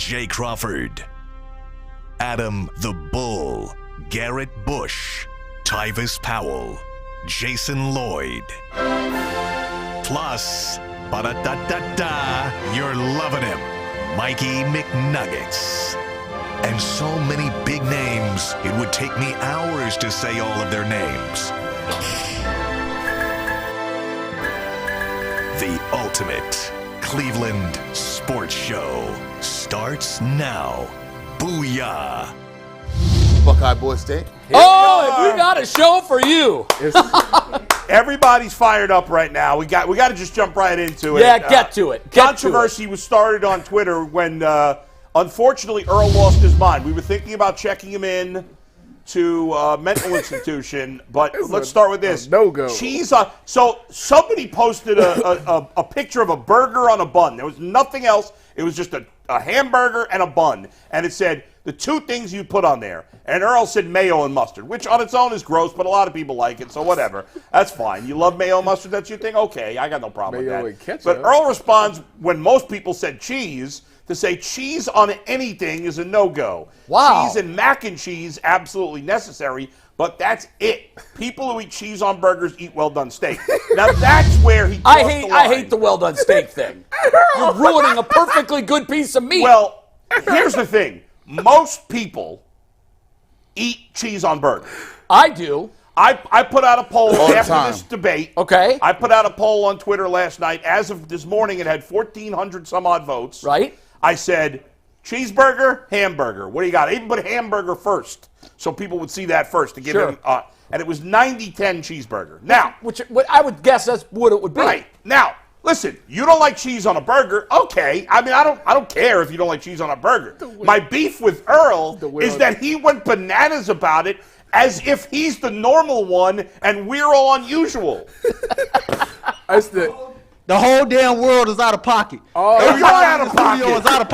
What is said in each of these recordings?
Jay Crawford, Adam the Bull, Garrett Bush, Tyvis Powell, Jason Lloyd. Plus, ba-da-da-da-da, you're loving him, Mikey McNuggets. And so many big names, it would take me hours to say all of their names. The ultimate Cleveland sports show starts now. Booyah! Buckeye Boy State. Oh, we got a show for you. Everybody's fired up right now. We got to just jump right into it. Yeah, get to it. Controversy was started on Twitter when, unfortunately, Earl lost his mind. We were thinking about checking him in to a mental institution, but let's start with this. No-go. Cheese on. So somebody posted a picture of a burger on a bun. There was nothing else. It was just a hamburger and a bun, and it said the two things you put on there. And Earl said mayo and mustard, which on its own is gross, but a lot of people like it, so whatever. That's fine. You love mayo and mustard, that's your thing? Okay, I got no problem Mayo with and that. ketchup. But Earl responds when most people said cheese, to say cheese on anything is a no-go. Wow. Cheese and mac and cheese, absolutely necessary, but that's it. People who eat cheese on burgers eat well-done steak. Now that's where he crossed the line. I hate the well-done steak thing. You're ruining a perfectly good piece of meat. Well, here's the thing. Most people eat cheese on burgers. I do. I put out a poll All the after time. this debate. Okay. I put out a poll on Twitter last night. As of this morning, it had 1,400 some odd votes. Right. I said, cheeseburger, hamburger. What do you got? I even put hamburger first, so people would see that first to give Sure. him. And it was 90-10 cheeseburger. Now, Which I would guess that's what it would be. right now, listen. You don't like cheese on a burger? Okay. I mean, I don't care if you don't like cheese on a burger. My beef with Earl is that he went bananas about it, as if he's the normal one and we're all unusual. That's the whole damn world is out of pocket. You're out of Studio is pocket. out of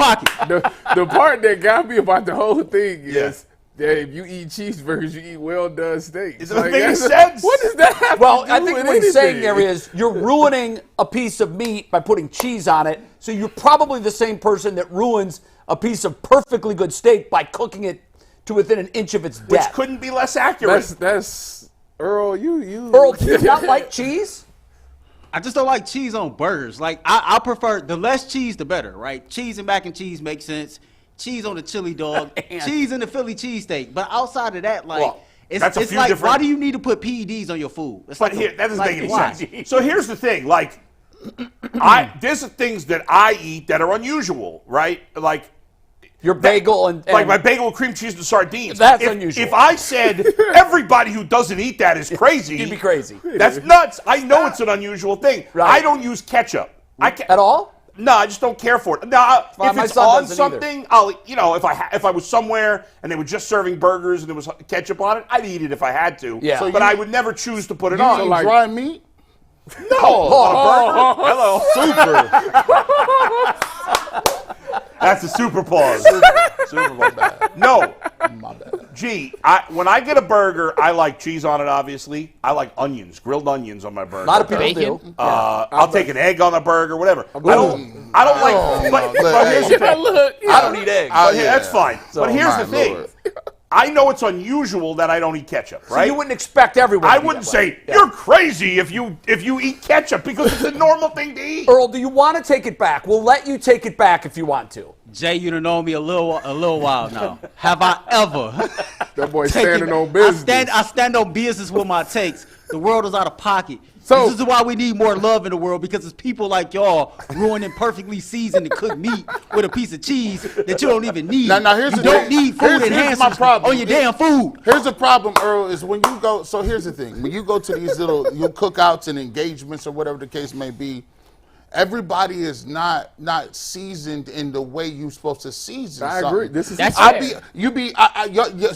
pocket. the part that got me about the whole thing is that if you eat cheeseburgers, you eat well-done steaks. Does it make sense? What does that have Well, to do I think with what he's saying anything? there is you're ruining a piece of meat by putting cheese on it. So you're probably the same person that ruins a piece of perfectly good steak by cooking it to within an inch of its Which depth. couldn't be less accurate. That's Earl. You. Earl, do you not like cheese? I just don't like cheese on burgers. Like I prefer the less cheese, the better, right? Cheese and mac and cheese makes sense. Cheese on the chili dog, cheese in the Philly cheesesteak. But outside of that, like Well, that's a it's few like, different- why do you need to put PEDs on your food? It's But like here, that doesn't make any why? sense. So here's the thing, like, there's things that I eat that are unusual, right? Like Your bagel and like my bagel with cream cheese and sardines. That's if, unusual. If I said everybody who doesn't eat that is crazy, You'd be crazy. That's nuts. I know it's an unusual thing. Right. I don't use ketchup. At all? No, I just don't care for it. Now, Well, if my it's son on doesn't something, I'll, if I was somewhere and they were just serving burgers and there was ketchup on it, I'd eat it if I had to. Yeah. So but I would never choose to put it You on. eat dry meat? No. On a burger? Hello. Super. That's a super pause. Super my bad. No. My bad. Gee, when I get a burger, I like cheese on it, obviously. I like onions, grilled onions on my burger. A lot of people do. I'll take an egg on a burger, whatever. I don't like, but here's the thing. I don't eat eggs. But that's fine. So but here's my the thing. Lord. I know it's unusual that I don't eat ketchup, So right? you wouldn't expect everyone I to be wouldn't that way. say, you're crazy if you eat ketchup, because it's a normal thing to eat. Earl, do you want to take it back? We'll let you take it back if you want to. Jay, you done known me a little while now. Have I ever? That boy taken- standing on business. I stand on business with my takes. The world is out of pocket. So- This is why we need more love in the world, because it's people like y'all ruining perfectly seasoned and cooked meat with a piece of cheese that you don't even need. Now, here's you the don't thing. need food Here's my enhancers problem. on your damn food. Here's the problem, Earl, is when you go, so here's the thing. When you go to these little cookouts and engagements or whatever the case may be, everybody is not seasoned in the way you're supposed to season I something. agree. This is That's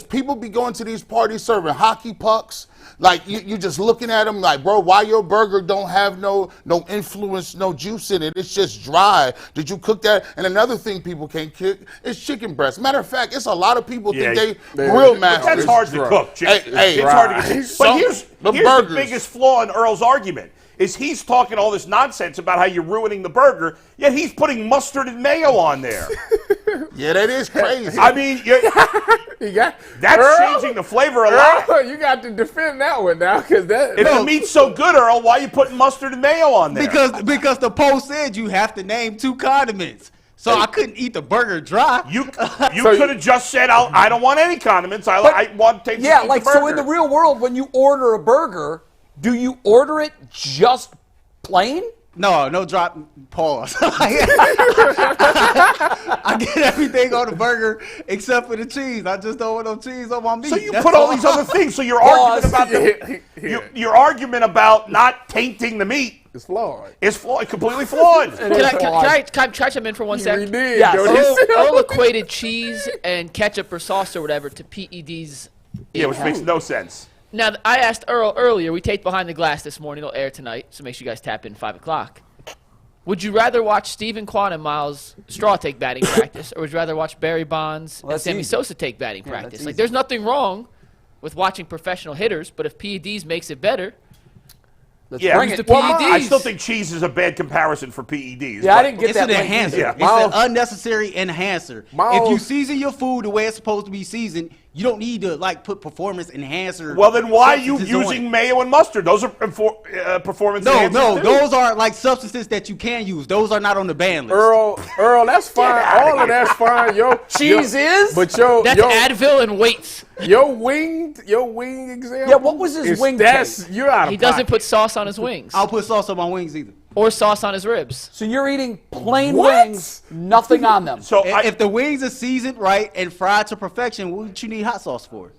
people be going to these parties serving hockey pucks. Like you just looking at them like, bro, why your burger don't have no influence, no juice in it? It's just dry. Did you cook that? And another thing people can't cook is chicken breast. Matter of fact, it's a lot of people think they grill masters. That's hard to cook. Hey, it's hard to get. But here's the burgers. biggest flaw in Earl's argument. Is he's talking all this nonsense about how you're ruining the burger, yet he's putting mustard and mayo on there. Yeah, that is crazy. I mean, that's changing the flavor a lot. Earl, you got to defend that one now, because that. If the meat's so good, Earl, why are you putting mustard and mayo on there? Because the post said you have to name 2 condiments. So I couldn't eat the burger dry. You could have just said, I don't want any condiments. I want to take Yeah, the like burger. so in the real world, when you order a burger, do you order it just plain? No drop. Pause. I get everything on the burger except for the cheese. I just don't want no cheese on my meat. So you That's put all these other things. So your argument about not tainting the meat It's flawed. is completely flawed. Can I chime in for 1 second? Yes. Earl equated cheese and ketchup or sauce or whatever to PEDs. Yeah, which makes no sense. Now, I asked Earl earlier, we taped Behind the Glass this morning. It'll air tonight, so make sure you guys tap in 5 o'clock. Would you rather watch Stephen Kwan and Miles Straw take batting practice, or would you rather watch Barry Bonds and that's Sammy easy. Sosa take batting that's practice? easy. Like, there's nothing wrong with watching professional hitters, but if PEDs makes it better, Let's Yeah, bring use it. the well, I PEDs. still think cheese is a bad comparison for PEDs. Yeah, I but- didn't get It's that. an link enhancer. either. It's Miles- an unnecessary enhancer. Miles- If you season your food the way it's supposed to be seasoned, you don't need to put performance enhancer. Well, then why are you substances on using it. mayo and mustard? Those are performance No, enhancers too. those are like substances that you can use. Those are not on the ban list. Earl, that's fine. All of that's fine. Cheese is? But that's Advil and weights. your wing example. Yeah, what was his wing taste? You're out of He doesn't pocket. put sauce on his wings I'll put sauce on my wings either. or sauce on his ribs. So you're eating plain What? wings, nothing on them. So If the wings are seasoned right and fried to perfection, what you need hot sauce for?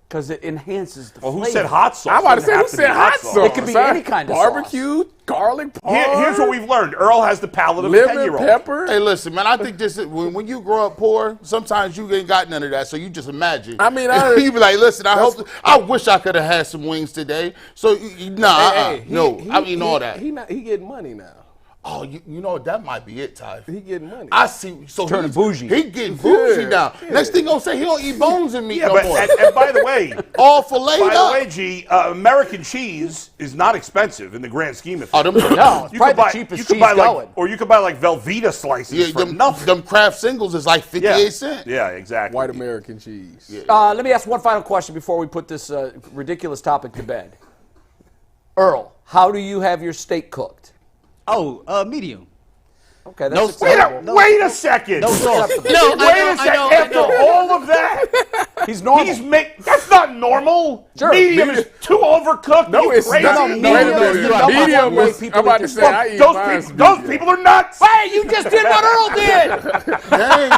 Because it enhances the well, who flavor. said hot sauce? I'm about to Doesn't say, have who to said be hot sauce? It could be any kind of barbecue, garlic, Here's what we've learned. Earl has the palate of a lemon, 10-year-old. pepper. Hey, listen, man. I think this is when you grow up poor. Sometimes you ain't got none of that, so you just imagine. I mean, you be like, listen. I wish I could have had some wings today. So no. I'm eating all that. He getting money now. Oh, you know that might be it, Ty. He getting money. I see. So Turning bougie. He getting bougie Yeah, now. yeah. Next thing gonna say he don't eat bones and meat Yeah, no but more. and by the way, All filleted up. G, American cheese is not expensive in the grand scheme of things. Oh, them, No, it's You probably could the buy, cheapest you could cheese buy going. or you could buy like Velveeta slices yeah, for nothing. them Kraft singles is like 58 cents. Yeah, exactly. White American cheese. Let me ask one final question before we put this ridiculous topic to bed. Earl, how do you have your steak cooked? Oh, medium. Okay, No that's sauce. acceptable. Wait a second. No sauce. No, Wait a second. After all of that, He's normal. that's not normal. Sure. Medium is too overcooked. No, You it's crazy? not. medium Wait a is minute. the number Medium one way was. people I'm about eat to their say, I eat mine Those people are nuts. Hey, you just did what Earl did.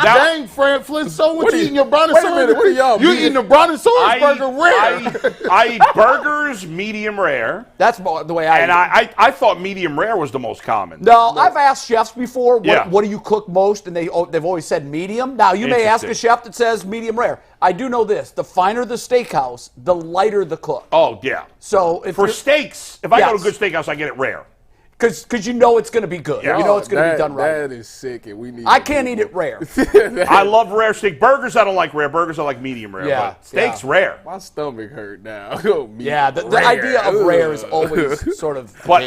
Dang, Fred Flintstone, what you eating your brontosaurus? Wait a minute, what are y'all You mean? eating the brontosaurus burger rare? I eat burgers medium rare, That's the way I and eat. I thought medium rare was the most common. No, I've asked chefs before, Yeah. what do you cook most? And they've always said medium. Now, you may ask a Interesting. chef that says medium rare. I do know this. The finer the steakhouse, the lighter the cook. Oh yeah. So if For you're- steaks, if I go to a Yes. good steakhouse, I get it rare. Because you know it's going to be good. Yeah. You know it's going to be done right. That is sick, and we need. I can't eat it rare. I love rare steak. Burgers, I don't like rare. Burgers, I like medium rare. Yeah, But steaks, yeah. rare. My stomach hurt now. Yeah, the idea of rare is always sort of. But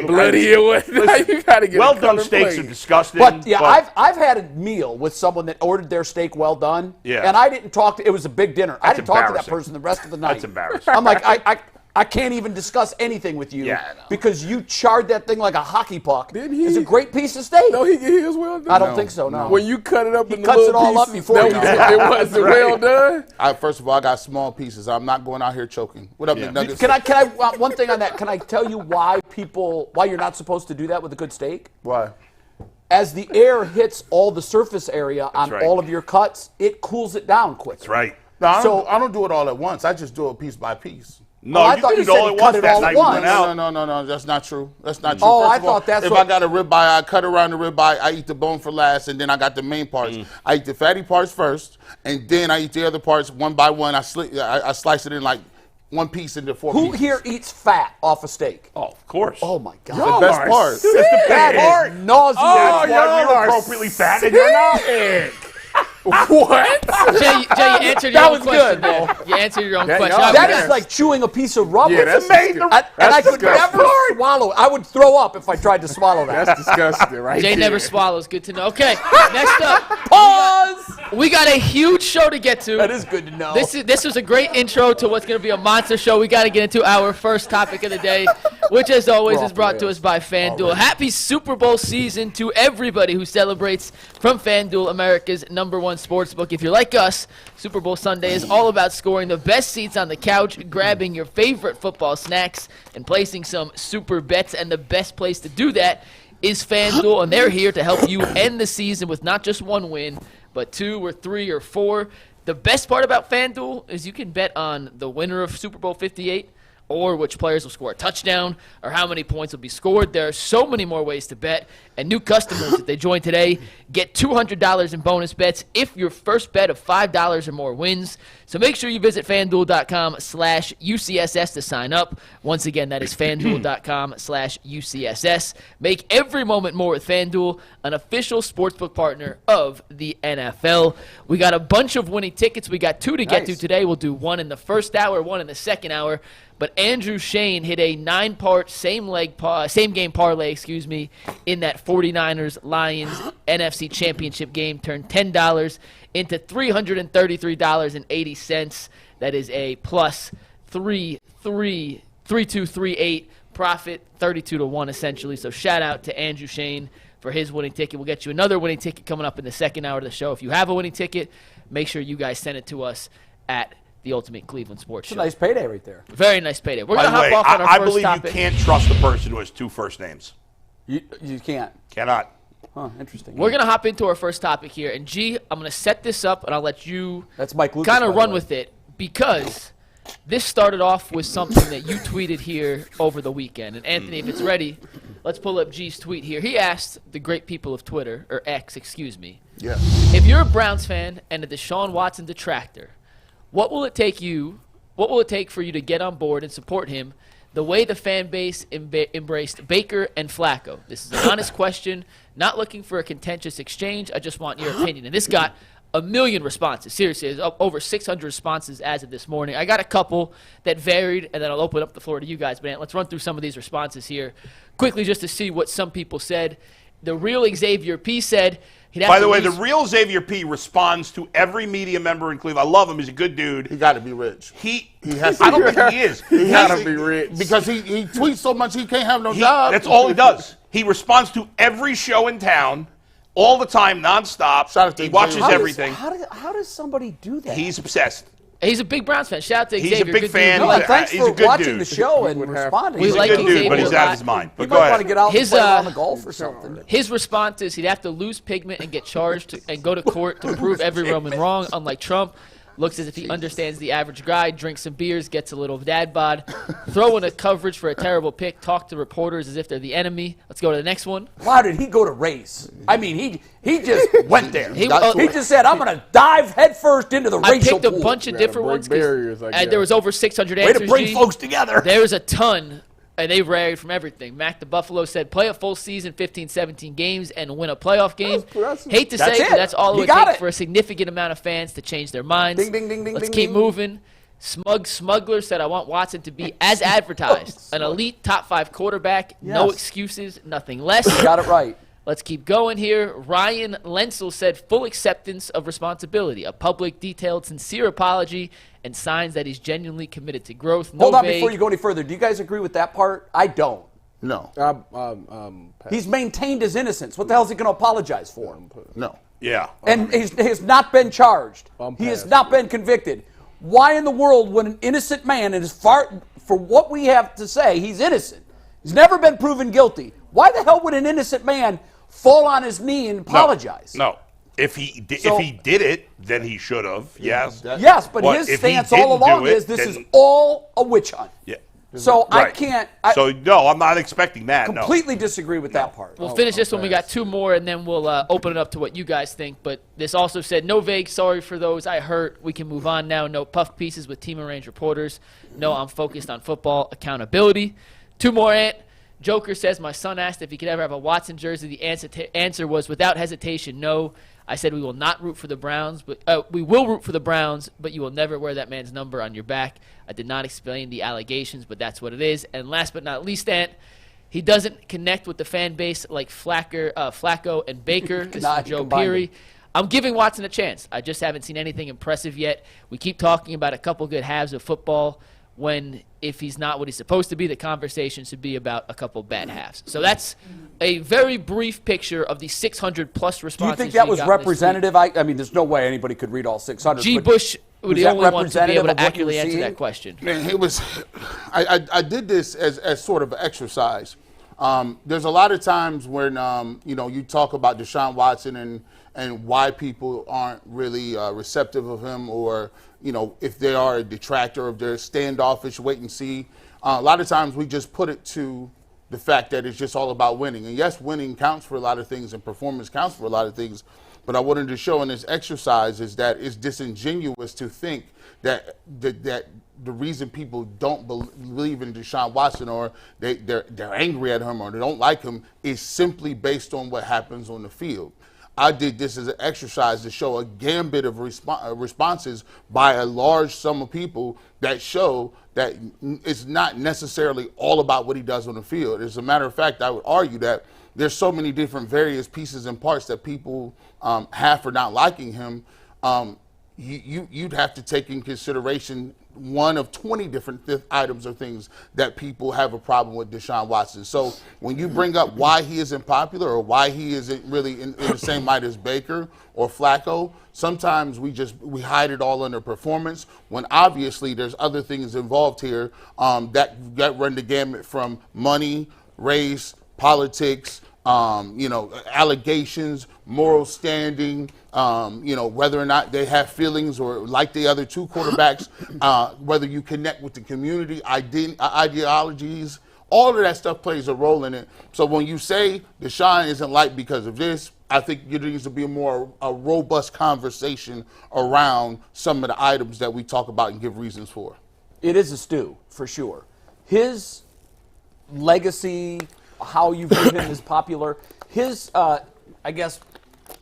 bloody. You gotta get well a done color steaks plate. are disgusting. But yeah, I've had a meal with someone that ordered their steak well done. Yeah. And I didn't talk to. It was a big dinner. I That's didn't talk to that embarrassing. person the rest of the night. That's embarrassing. I'm like, I can't even discuss anything with you Yeah, I know. because you charred that thing like a hockey puck. Didn't he? It's a great piece of steak. No, he was well done. I don't think so. No. When you cut it up He in cuts little it all up pieces, before he it wasn't well done. First of all, I got small pieces. I'm not going out here choking. What up, McNuggets? Can I one thing on that? Can I tell you why you're not supposed to do that with a good steak? Why? As the air hits all the surface area on right. all of your cuts, it cools it down quicker. That's right. No, So- I don't do it all at once. I just do it piece by piece. No, I you thought did you it said all you at cut once it that all night at we once. went out. No, that's not true. That's not true. Oh, First I of all, thought that's if what- I got a ribeye, I cut around the ribeye. I eat the bone for last, and then I got the main parts. I eat the fatty parts first, and then I eat the other parts one by one. I slice it in like one piece into four Who pieces. here eats fat off a steak? Oh, of course. Oh my God. The best part. That's the That best part. is nauseating. That's why y'all we're are appropriately fat and you're not. What? Jay, you answered your That own was question. good, there. You answered your own That- question. y'all- That Yes. is like chewing a piece of rubber. Yeah, that's amazing. disgusting. And I That's could disgusting. never swallow. I would throw up if I tried to swallow that. That's disgusting, right? Jay there. never swallows. Good to know. Okay, next up, Pause. we got a huge show to get to. That is good to know. This was a great intro to what's going to be a monster show. We got to get into our first topic of the day, which, as always, is brought to us by FanDuel. Happy Super Bowl season to everybody who celebrates from FanDuel, America's #1 sportsbook. If you're like us, Super Bowl Sunday is all about scoring the best seats on the couch, grabbing your favorite football snacks, and placing some super bets. And the best place to do that is FanDuel, and they're here to help you end the season with not just one win, but 2 or 3 or 4. The best part about FanDuel is you can bet on the winner of Super Bowl 58, or which players will score a touchdown, or how many points will be scored. There are so many more ways to bet, and new customers, if they join today, get $200 in bonus bets if your first bet of $5 or more wins. So make sure you visit FanDuel.com/UCSS to sign up. Once again, that is FanDuel.com/UCSS. Make every moment more with FanDuel, an official sportsbook partner of the NFL. We got a bunch of winning tickets. We got 2 to get to today. We'll do 1 in the first hour, 1 in the second hour. But Andrew Shane hit a 9-part same game parlay, in that 49ers Lions NFC Championship game. Turned $10 into $333.80. That is a plus 3238 profit, 32-1 essentially. So shout out to Andrew Shane for his winning ticket. We'll get you another winning ticket coming up in the second hour of the show. If you have a winning ticket, make sure you guys send it to us at the Ultimate Cleveland Sports Show. It's a nice payday right there. Very nice payday. We're By going the to way, hop off on our I first believe topic. you can't trust a person who has 2 first names. You can't. Cannot. Huh, interesting. We're going to hop into our first topic here. And, G, I'm going to set this up, and I'll let you That's Mike Lucas, kind by of the run way. with it, because this started off with something that you tweeted here over the weekend. And, Anthony, if it's ready, let's pull up G's tweet here. He asked the great people of Twitter, or X, excuse me, Yeah. if you're a Browns fan and a Deshaun Watson detractor, what will it take for you to get on board and support him the way the fan base embraced Baker and Flacco? This is an honest question, not looking for a contentious exchange. I just want your opinion. And this got 1 million responses. Seriously, it's over 600 responses as of this morning. I got a couple that varied, and then I'll open up the floor to you guys. But let's run through some of these responses here quickly just to see what some people said. The real Xavier P said he'd have By to the way, lose- the real Xavier P responds to every media member in Cleveland. I love him. He's a good dude. He got to be rich. He has to I don't be think he is. He gotta be rich. Because he tweets so much he can't have no job. That's all he does. He responds to every show in town all the time, nonstop. Shout out to He watches Xavier. everything. How does somebody do that? He's obsessed. He's a big Browns fan. Shout out to He's Xavier. a big Good fan. dude. No, and thanks He's for a good watching dude. the show and would have- responding. We He's like a good dude, Xavier but he's a out lot. of his mind. You But go might want to ahead. get out and His, play around the golf or something. His response is he'd have to lose pigment and get charged and go to court to prove every Roman wrong, unlike Trump. Looks as if he understands the average guy, drinks some beers, gets a little dad bod, throw in a coverage for a terrible pick, talk to reporters as if they're the enemy. Let's go to the next one. Why did he go to race? I mean, he just went there. He- He just said, "I'm going to dive headfirst into the I racial picked a pool." bunch of Gotta different break ones. 'cause, barriers, I guess. there was over 600 Way answers. to bring G. folks together. There was a ton, and they varied from everything. Mac the Buffalo said, play a full season, 15, 17 games, and win a playoff game. impressive. Hate to That's say, it. but that's all it He would got take it. for a significant amount of fans to change their minds. Ding, ding, ding, ding, Let's ding, keep ding. moving. Smug Smuggler said, I want Watson to be as advertised. An elite top 5 quarterback. No Yes. excuses, nothing less. Got it right. Let's keep going here. Ryan Lenzel said full acceptance of responsibility, a public, detailed, sincere apology, and signs that he's genuinely committed to growth. No Hold on vague- before you go any further. Do you guys agree with that part? I don't. No. He's maintained his innocence. What the hell is he going to apologize for? No. Yeah. And he has not been charged. He has pass. not been convicted. Why in the world would an innocent man, and as far for what we have to say, he's innocent. He's never been proven guilty. Why the hell would an innocent man fall on his knee and apologize? No. If he So- if he did it, then he should have. Yes. Yes, but But his if he stance all didn't along do it, is this is then- all a witch hunt. Yeah. So I Right. can't. So no, I'm not expecting that. No. completely disagree with that part. We'll finish this one. We got 2 more, and then we'll open it up to what you guys think. But this also said, no vague sorry for those I hurt. We can move on now. No puff pieces with team arranged reporters. No, I'm focused on football accountability. 2 more, Ant. Joker says, my son asked if he could ever have a Watson jersey. The answer was without hesitation, no. I said we will not root for the Browns, but we will root for the Browns, but you will never wear that man's number on your back. I did not explain the allegations, but that's what it is. And last but not least, Ant, He doesn't connect with the fan base like Flacco and Baker. This Nah, is Joe combined Peary. them. I'm giving Watson a chance. I just haven't seen anything impressive yet. We keep talking about a couple good halves of football when if he's not what he's supposed to be, the conversation should be about a couple bad halves. So that's a very brief picture of the 600-plus responses. Do you think that was got this week. representative? I mean, there's no way anybody could read all 600. G. but Bush would was the that only one to be representative able of to what you were accurately answer seeing? that question. Man, it was. I did this as sort of an exercise. There's a lot of times when you talk about Deshaun Watson and why people aren't really receptive of him, or if they are a detractor, if they're standoffish, wait and see. A lot of times we just put it to the fact that it's just all about winning. And yes, winning counts for a lot of things, and performance counts for a lot of things. But I wanted to show in this exercise is that it's disingenuous to think that the reason people don't believe in Deshaun Watson, or they're angry at him, or they don't like him, is simply based on what happens on the field. I did this as an exercise to show a gambit of responses by a large sum of people that show that it's not necessarily all about what he does on the field. As a matter of fact, I would argue that there's so many different various pieces and parts that people have for not liking him. You'd have to take in consideration one of 20 different items or things that people have a problem with Deshaun Watson. So when you bring up why he isn't popular, or why he isn't really in the same light as Baker or Flacco, sometimes we hide it all under performance, when obviously there's other things involved here that run the gamut from money, race, politics, allegations, moral standing, whether or not they have feelings or like the other two quarterbacks, whether you connect with the community, ideologies, all of that stuff plays a role in it. So when you say Deshaun isn't liked because of this, I think there needs to be a robust conversation around some of the items that we talk about and give reasons for. It is a stew, for sure. His legacy, how you view him as popular, his,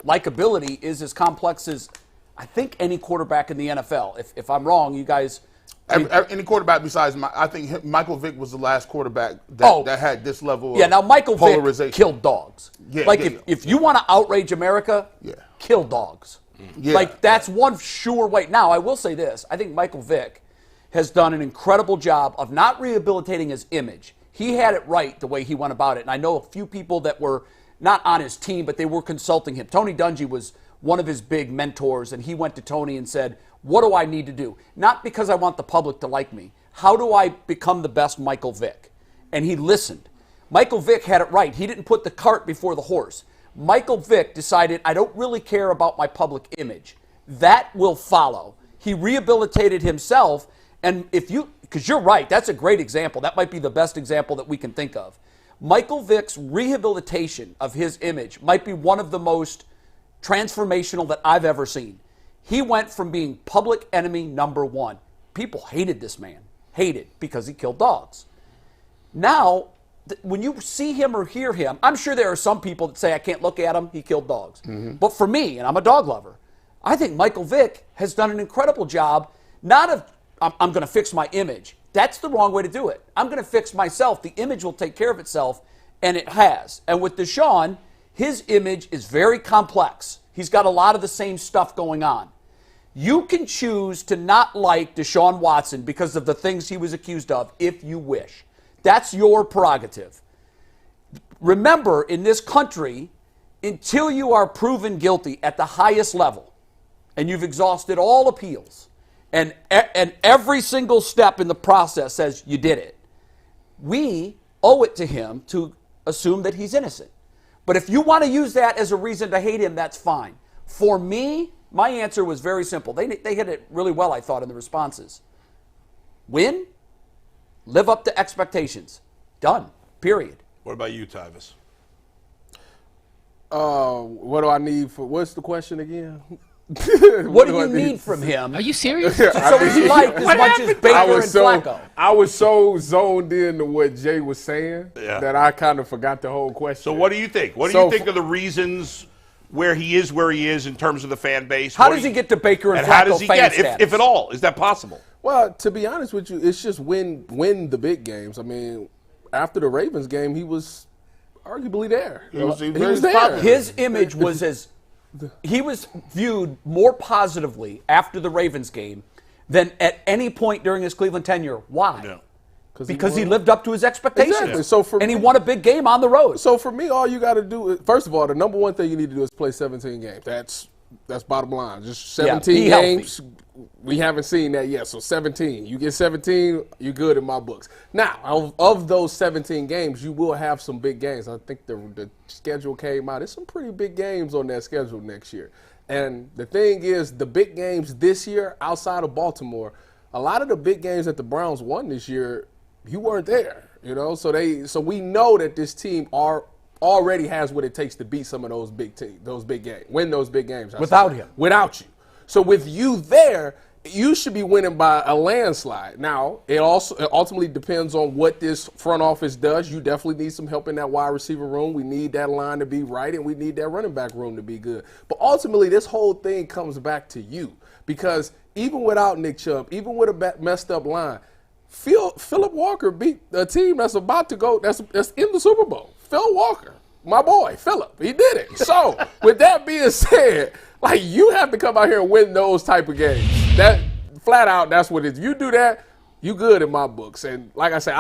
likability is as complex as, I think, any quarterback in the NFL. If I'm wrong, you guys... Any quarterback besides, I think Michael Vick was the last quarterback that had this level of now Michael polarization. Vick killed dogs. Yeah, if you want to outrage America, kill dogs. Yeah. That's one sure way. Now, I will say this. I think Michael Vick has done an incredible job of not rehabilitating his image. He had it right the way he went about it. And I know a few people that were not on his team, but they were consulting him. Tony Dungy was one of his big mentors, and he went to Tony and said, what do I need to do? Not because I want the public to like me. How do I become the best Michael Vick? And he listened. Michael Vick had it right. He didn't put the cart before the horse. Michael Vick decided, I don't really care about my public image. That will follow. He rehabilitated himself, and because you're right, that's a great example. That might be the best example that we can think of. Michael Vick's rehabilitation of his image might be one of the most transformational that I've ever seen. He went from being public enemy number one. People hated this man, because he killed dogs. Now, when you see him or hear him, I'm sure there are some people that say, I can't look at him, he killed dogs. Mm-hmm. But for me, and I'm a dog lover, I think Michael Vick has done an incredible job, not of, I'm going to fix my image. That's the wrong way to do it. I'm going to fix myself. The image will take care of itself, and it has. And with Deshaun, his image is very complex. He's got a lot of the same stuff going on. You can choose to not like Deshaun Watson because of the things he was accused of, if you wish. That's your prerogative. Remember, in this country, until you are proven guilty at the highest level, and you've exhausted all appeals, and every single step in the process says you did it, we owe it to him to assume that he's innocent. But if you want to use that as a reason to hate him, that's fine. For me, my answer was very simple. They hit it really well, I thought, in the responses. Win, live up to expectations. Done. Period. What about you, Tyvis? What do I need for? What's the question again? What do you need from him? Are you serious? So he's liked as much as Baker and Flacco. I was so zoned in to what Jay was saying that I kind of forgot the whole question. So what do you think? What do you think are the reasons where he is in terms of the fan base? How does he get to Baker and Flacco how does he fan get, status? if at all? Is that possible? Well, to be honest with you, it's just win the big games. I mean, after the Ravens game, he was arguably there. He was He very was there. popular. His image was he was viewed more positively after the Ravens game than at any point during his Cleveland tenure. Why? Yeah. Because he lived up to his expectations. Exactly. So for and he me- won a big game on the road. So for me, all you got to do is, first of all, the number one thing you need to do is play 17 games. That's bottom line. Just 17 be healthy. games. We haven't seen that yet. So 17. You get 17, you're good in my books. Now, of those 17 games, you will have some big games. I think the schedule came out. There's some pretty big games on that schedule next year. And the thing is, the big games this year outside of Baltimore, a lot of the big games that the Browns won this year, you weren't there, So we know that this team already has what it takes to beat some of those big teams, those big games, win those big games. Without him. Without you. So with you there, you should be winning by a landslide. Now, it ultimately depends on what this front office does. You definitely need some help in that wide receiver room. We need that line to be right, and we need that running back room to be good. But ultimately, this whole thing comes back to you, because even without Nick Chubb, even with a messed up line, Philip Walker beat a team that's about to go, that's in the Super Bowl. Phil Walker, my boy, Philip, he did it. So, with that being said, you have to come out here and win those type of games. That flat out, that's what it is. You do that, you good in my books. And like I said,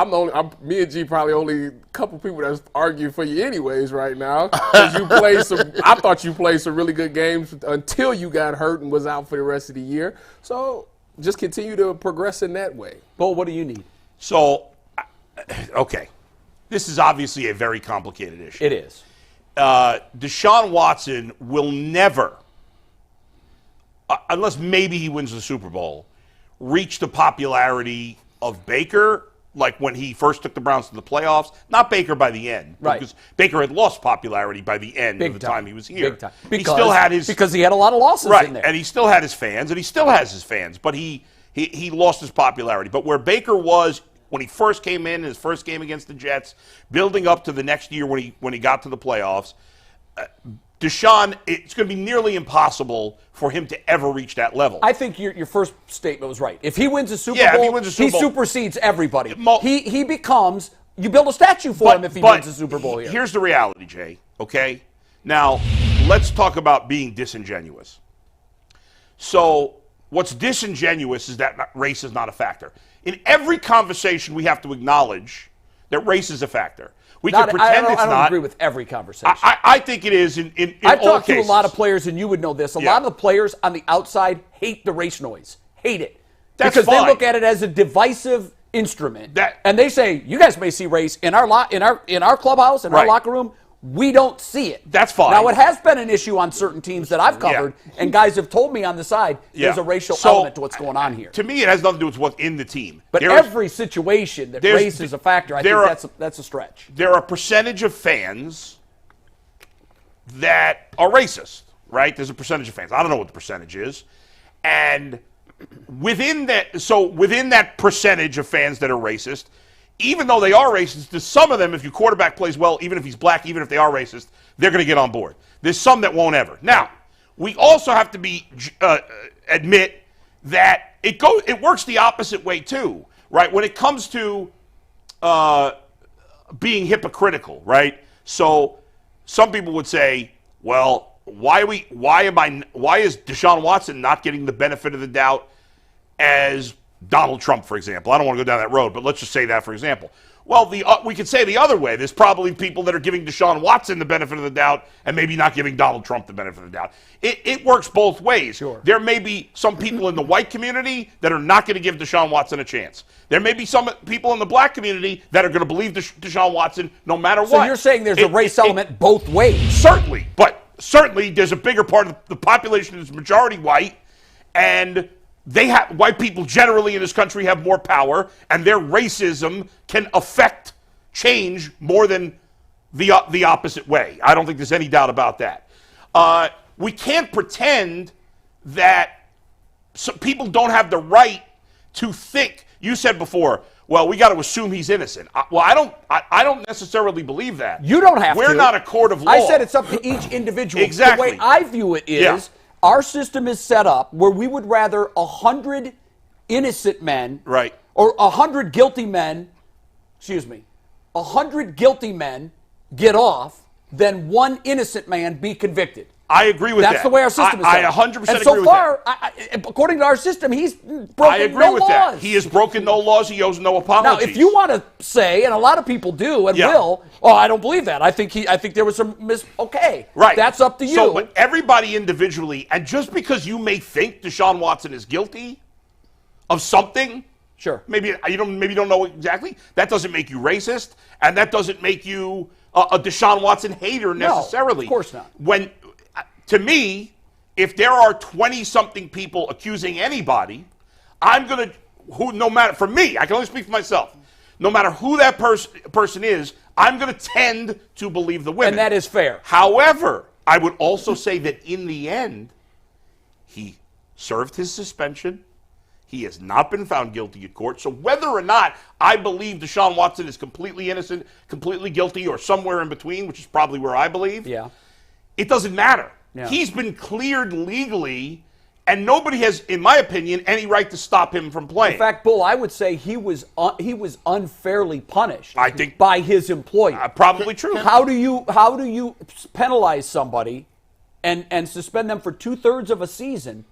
me and G probably only a couple people that's arguing for you anyways right now. 'Cause I thought you played some really good games until you got hurt and was out for the rest of the year. So just continue to progress in that way. Bull, what do you need? So, okay. This is obviously a very complicated issue. It is. Deshaun Watson will never, unless maybe he wins the Super Bowl, reach the popularity of Baker, like when he first took the Browns to the playoffs. Not Baker by the end. Right. Because Baker had lost popularity by the end of the time he was here. Big time. He still had because he had a lot of losses in there. And he still had his fans, and he still has his fans, but he lost his popularity. But where Baker was when he first came in his first game against the Jets, building up to the next year when he got to the playoffs, Deshaun, it's going to be nearly impossible for him to ever reach that level. I think your first statement was right. If he wins a Super Bowl, if he wins a Super Bowl, supersedes everybody. He becomes, you build a statue for him if he wins a Super Bowl here. Here's the reality, Jay, okay? Now, let's talk about being disingenuous. So, what's disingenuous is that race is not a factor. In every conversation, we have to acknowledge that race is a factor. We can pretend it's not. I don't agree with every conversation. I think it is in I've all talked cases. to a lot of players, and you would know this. A lot of the players on the outside hate the race noise. Hate it. That's because fine. they look at it as a divisive instrument. That- and they say, you guys may see race in our clubhouse, in our Right. locker room. We don't see it. That's fine. Now, it has been an issue on certain teams that I've covered, and guys have told me on the side there's a racial element to what's going on here. To me, it has nothing to do with what's in the team. But every situation that race is a factor, I think that's a stretch. There are a percentage of fans that are racist, right? There's a percentage of fans. I don't know what the percentage is. And within that percentage of fans that are racist, even though they are racist, there's some of them, if your quarterback plays well, even if he's black, even if they are racist, they're going to get on board. There's some that won't ever. Now, we also have to admit that it works the opposite way too, right? When it comes to being hypocritical, right? So some people would say, well, why is Deshaun Watson not getting the benefit of the doubt as Donald Trump, for example? I don't want to go down that road, but let's just say that, for example. Well, we could say the other way. There's probably people that are giving Deshaun Watson the benefit of the doubt and maybe not giving Donald Trump the benefit of the doubt. It works both ways. Sure. There may be some people in the white community that are not going to give Deshaun Watson a chance. There may be some people in the black community that are going to believe Deshaun Watson no matter what. So you're saying there's a race element both ways? Certainly, but certainly there's a bigger part of the population that's majority white, and white people generally in this country have more power, and their racism can affect change more than the opposite way. I don't think there's any doubt about that. We can't pretend that people don't have the right to think. You said before, well, we got to assume he's innocent. I don't necessarily believe that. You don't have to. We're not a court of law. I said it's up to each individual. Exactly. The way I view it is, our system is set up where we would rather 100 innocent men, right, or 100 guilty men, 100 guilty men get off than one innocent man be convicted. I agree with that. That's the way our system is. I set up. 100% and agree so with far, that. according to our system, he's broken I agree no with laws. that. He has broken no laws. He owes no apologies. Now, if you want to say, and a lot of people do and will, I don't believe that. I think there was some okay. Right. That's up to you. So, but everybody individually, and just because you may think Deshaun Watson is guilty of something, sure. Maybe you don't know exactly. That doesn't make you racist, and that doesn't make you a Deshaun Watson hater necessarily. No, of course not. When, to me, if there are 20-something people accusing anybody, I'm gonna no matter for me, I can only speak for myself. No matter who that person is, I'm gonna tend to believe the women, and that is fair. However, I would also say that in the end, he served his suspension. He has not been found guilty at court. So whether or not I believe Deshaun Watson is completely innocent, completely guilty, or somewhere in between, which is probably where I believe, it doesn't matter. Yeah. He's been cleared legally, and nobody has, in my opinion, any right to stop him from playing. In fact, Bull, I would say he was unfairly punished. I think by his employer. Probably true. How do you penalize somebody and suspend them for 2/3 of a season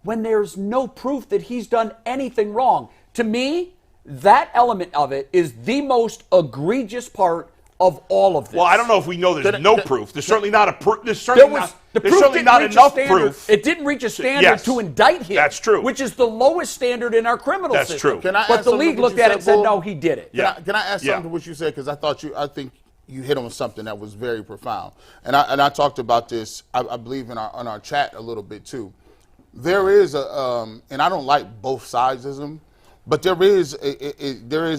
when there's no proof that he's done anything wrong? To me, that element of it is the most egregious part of all of this. Well, I don't know if we know there's no proof. There's certainly not a proof. There's The certainly proof not didn't enough reach a standard. proof. It didn't reach a standard to indict him. That's true. Which is the lowest standard in our criminal That's system. true. But the league looked at it and said, no, he did it. Can I add something to what you said? Because I think you hit on something that was very profound. And I talked about this, I believe, on our chat a little bit too. There is and I don't like both sidesism, but there is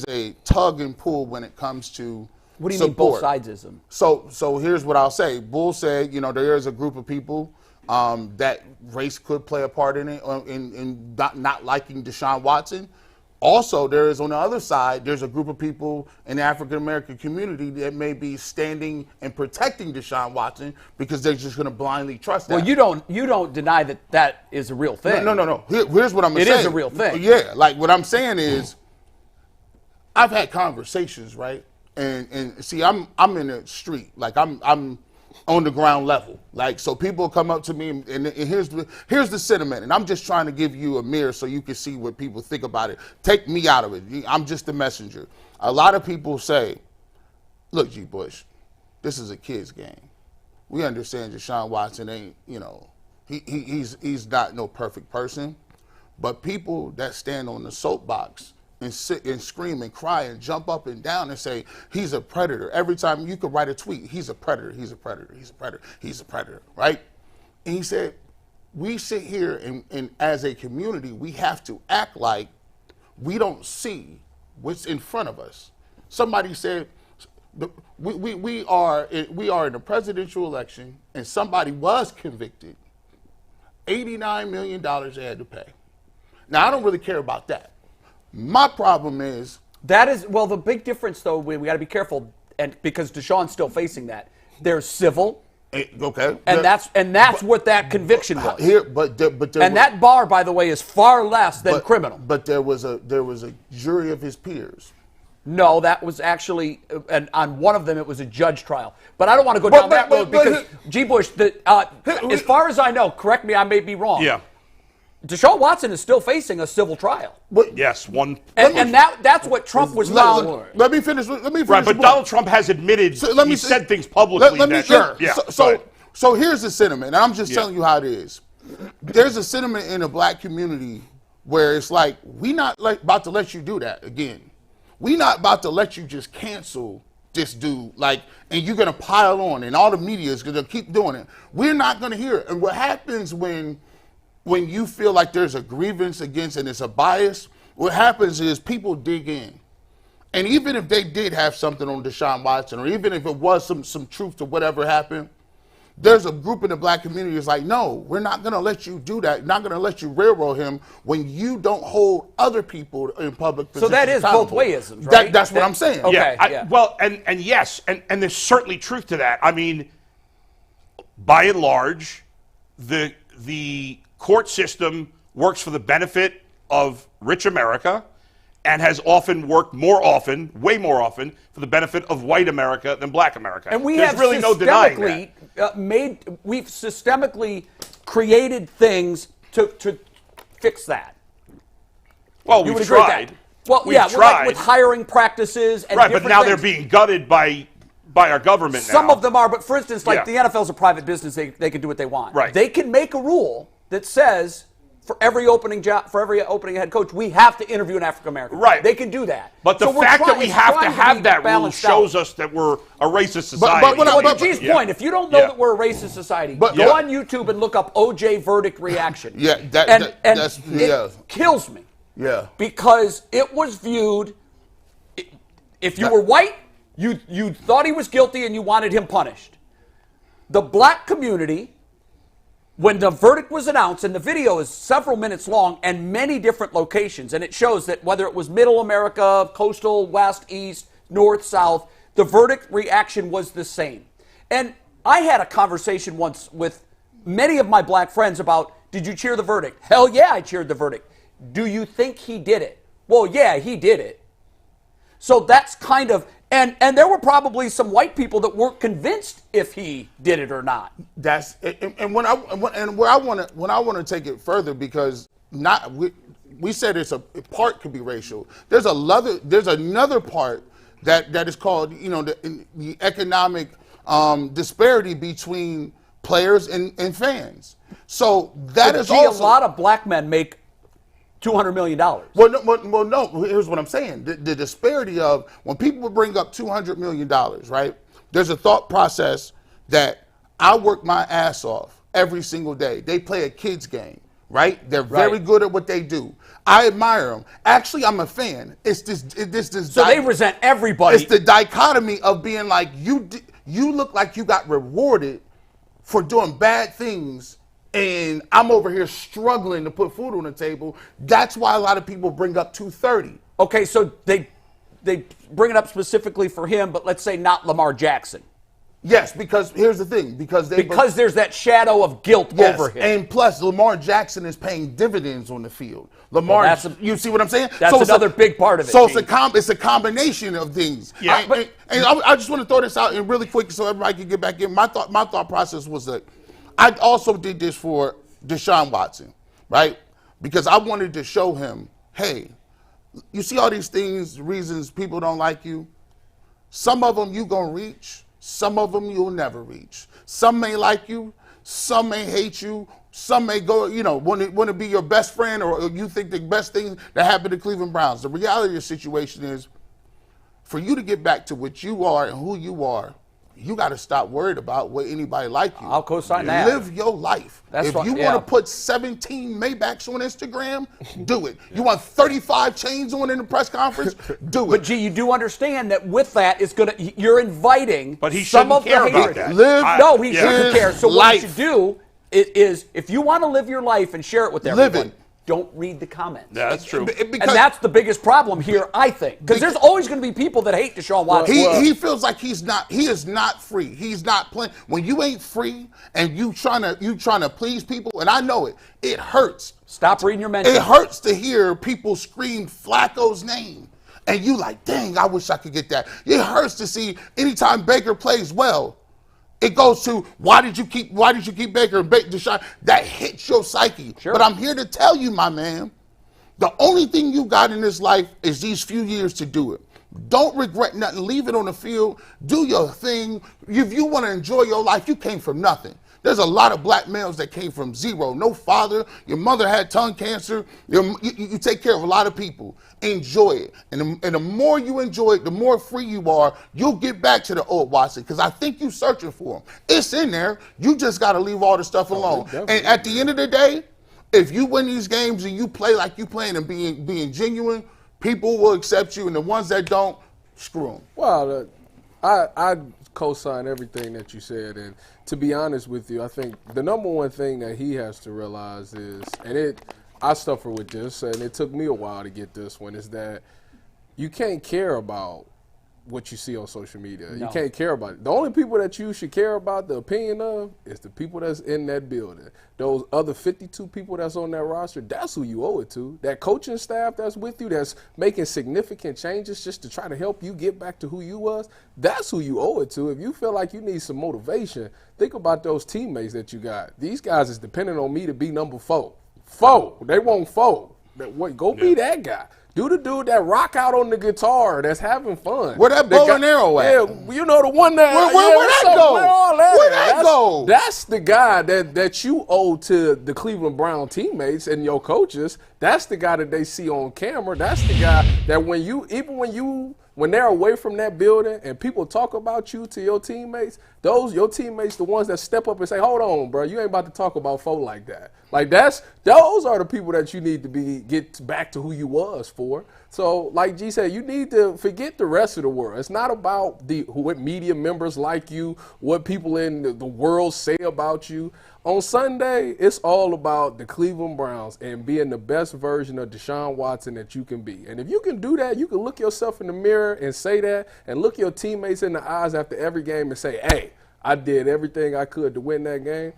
a tug and pull when it comes to What do you support. mean both sidesism? So here's what I'll say. Bull said, there is a group of people that race could play a part in it, in not liking Deshaun Watson. Also, there is on the other side, there's a group of people in the African American community that may be standing and protecting Deshaun Watson because they're just going to blindly trust that. Well, you don't deny that is a real thing. No. Here's what I'm saying. It is a real thing. Yeah, like what I'm saying is, I've had conversations, right? And see, I'm in the street, like I'm on the ground level, like so people come up to me and here's the sentiment, and I'm just trying to give you a mirror so you can see what people think about it. Take me out of it. I'm just the messenger. A lot of people say, "Look, G. Bush, this is a kid's game. We understand Deshaun Watson ain't, he's not no perfect person, but people that stand on the soapbox and sit and scream and cry and jump up and down and say he's a predator. Every time you could write a tweet, he's a predator, he's a predator, he's a predator, he's a predator, right?" And he said, we sit here and as a community, we have to act like we don't see what's in front of us. Somebody said, we are in a presidential election and somebody was convicted. $89 million they had to pay. Now, I don't really care about that. My problem is the big difference though. We got to be careful, and because Deshaun's still facing that. There's civil, okay, and that's what that conviction was. That bar, by the way, is far less than criminal. But there was a jury of his peers. No, that was actually, and on one of them it was a judge trial. But I don't want to go down that road because G. Bush. As far as I know, correct me, I may be wrong. Yeah. Deshaun Watson is still facing a civil trial. Yes, one. And that's what Trump was found. Let me finish. Right, but Donald Trump has admitted he said things publicly. So here's the sentiment, and I'm just telling you how it is. There's a sentiment in the black community where it's like, we not about to let you do that again. We not about to let you just cancel this dude, and you're gonna pile on, and all the media is gonna keep doing it. We're not gonna hear it. And what happens when you feel like there's a grievance against and it's a bias, what happens is people dig in. And even if they did have something on Deshaun Watson, or even if it was some truth to whatever happened, there's a group in the black community that's like, no, we're not going to let you do that. Not going to let you railroad him when you don't hold other people in public positions. So that is both wayisms, right? That's what I'm saying. Okay. And yes, and there's certainly truth to that. I mean, by and large, the court system works for the benefit of rich America, and has often worked way more often, for the benefit of white America than black America. And There's really no denying that. We've systemically created things to fix that. Well, You we've would agree with tried. that? Well, We've yeah, tried. with hiring practices and Right, but now things. they're being gutted by our government now. Some of them are, but for instance, like Yeah. the NFL's a private business, they can do what they want. Right. They can make a rule that says for every opening head coach, we have to interview an African American. Right. They can do that. But the So we're fact that we it's have to trying have be that rule balanced shows out. us that we're a racist society. but Well, to but- G's yeah. point, if you don't know Yeah. that we're a racist society, But- go yeah. on YouTube and look up OJ verdict reaction. Yeah, and that's it kills me. Yeah. Because it was viewed, if you were white, you thought he was guilty and you wanted him punished. The black community, when the verdict was announced, and the video is several minutes long and many different locations, and it shows that whether it was middle America, coastal, west, east, north, south, the verdict reaction was the same. And I had a conversation once with many of my black friends about, did you cheer the verdict? Hell yeah, I cheered the verdict. Do you think he did it? Well, yeah, he did it. So that's kind of, and there were probably some white people that weren't convinced if he did it or not. That's and when I want to take it further, because we said it's a part could be racial. There's another part that is called the economic disparity between players and fans. So that is also a lot of black men make $200 million. Well, no. Here's what I'm saying: the disparity of when people bring up $200 million, right? There's a thought process that I work my ass off every single day. They play a kids game, right? They're very good at what they do. I admire them. Actually, I'm a fan. It's this. So they resent everybody. It's the dichotomy of being like you look like you got rewarded for doing bad things, and I'm over here struggling to put food on the table. That's why a lot of people bring up 230. Okay, so they bring it up specifically for him, but let's say not Lamar Jackson. Yes, because here's the thing. Because there's that shadow of guilt over him. And plus, Lamar Jackson is paying dividends on the field. You see what I'm saying? That's another big part of it. So it's a combination of things. Yeah, I just want to throw this out and really quick so everybody can get back in. My thought process was that I also did this for Deshaun Watson, right? Because I wanted to show him, hey, you see all these things, reasons people don't like you? Some of them you gonna reach, some of them you'll never reach. Some may like you, some may hate you, some may go, want to be your best friend, or you think the best thing that happened to Cleveland Browns. The reality of the situation is, for you to get back to what you are and who you are, you got to stop worried about what anybody like you. I'll co-sign that. Live your life. If you want to put 17 Maybachs on Instagram, do it. You want 35 chains on in the press conference, do it. But G, you do understand that with that, you're inviting But he some shouldn't of the care about hatred. that. No, he shouldn't care. So what you life. should do is, if you want to live your life and share it with everyone, Live it. don't read the comments. Yeah, that's true. And that's the biggest problem here, I think, because there's always going to be people that hate Deshaun Watson. He feels like he is not free. He's not playing. When you ain't free and you trying to please people, and I know it hurts. Stop reading your mentions. It hurts to hear people scream Flacco's name, and you like, dang, I wish I could get that. It hurts to see anytime Baker plays well, it goes to why did you keep Baker and Deshaun? That hits your psyche. Sure. But I'm here to tell you, my man, the only thing you got in this life is these few years to do it. Don't regret nothing. Leave it on the field. Do your thing. If you want to enjoy your life, you came from nothing. There's a lot of black males that came from zero. No father. Your mother had tongue cancer. You take care of a lot of people. Enjoy it. And the more you enjoy it, the more free you are, you'll get back to the old Watson, because I think you're searching for him. It's in there. You just got to leave all the stuff alone. And at the end of the day, if you win these games and you play like you playing and being genuine, people will accept you. And the ones that don't, screw them. Well, I co-sign everything that you said, and to be honest with you, I think the number one thing that he has to realize is, and I suffer with this, and it took me a while to get this one, is that you can't care about what you see on social media. No. You can't care about it. The only people that you should care about the opinion of is the people that's in that building. Those other 52 people that's on that roster, that's who you owe it to. That coaching staff that's with you, that's making significant changes just to try to help you get back to who you was, that's who you owe it to. If you feel like you need some motivation, think about those teammates that you got. These guys is depending on me to be number 4. 4. They want 4. Go be that guy. Do the dude that rock out on the guitar that's having fun. Where that bow and arrow at? Yeah, you know the one that. Where that go? Where that go? That's the guy that you owe to the Cleveland Brown teammates and your coaches. That's the guy that they see on camera. That's the guy that when they're away from that building and people talk about you to your teammates, your teammates, the ones that step up and say, "Hold on, bro, you ain't about to talk about folk like that." Like those are the people that you need to get back to who you was for. So, like G said, you need to forget the rest of the world. It's not about what media members like you, what people in the world say about you. On Sunday, it's all about the Cleveland Browns and being the best version of Deshaun Watson that you can be. And if you can do that, you can look yourself in the mirror and say that and look your teammates in the eyes after every game and say, "Hey, I did everything I could to win that game."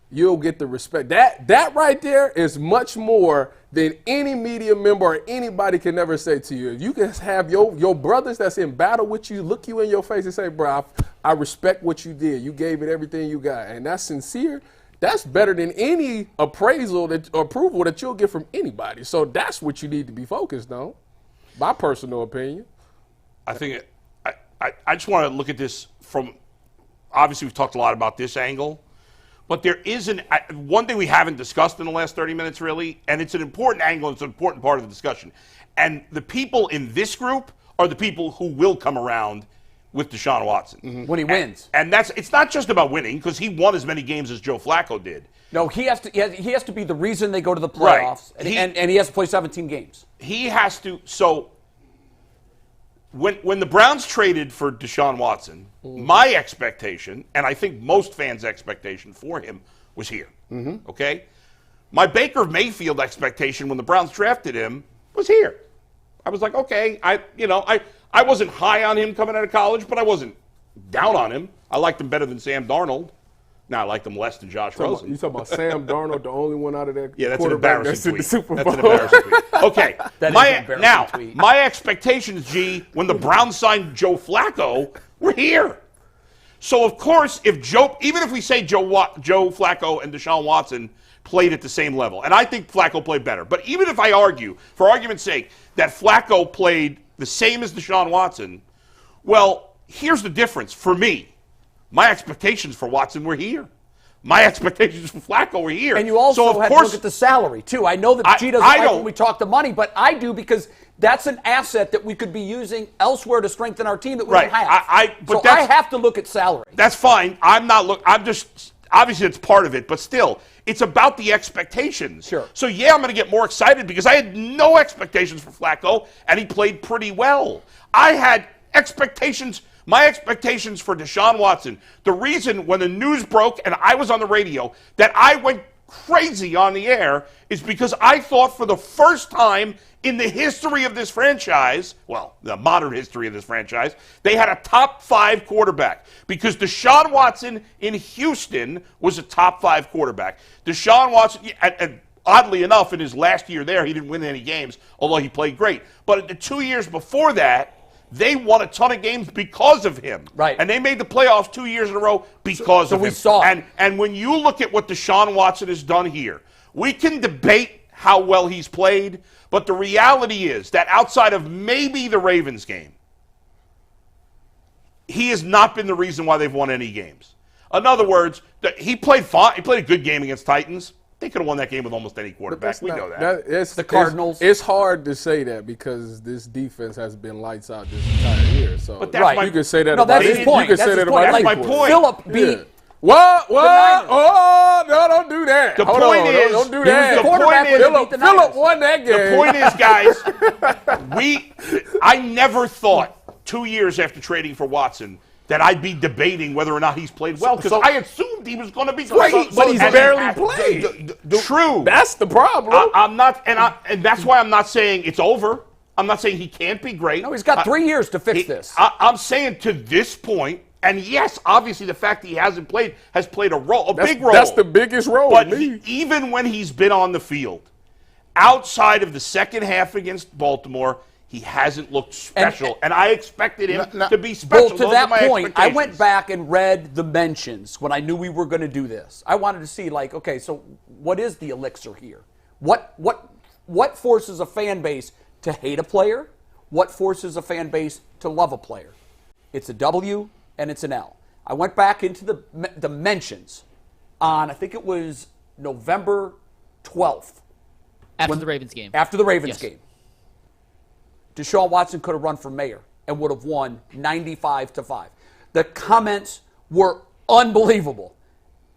You'll get the respect. That right there is much more than any media member or anybody can ever say to you. If you can have your brothers that's in battle with you look you in your face and say, "Bro, I respect what you did. You gave it everything you got." And that's sincere. That's better than any appraisal approval that you'll get from anybody. So that's what you need to be focused on, my personal opinion. I think I just want to look at this from, obviously we've talked a lot about this angle, but there is one thing we haven't discussed in the last 30 minutes really, and it's an important angle, it's an important part of the discussion. And the people in this group are the people who will come around with Deshaun Watson. When he wins. And it's not just about winning, because he won as many games as Joe Flacco did. No, he has to be the reason they go to the playoffs, right. and he has to play 17 games. He has to. So when the Browns traded for Deshaun Watson, my expectation, and I think most fans' expectation for him, was here. Okay? My Baker Mayfield expectation when the Browns drafted him was here. I was like, okay, I wasn't high on him coming out of college, but I wasn't down on him. I liked him better than Sam Darnold. Now I liked him less than Josh Rosen. You talking about Sam Darnold, the only one out of that that's an quarterback embarrassing that's in tweet. the Super Bowl. That's an embarrassing tweet. Okay. That is an embarrassing tweet. My expectations, G, when the Browns signed Joe Flacco, were here. So of course, even if we say Joe Flacco and Deshaun Watson played at the same level, and I think Flacco played better, but even if I argue, for argument's sake, that Flacco played the same as Deshaun Watson, well, here's the difference for me. My expectations for Watson were here. My expectations for Flacco were here. And you also had to look at the salary, too. I know that G doesn't like when we talk the money, but I do because that's an asset that we could be using elsewhere to strengthen our team that we don't have. So I have to look at salary. That's fine. I'm just, obviously it's part of it, but still, it's about the expectations. Sure. So, yeah, I'm going to get more excited because I had no expectations for Flacco, and he played pretty well. I had expectations. My expectations for Deshaun Watson, the reason when the news broke and I was on the radio that I went crazy on the air is because I thought for the first time in the history of this franchise, well, the modern history of this franchise, they had a top 5 quarterback because Deshaun Watson in Houston was a top 5 quarterback. Deshaun Watson, and oddly enough, in his last year there, he didn't win any games, although he played great. But the 2 years before that, they won a ton of games because of him. Right. And they made the playoffs 2 years in a row because of him. So we saw it. And when you look at what Deshaun Watson has done here, we can debate how well he's played, but the reality is that outside of maybe the Ravens game, he has not been the reason why they've won any games. In other words, he played fine. He played a good game against Titans. They could have won that game with almost any quarterback. We know that. It's the Cardinals. It's hard to say that because this defense has been lights out this entire year. So but that's you can say that no, about that's his point. You can say that about That's my point. Phillip beat. Yeah. What? Oh, no, don't do that. The Hold point on, is, don't do that. the point is, Phillip won that game. The point is, guys, I never thought 2 years after trading for Watson that I'd be debating whether or not he's played well because I assumed he was going to be great. But he's barely played. True. That's the problem. I'm not, and that's why I'm not saying it's over. I'm not saying he can't be great. No, he's got 3 years to fix this. I'm saying to this point, and yes, obviously the fact that he hasn't played has played a role, big role. That's the biggest role. But even when he's been on the field, outside of the second half against Baltimore, he hasn't looked special. And I expected him to be special. Well, to that point, I went back and read the mentions when I knew we were going to do this. I wanted to see, like, okay, so what is the elixir here? What forces a fan base to hate a player? What forces a fan base to love a player? It's a W and it's an L. I went back into the mentions on, I think it was November 12th. After the Ravens game. After the Ravens Yes. game. Deshaun Watson could have run for mayor and would have won 95-5. The comments were unbelievable.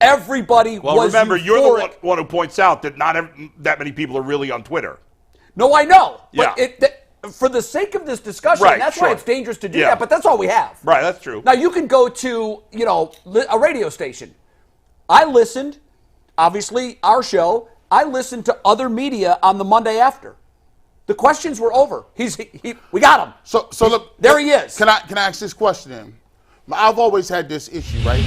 Everybody was remember, euphoric. you're the one who points out that not that many people are really on Twitter. No, I know. But Yeah. For the sake of this discussion, Right, that's sure. why it's dangerous to do Yeah. that, but that's all we have. Right, that's true. Now, you can go to, a radio station. I listened, obviously, our show. I listened to other media on the Monday after. The questions were over. We got him. There he is. Can I ask this question then? I've always had this issue, right?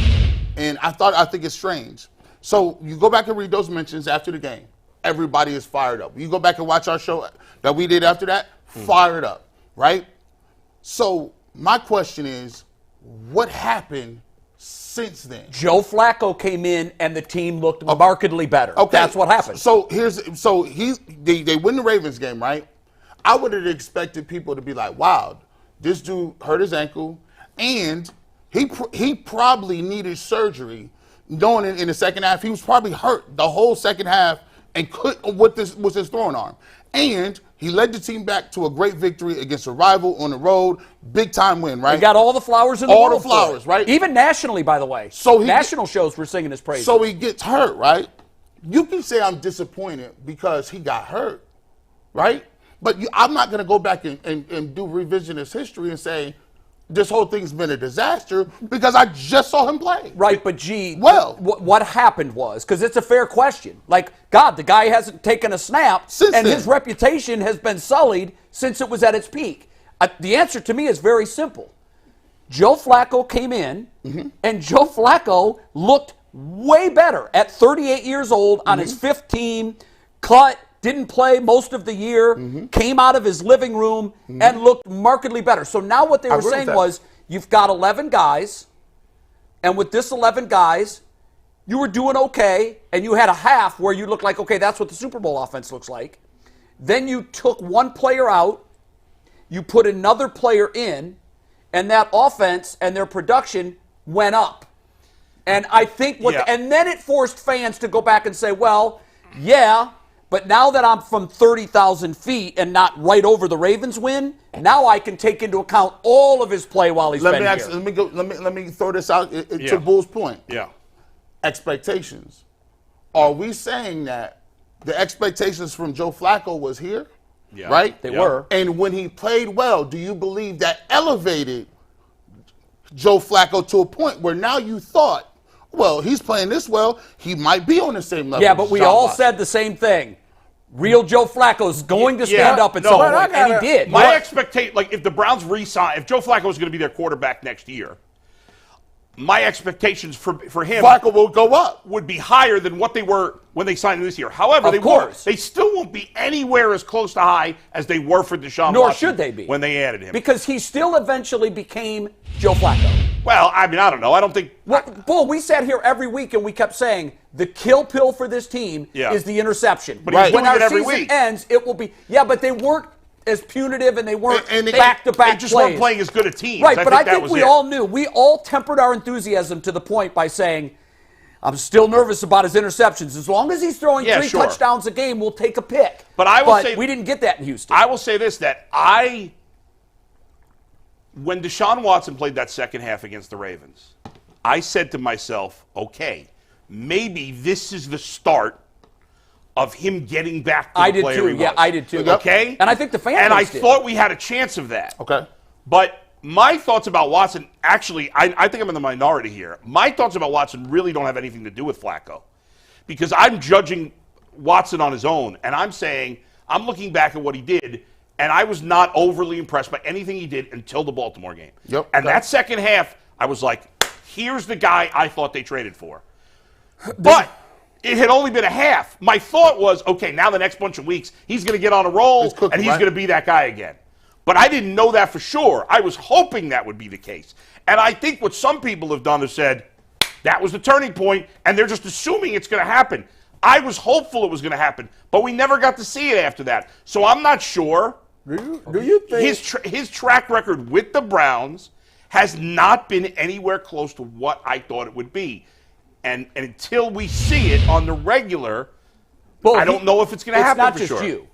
And I think it's strange. So you go back and read those mentions after the game. Everybody is fired up. You go back and watch our show that we did after that, fired up, right? So my question is, what happened since then? Joe Flacco came in and the team looked markedly better. Okay. That's what happened. They win the Ravens game, right? I would have expected people to be like, wow, this dude hurt his ankle and he probably needed surgery. Knowing in the second half, he was probably hurt the whole second half and couldn't with his throwing arm. And he led the team back to a great victory against a rival on the road. Big time win, right? He got all the flowers in the world. All the flowers, right? Even nationally, by the way. National shows were singing his praise. So he gets hurt, right? You can say I'm disappointed because he got hurt, right? But I'm not going to go back and do revisionist history and say this whole thing's been a disaster because I just saw him play. Right, but what happened was, because it's a fair question. Like, God, the guy hasn't taken a snap, and his reputation has been sullied since it was at its peak. The answer to me is very simple. Joe Flacco came in, and Joe Flacco looked way better at 38 years old on his fifth team, didn't play most of the year, came out of his living room, and looked markedly better. So now what they were saying was, you've got 11 guys, and with this 11 guys, you were doing okay, and you had a half where you looked like, okay, that's what the Super Bowl offense looks like. Then you took one player out, you put another player in, and that offense and their production went up. And I think and then it forced fans to go back and say, well, yeah, but now that I'm from 30,000 feet and not right over the Ravens win, now I can take into account all of his play while he's been here. Let me throw this out to Bull's point. Yeah. Expectations. Are we saying that the expectations from Joe Flacco was here? Yeah. Right? They were. And when he played well, do you believe that elevated Joe Flacco to a point where now you thought, well, he's playing this well, he might be on the same level? Yeah, but we all said the same thing. Real Joe Flacco's going to stand up at some point, and he did. My expectation, like if the Browns re-sign, if Joe Flacco is going to be their quarterback next year, my expectations for him Flacco will go up. would be higher than what they were when they signed him this year. However, they still won't be anywhere as close to high as they were for Deshaun Nor Watson should they be. when they added him. Because he still eventually became Joe Flacco. Well, I mean, I don't know. I don't think. Bull, we sat here every week and we kept saying the kill pill for this team is the interception. But he's doing when our it every season week. ends, it will be. Yeah, but they weren't as punitive and they weren't back-to-back They just plays. weren't playing as good a team. Right, but I that think was we it. all knew. We all tempered our enthusiasm to the point by saying, I'm still nervous about his interceptions. As long as he's throwing three touchdowns a game, we'll take a pick. But I will say we didn't get that in Houston. I will say this, when Deshaun Watson played that second half against the Ravens, I said to myself, okay, maybe this is the start of him getting back to the player he was. Yeah, I did too. Okay? And I think the fans And I did. thought we had a chance of that. Okay. But my thoughts about Watson, actually, I think I'm in the minority here. My thoughts about Watson really don't have anything to do with Flacco. Because I'm judging Watson on his own, and I'm saying, I'm looking back at what he did, and I was not overly impressed by anything he did until the Baltimore game. Yep. And that second half, I was like, here's the guy I thought they traded for. But it had only been a half. My thought was, okay, now the next bunch of weeks, he's going to get on a roll, cooking, and he's right? going to be that guy again. But I didn't know that for sure. I was hoping that would be the case. And I think what some people have done is said, that was the turning point, and they're just assuming it's going to happen. I was hopeful it was going to happen, but we never got to see it after that. So I'm not sure. Do you think His track record with the Browns has not been anywhere close to what I thought it would be. And until we see it on the regular, I don't know if it's going to happen for sure. It's not just you.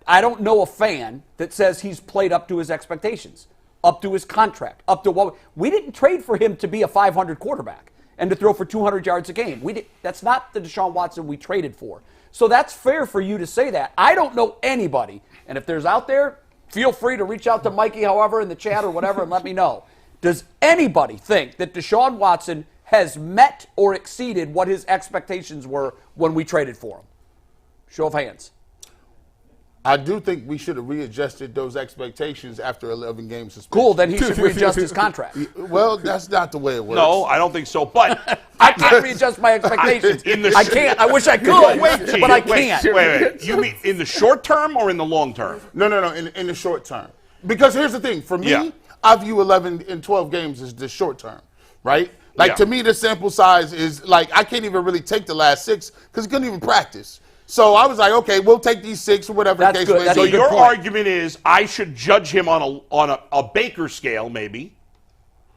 I don't know a fan that says he's played up to his expectations, up to his contract, up to what we didn't trade for him to be a 500 quarterback and to throw for 200 yards a game. That's not the Deshaun Watson we traded for. So that's fair for you to say that. I don't know anybody, and if there's out there, feel free to reach out to Mikey, however, in the chat or whatever, and let me know. Does anybody think that Deshaun Watson has met or exceeded what his expectations were when we traded for him? Show of hands. I do think we should have readjusted those expectations after 11 games suspension. Cool, then he should readjust his contract. Well, that's not the way it works. No, I don't think so. But I can't readjust my expectations. I can't. I wish I could, but I can't. Wait. You mean in the short term or in the long term? No. In the short term. Because here's the thing. For me, Yeah. I view 11 and 12 games as the short term, right? Like, Yeah. to me, the sample size is, like, I can't even really take the last 6 because he couldn't even practice. So I was like, okay, we'll take these 6 or whatever That's the case good. may That's be. So a good your point. argument is I should judge him on a Baker scale, maybe,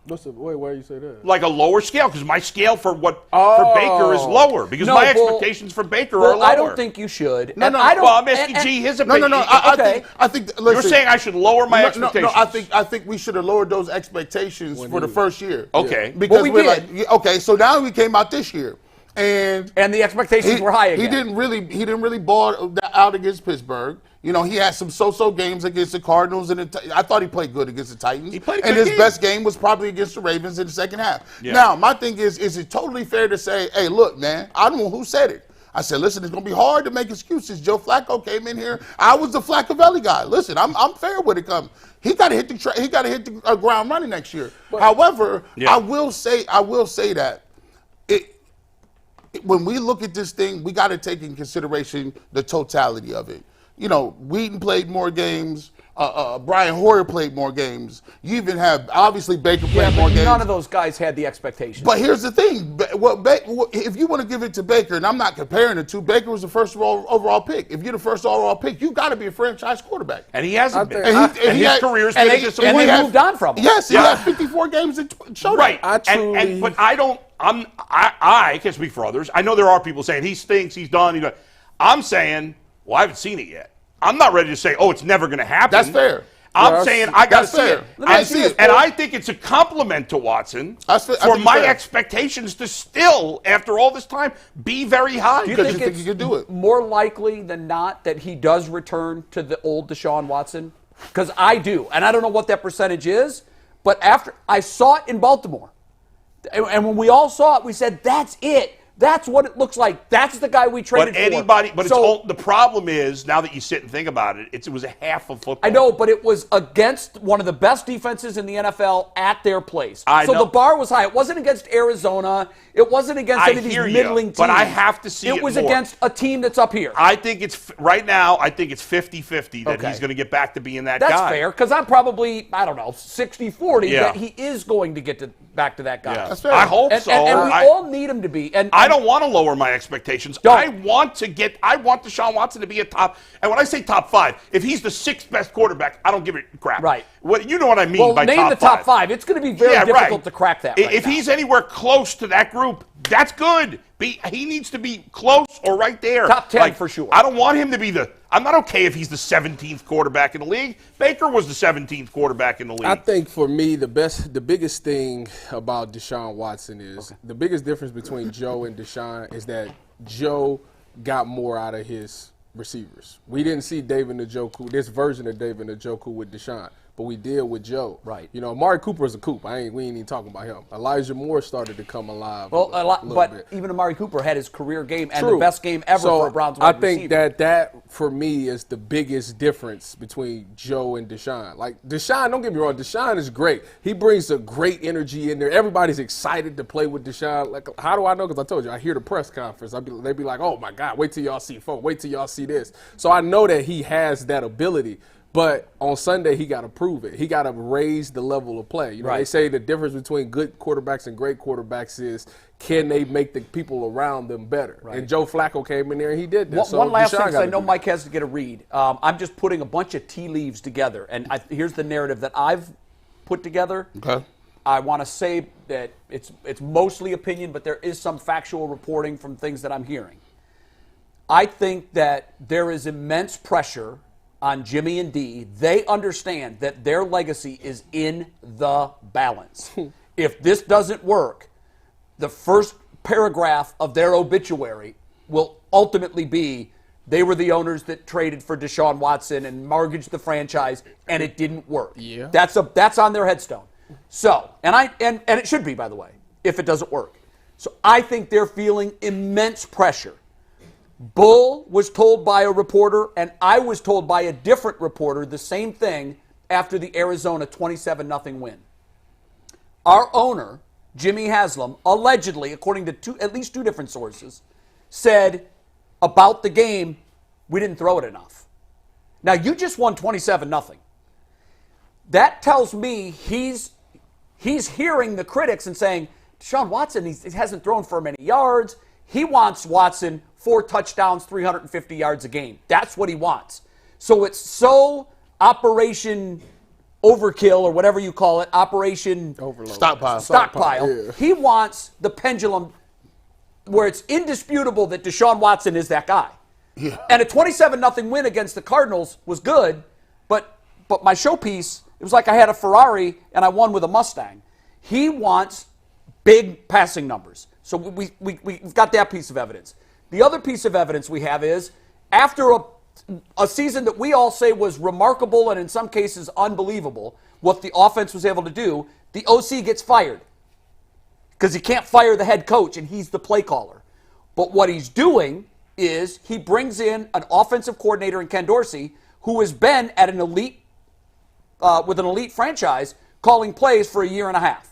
why you say that? like a lower scale, because my scale for Baker is lower, because No, my Bull. expectations for Baker are Well, lower. I don't think you should. No, And no. I don't, Well, I'm asking G his No. opinion. Okay. I think. You're Listen, saying I should lower my no, expectations. I think we should have lowered those expectations for the first year. Okay. Because Well, we we're did. like, yeah, okay, so now we came out this year. And the expectations were high again. He didn't really ball out against Pittsburgh. You know, he had some so-so games against the Cardinals, and I thought he played good against the Titans. He played a and good his game. best game was probably against the Ravens in the second half. Yeah. Now, my thing is it totally fair to say, hey, look, man, I don't know who said it. I said, listen, it's going to be hard to make excuses. Joe Flacco came in here. I was the Flaccovelli guy. Listen, I'm fair when it comes. He got to hit the ground running next year. However, Yeah. I will say that when we look at this thing, we got to take in consideration the totality of it. You know, Wheaton played more games. Brian Hoyer played more games. You even have, obviously, Baker played more games. None of those guys had the expectations. But here's the thing. If you want to give it to Baker, and I'm not comparing the two, Baker was the first overall pick. If you're the first overall pick, you got to be a franchise quarterback. And he hasn't been. And his career's been and disappointing. they moved on from him. Yes, he had 54 games and showed Right. that. But I can't speak for others. I know there are people saying he stinks, he's done. I'm saying, well, I haven't seen it yet. I'm not ready to say, oh, it's never going to happen. That's fair. I'm saying I got to that's see fair. it. Let me ask you this, And Paul. I think it's a compliment to Watson I for think my it's fair. expectations to still, after all this time, be very high. Do you Because think you think it's you can do it. more likely than not that he does return to the old Deshaun Watson? Because I do. And I don't know what that percentage is, but after I saw it in Baltimore, and when we all saw it, we said, that's it. That's what it looks like. That's the guy we traded for. The problem is, now that you sit and think about it, it was a half of football. I know, but it was against one of the best defenses in the NFL at their place. So the bar was high. It wasn't against Arizona. It wasn't against any of these middling teams. But I have to see it It was more. against a team that's up here. I think it's, right now, I think it's 50-50 that Okay. he's going to get back to being that That's guy. fair, because I'm probably, 60-40 Yeah. that he is going to get back to that guy. Yeah. That's fair. I hope And, so. and we all need him to be. And I don't want to lower my expectations. Don't. I want Deshaun Watson to be a top. And when I say top 5, if he's the 6th best quarterback, I don't give a crap. Right. You know what I mean well, by name top the top 5. 5. It's going to be very difficult to crack that. If he's anywhere close to that group, that's good. He needs to be close or right there. Top 10 for sure. I don't want him to be I'm not okay if he's the 17th quarterback in the league. Baker was the 17th quarterback in the league. I think for me, the biggest thing about Deshaun Watson is the biggest difference between Joe and Deshaun is that Joe got more out of his receivers. We didn't see David Njoku, this version of David Njoku with Deshaun. but we did with Joe. Right. You know, Amari Cooper is a coop. We ain't even talking about him. Elijah Moore started to come alive. Well, a little bit. Even Amari Cooper had his career game and True. the best game ever So for a Browns I wide think receiver. that for me is the biggest difference between Joe and Deshaun. Like Deshaun, don't get me wrong, Deshaun is great. He brings a great energy in there. Everybody's excited to play with Deshaun. Like, how do I know? Because I told you, I hear the press conference. They'd be like, "Oh my God, wait till y'all see folk. Wait till y'all see this." So I know that he has that ability. But on Sunday, he got to prove it. He got to raise the level of play. You know, Right. They say the difference between good quarterbacks and great quarterbacks is can they make the people around them better? Right. And Joe Flacco came in there and he did that. One last thing, Deshaun 'cause I gotta know do Mike has to get a read. I'm just putting a bunch of tea leaves together, and here's the narrative that I've put together. Okay. I want to say that it's mostly opinion, but there is some factual reporting from things that I'm hearing. I think that there is immense pressure on Jimmy and D. They understand that their legacy is in the balance. If this doesn't work, the first paragraph of their obituary will ultimately be they were the owners that traded for Deshaun Watson and mortgaged the franchise, and it didn't work. Yeah. That's on their headstone. So, and it should be, by the way, if it doesn't work. So I think they're feeling immense pressure. Bull was told by a reporter, and I was told by a different reporter the same thing after the Arizona 27-0 win. Our owner, Jimmy Haslam, allegedly, according to at least two different sources, said about the game, we didn't throw it enough. Now, you just won 27-0. That tells me he's hearing the critics and saying, Deshaun Watson, he hasn't thrown for many yards. He wants Watson 4 touchdowns, 350 yards a game. That's what he wants. So it's so Operation Overkill or whatever you call it, Operation Overload. Stockpile. Yeah. He wants the pendulum where it's indisputable that Deshaun Watson is that guy. Yeah. And a 27-0 win against the Cardinals was good, but my showpiece, it was like I had a Ferrari and I won with a Mustang. He wants big passing numbers. So we've got that piece of evidence. The other piece of evidence we have is after a season that we all say was remarkable and in some cases unbelievable, what the offense was able to do, the OC gets fired because he can't fire the head coach and he's the play caller. But what he's doing is he brings in an offensive coordinator in Ken Dorsey who has been at an elite with an elite franchise calling plays for a year and a half.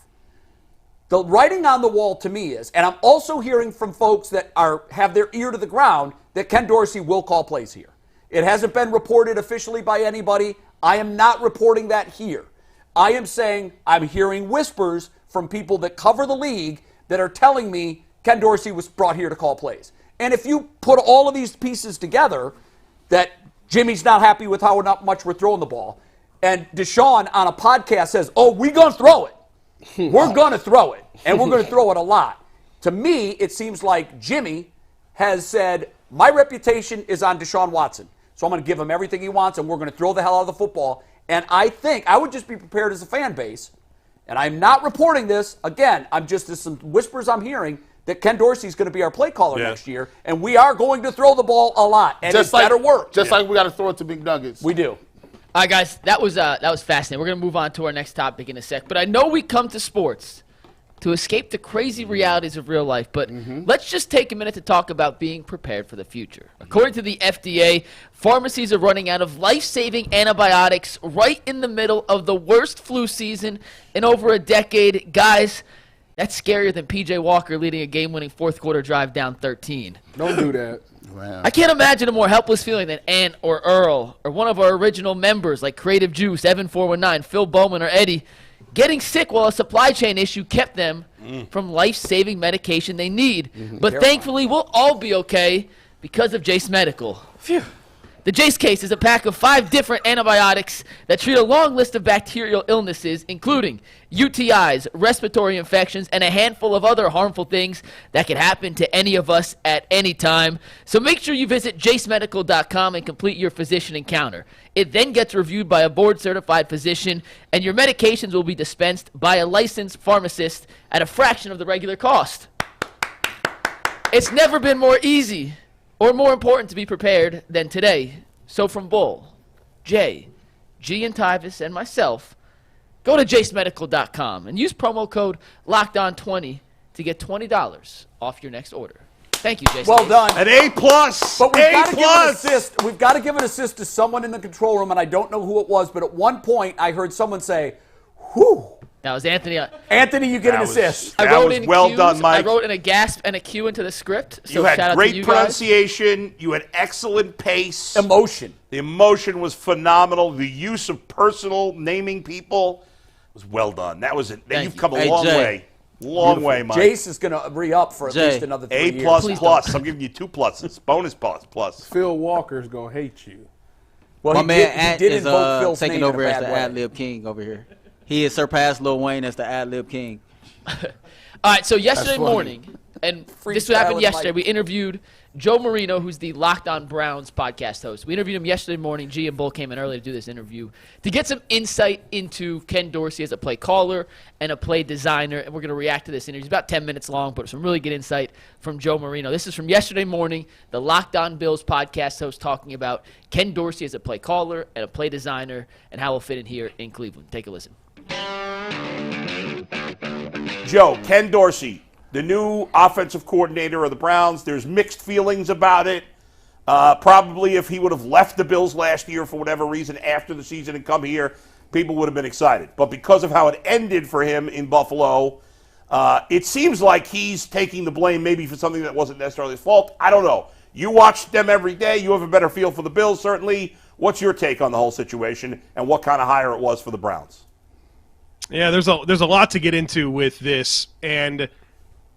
The writing on the wall to me is, and I'm also hearing from folks that have their ear to the ground, that Ken Dorsey will call plays here. It hasn't been reported officially by anybody. I am not reporting that here. I am saying I'm hearing whispers from people that cover the league that are telling me Ken Dorsey was brought here to call plays. And if you put all of these pieces together, that Jimmy's not happy with how not much we're throwing the ball, and Deshaun on a podcast says, oh, we're going to throw it. We're going to throw it, and we're going to throw it a lot. To me, it seems like Jimmy has said, my reputation is on Deshaun Watson, so I'm going to give him everything he wants, and we're going to throw the hell out of the football. And I think I would just be prepared as a fan base, and I'm not reporting this. Again, there's some whispers I'm hearing that Ken Dorsey's going to be our play caller next year, and we are going to throw the ball a lot, and it better work. Just like we got to throw it to McNuggets. We do. All right, guys, that was fascinating. We're going to move on to our next topic in a sec. But I know we come to sports to escape the crazy realities of real life. But let's just take a minute to talk about being prepared for the future. According to the FDA, pharmacies are running out of life-saving antibiotics right in the middle of the worst flu season in over a decade. Guys, that's scarier than P.J. Walker leading a game-winning fourth-quarter drive down 13. Don't do that. Wow. I can't imagine a more helpless feeling than Ant or Earl or one of our original members like Creative Juice, Evan 419, Phil Bowman, or Eddie getting sick while a supply chain issue kept them from life-saving medication they need. But thankfully, we'll all be okay because of Jace Medical. Phew. The Jace case is a pack of 5 different antibiotics that treat a long list of bacterial illnesses, including UTIs, respiratory infections, and a handful of other harmful things that can happen to any of us at any time. So make sure you visit jacemedical.com and complete your physician encounter. It then gets reviewed by a board-certified physician, and your medications will be dispensed by a licensed pharmacist at a fraction of the regular cost. It's never been more easy or more important to be prepared than today. So from Bull, Jay, G and Tyvis and myself, go to jacemedical.com and use promo code LOCKEDON20 to get $20 off your next order. Thank you, Jason. Well done. An A+. But we've got to give an A+. assist. We've got to give an assist to someone in the control room, and I don't know who it was, but at one point I heard someone say, whew. That was Anthony. Anthony, you get an assist. I wrote was in well cues. done, Mike. I wrote in a gasp and a cue into the script. So You shout had out great to you pronunciation. You had excellent pace. Emotion. The emotion was phenomenal. The use of personal naming people was well done. That was it. You've you. come a Hey, long Jay. way. Long way, Mike. Jace is going to re-up for at Jay. least another 3 A++. years. Please don't. I'm giving you 2 pluses. Bonus plus. Phil Walker's gonna hate you. Well, My he man did, he Ant did is invoke Phil's taking name over in a as bad the way. ad-lib king over here. He has surpassed Lil Wayne as the ad-lib king. All right, so yesterday funny. morning, and this Freestyle happened with yesterday, Mike. we interviewed Joe Marino, who's the Locked On Browns podcast host. We interviewed him yesterday morning. G and Bull came in early to do this interview to get some insight into Ken Dorsey as a play caller and a play designer, and we're going to react to this interview. It's about 10 minutes long, but some really good insight from Joe Marino. This is from yesterday morning, the Locked On Bills podcast host talking about Ken Dorsey as a play caller and a play designer and how he'll fit in here in Cleveland. Take a listen. Joe, Ken Dorsey, the new offensive coordinator of the Browns. There's mixed feelings about it. Probably if he would have left the Bills last year for whatever reason after the season and come here, people would have been excited. But because of how it ended for him in Buffalo, it seems like he's taking the blame maybe for something that wasn't necessarily his fault. I don't know. You watch them every day. You have a better feel for the Bills, certainly. What's your take on the whole situation and what kind of hire it was for the Browns? Yeah, there's a lot to get into with this, and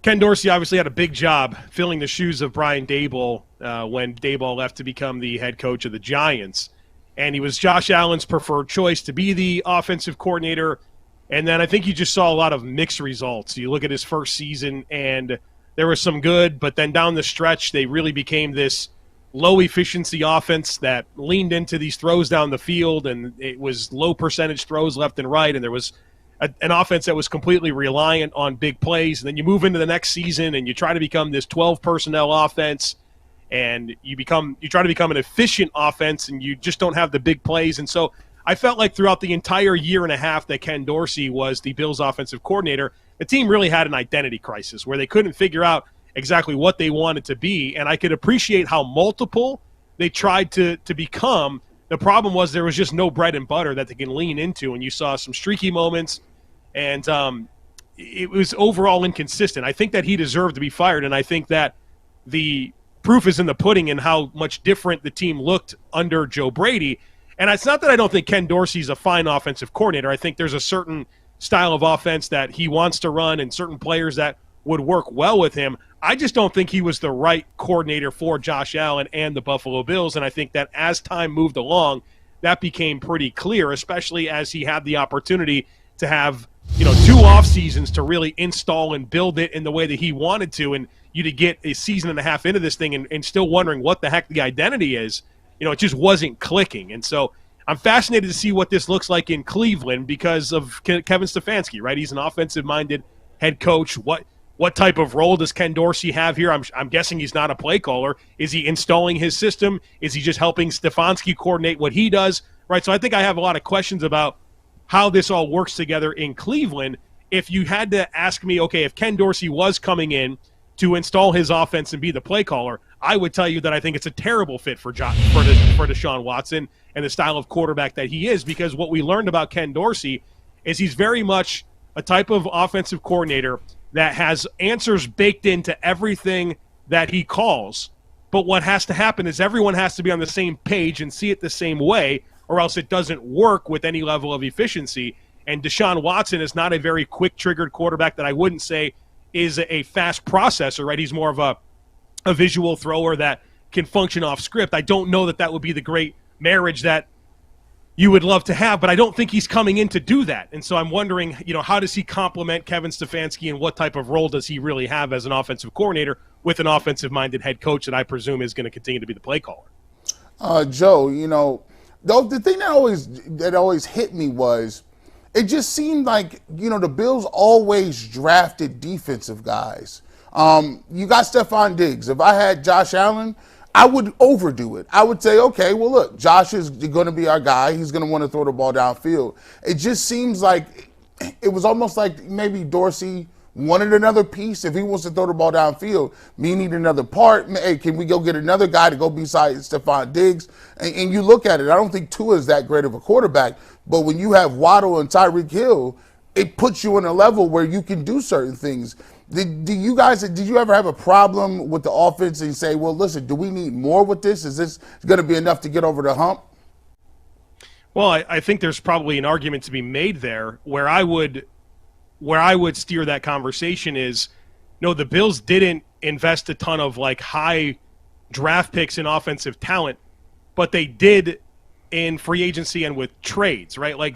Ken Dorsey obviously had a big job filling the shoes of Brian Daboll when Daboll left to become the head coach of the Giants, and he was Josh Allen's preferred choice to be the offensive coordinator, and then I think you just saw a lot of mixed results. You look at his first season, and there was some good, but then down the stretch they really became this low-efficiency offense that leaned into these throws down the field, and it was low-percentage throws left and right, and there was an offense that was completely reliant on big plays. And then you move into the next season and you try to become this 12 personnel offense, and you try to become an efficient offense, and you just don't have the big plays. And so I felt like throughout the entire year and a half that Ken Dorsey was the Bills offensive coordinator, the team really had an identity crisis where they couldn't figure out exactly what they wanted to be. And I could appreciate how multiple they tried to become. The problem was there was just no bread and butter that they can lean into, and you saw some streaky moments, and it was overall inconsistent. I think that he deserved to be fired, and I think that the proof is in the pudding in how much different the team looked under Joe Brady. And it's not that I don't think Ken Dorsey's a fine offensive coordinator. I think there's a certain style of offense that he wants to run and certain players that would work well with him. I just don't think he was the right coordinator for Josh Allen and the Buffalo Bills, and I think that as time moved along, that became pretty clear, especially as he had the opportunity to have 2 off seasons to really install and build it in the way that he wanted to, and you to get a season and a half into this thing and still wondering what the heck the identity is, it just wasn't clicking. And so I'm fascinated to see what this looks like in Cleveland because of Kevin Stefanski, right? He's an offensive-minded head coach. What type of role does Ken Dorsey have here? I'm guessing he's not a play caller. Is he installing his system? Is he just helping Stefanski coordinate what he does? Right. So I think I have a lot of questions about how this all works together in Cleveland. If you had to ask me, okay, if Ken Dorsey was coming in to install his offense and be the play caller, I would tell you that I think it's a terrible fit for Deshaun Watson and the style of quarterback that he is, because what we learned about Ken Dorsey is he's very much a type of offensive coordinator that has answers baked into everything that he calls. But what has to happen is everyone has to be on the same page and see it the same way, or else it doesn't work with any level of efficiency. And Deshaun Watson is not a very quick-triggered quarterback that I wouldn't say is a fast processor, right? He's more of a visual thrower that can function off script. I don't know that would be the great marriage that you would love to have, but I don't think he's coming in to do that. And so I'm wondering, how does he complement Kevin Stefanski, and what type of role does he really have as an offensive coordinator with an offensive-minded head coach that I presume is going to continue to be the play caller? Joe, the thing that always hit me was it just seemed like, the Bills always drafted defensive guys. You got Stephon Diggs. If I had Josh Allen, I would overdo it. I would say, okay, well, look, Josh is going to be our guy. He's going to want to throw the ball downfield. It just seems like it was almost like maybe Dorsey wanted another piece. If he wants to throw the ball downfield, me need another part. Hey, can we go get another guy to go beside Stephon Diggs? And you look at it, I don't think Tua is that great of a quarterback, but when you have Waddle and Tyreek Hill, it puts you on a level where you can do certain things. Did you ever have a problem with the offense and say, well, listen, do we need more with this? Is this going to be enough to get over the hump? Well, I think there's probably an argument to be made there where I would steer that conversation is, no, the Bills didn't invest a ton of like high draft picks in offensive talent, but they did in free agency and with trades, right? Like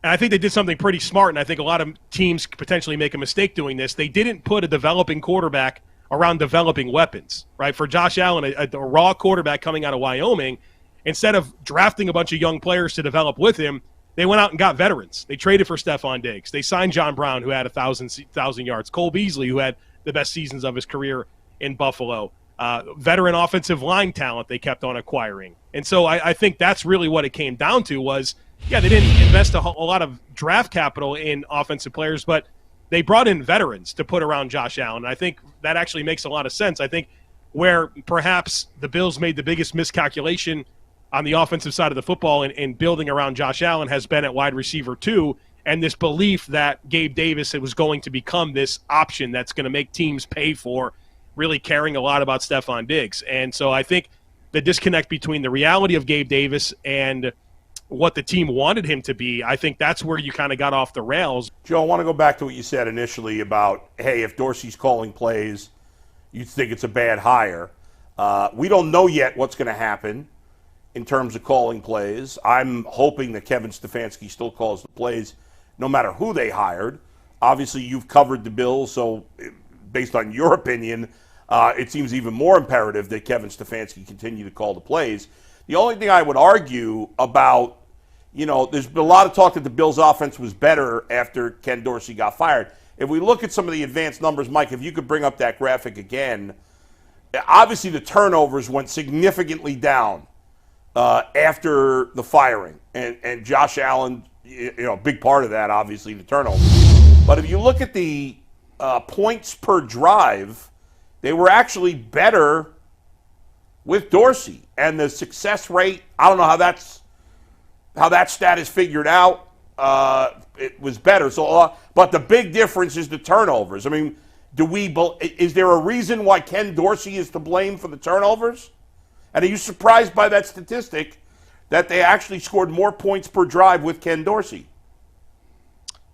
I think they did something pretty smart, and I think a lot of teams could potentially make a mistake doing this. They didn't put a developing quarterback around developing weapons, right? For Josh Allen, a raw quarterback coming out of Wyoming, instead of drafting a bunch of young players to develop with him, they went out and got veterans. They traded for Stephon Diggs. They signed John Brown, who had 1,000 yards. Cole Beasley, who had the best seasons of his career in Buffalo. Veteran offensive line talent they kept on acquiring. And so I think that's really what it came down to was, yeah, they didn't invest a lot of draft capital in offensive players, but they brought in veterans to put around Josh Allen. And I think that actually makes a lot of sense. I think where perhaps the Bills made the biggest miscalculation on the offensive side of the football in building around Josh Allen has been at wide receiver 2, and this belief that Gabe Davis was going to become this option that's going to make teams pay for really caring a lot about Stephon Diggs. And so I think the disconnect between the reality of Gabe Davis and what the team wanted him to be, I think that's where you kind of got off the rails. Joe, I want to go back to what you said initially about, hey, if Dorsey's calling plays, you think it's a bad hire. We don't know yet what's going to happen in terms of calling plays. I'm hoping that Kevin Stefanski still calls the plays no matter who they hired. Obviously, you've covered the Bills, so based on your opinion, it seems even more imperative that Kevin Stefanski continue to call the plays. The only thing I would argue about, there's been a lot of talk that the Bills' offense was better after Ken Dorsey got fired. If we look at some of the advanced numbers, Mike, if you could bring up that graphic again, obviously the turnovers went significantly down after the firing. And Josh Allen, a big part of that, obviously, the turnovers. But if you look at the points per drive, they were actually better with Dorsey. And the success rate, I don't know how that stat is figured out. It was better. So, but the big difference is the turnovers. I mean, is there a reason why Ken Dorsey is to blame for the turnovers? And are you surprised by that statistic that they actually scored more points per drive with Ken Dorsey?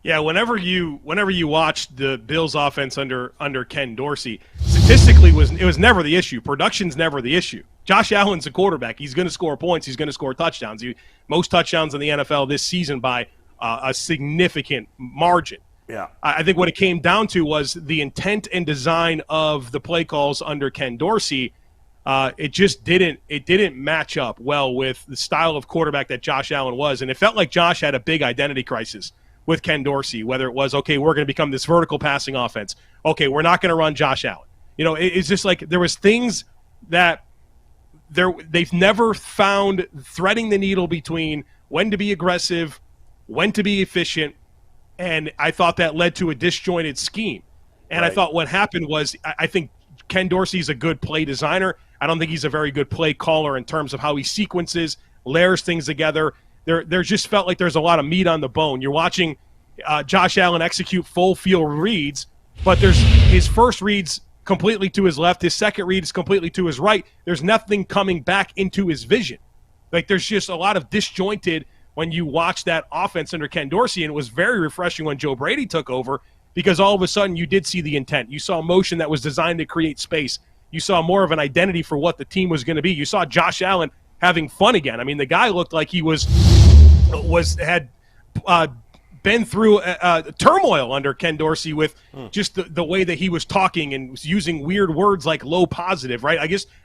Yeah, whenever you watch the Bills' offense under Ken Dorsey, statistically it was never the issue. Production's never the issue. Josh Allen's a quarterback. He's going to score points. He's going to score touchdowns. Most touchdowns in the NFL this season by a significant margin. Yeah, I think what it came down to was the intent and design of the play calls under Ken Dorsey. It just didn't match up well with the style of quarterback that Josh Allen was, and it felt like Josh had a big identity crisis with Ken Dorsey, whether it was, okay, we're going to become this vertical passing offense. Okay, we're not going to run Josh Allen. It's just like there was things that they've never found threading the needle between when to be aggressive, when to be efficient, and I thought that led to a disjointed scheme. And right. I thought what happened was I think Ken Dorsey's a good play designer. I don't think he's a very good play caller in terms of how he sequences, layers things together. There just felt like there's a lot of meat on the bone. You're watching Josh Allen execute full field reads, but there's his first reads completely to his left. His second read is completely to his right. There's nothing coming back into his vision. Like there's just a lot of disjointed when you watch that offense under Ken Dorsey, and it was very refreshing when Joe Brady took over because all of a sudden you did see the intent. You saw motion that was designed to create space. You saw more of an identity for what the team was going to be. You saw Josh Allen having fun again. I mean, the guy looked like he had been through turmoil under Ken Dorsey with just the way that he was talking and was using weird words like low positive, right?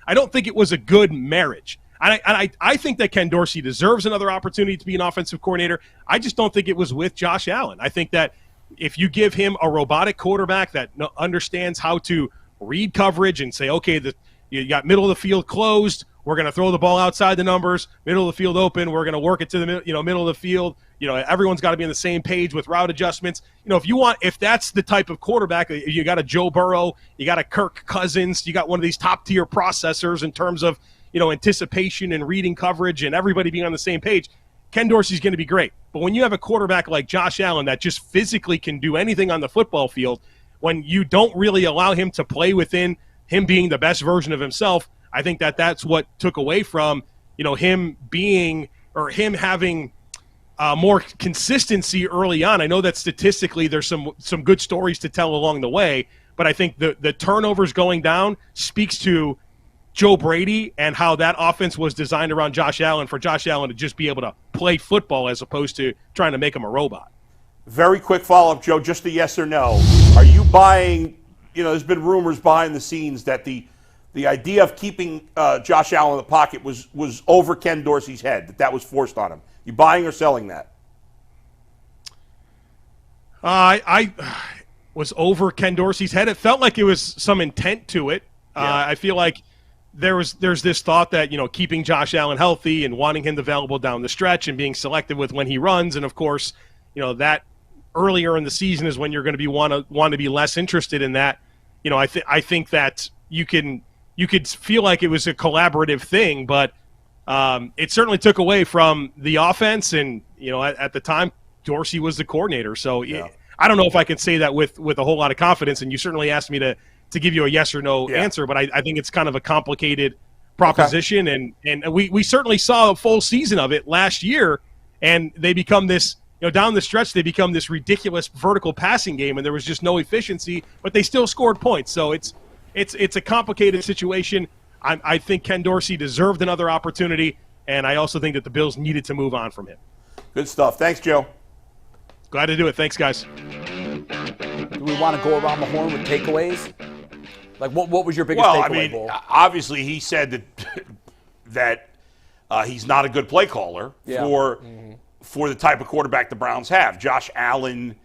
I don't think it was a good marriage. I think that Ken Dorsey deserves another opportunity to be an offensive coordinator. I just don't think it was with Josh Allen. I think that if you give him a robotic quarterback that understands how to read coverage and say, okay, You got middle of the field closed. We're going to throw the ball outside the numbers. Middle of the field open. We're going to work it to the middle of the field. Everyone's got to be on the same page with route adjustments. If that's the type of quarterback, you got a Joe Burrow, you got a Kirk Cousins, you got one of these top tier processors in terms of anticipation and reading coverage and everybody being on the same page. Ken Dorsey's going to be great. But when you have a quarterback like Josh Allen that just physically can do anything on the football field, when you don't really allow him to play within him being the best version of himself, I think that's what took away from him having more consistency early on. I know that statistically there's some good stories to tell along the way, but I think the turnovers going down speaks to Joe Brady and how that offense was designed around Josh Allen for Josh Allen to just be able to play football as opposed to trying to make him a robot. Very quick follow-up, Joe, just a yes or no. Are you buying, there's been rumors behind the scenes that the idea of keeping Josh Allen in the pocket was over Ken Dorsey's head, that was forced on him. You buying or selling that? I was over Ken Dorsey's head. It felt like it was some intent to it. Yeah. I feel like there's this thought that, keeping Josh Allen healthy and wanting him available down the stretch and being selective with when he runs. And, of course, that earlier in the season is when you're going to want to be less interested in that. I think that you could feel like it was a collaborative thing, but it certainly took away from the offense. And, at the time, Dorsey was the coordinator. So yeah. I don't know if I can say that with a whole lot of confidence. And you certainly asked me to give you a yes or no answer, but I think it's kind of a complicated proposition. Okay. And we certainly saw a full season of it last year, and they become this, down the stretch, they become this ridiculous vertical passing game, and there was just no efficiency, but they still scored points. So it's a complicated situation. I think Ken Dorsey deserved another opportunity, and I also think that the Bills needed to move on from him. Good stuff. Thanks, Joe. Glad to do it. Thanks, guys. Do we want to go around the horn with takeaways? Like, what was your biggest takeaway, Bull? Obviously he said that he's not a good play caller for the type of quarterback the Browns have. Josh Allen,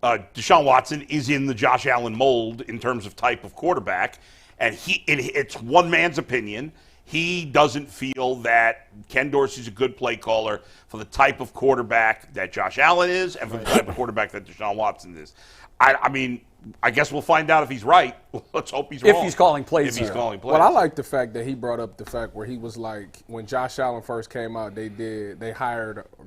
Deshaun Watson is in the Josh Allen mold in terms of type of quarterback, and it's one man's opinion. He doesn't feel that Ken Dorsey's a good play caller for the type of quarterback that Josh Allen is and for the type of quarterback that Deshaun Watson is. I guess we'll find out if he's right. Let's hope he's wrong. If he's calling plays. Well, I like the fact that he brought up the fact where he was like, when Josh Allen first came out, they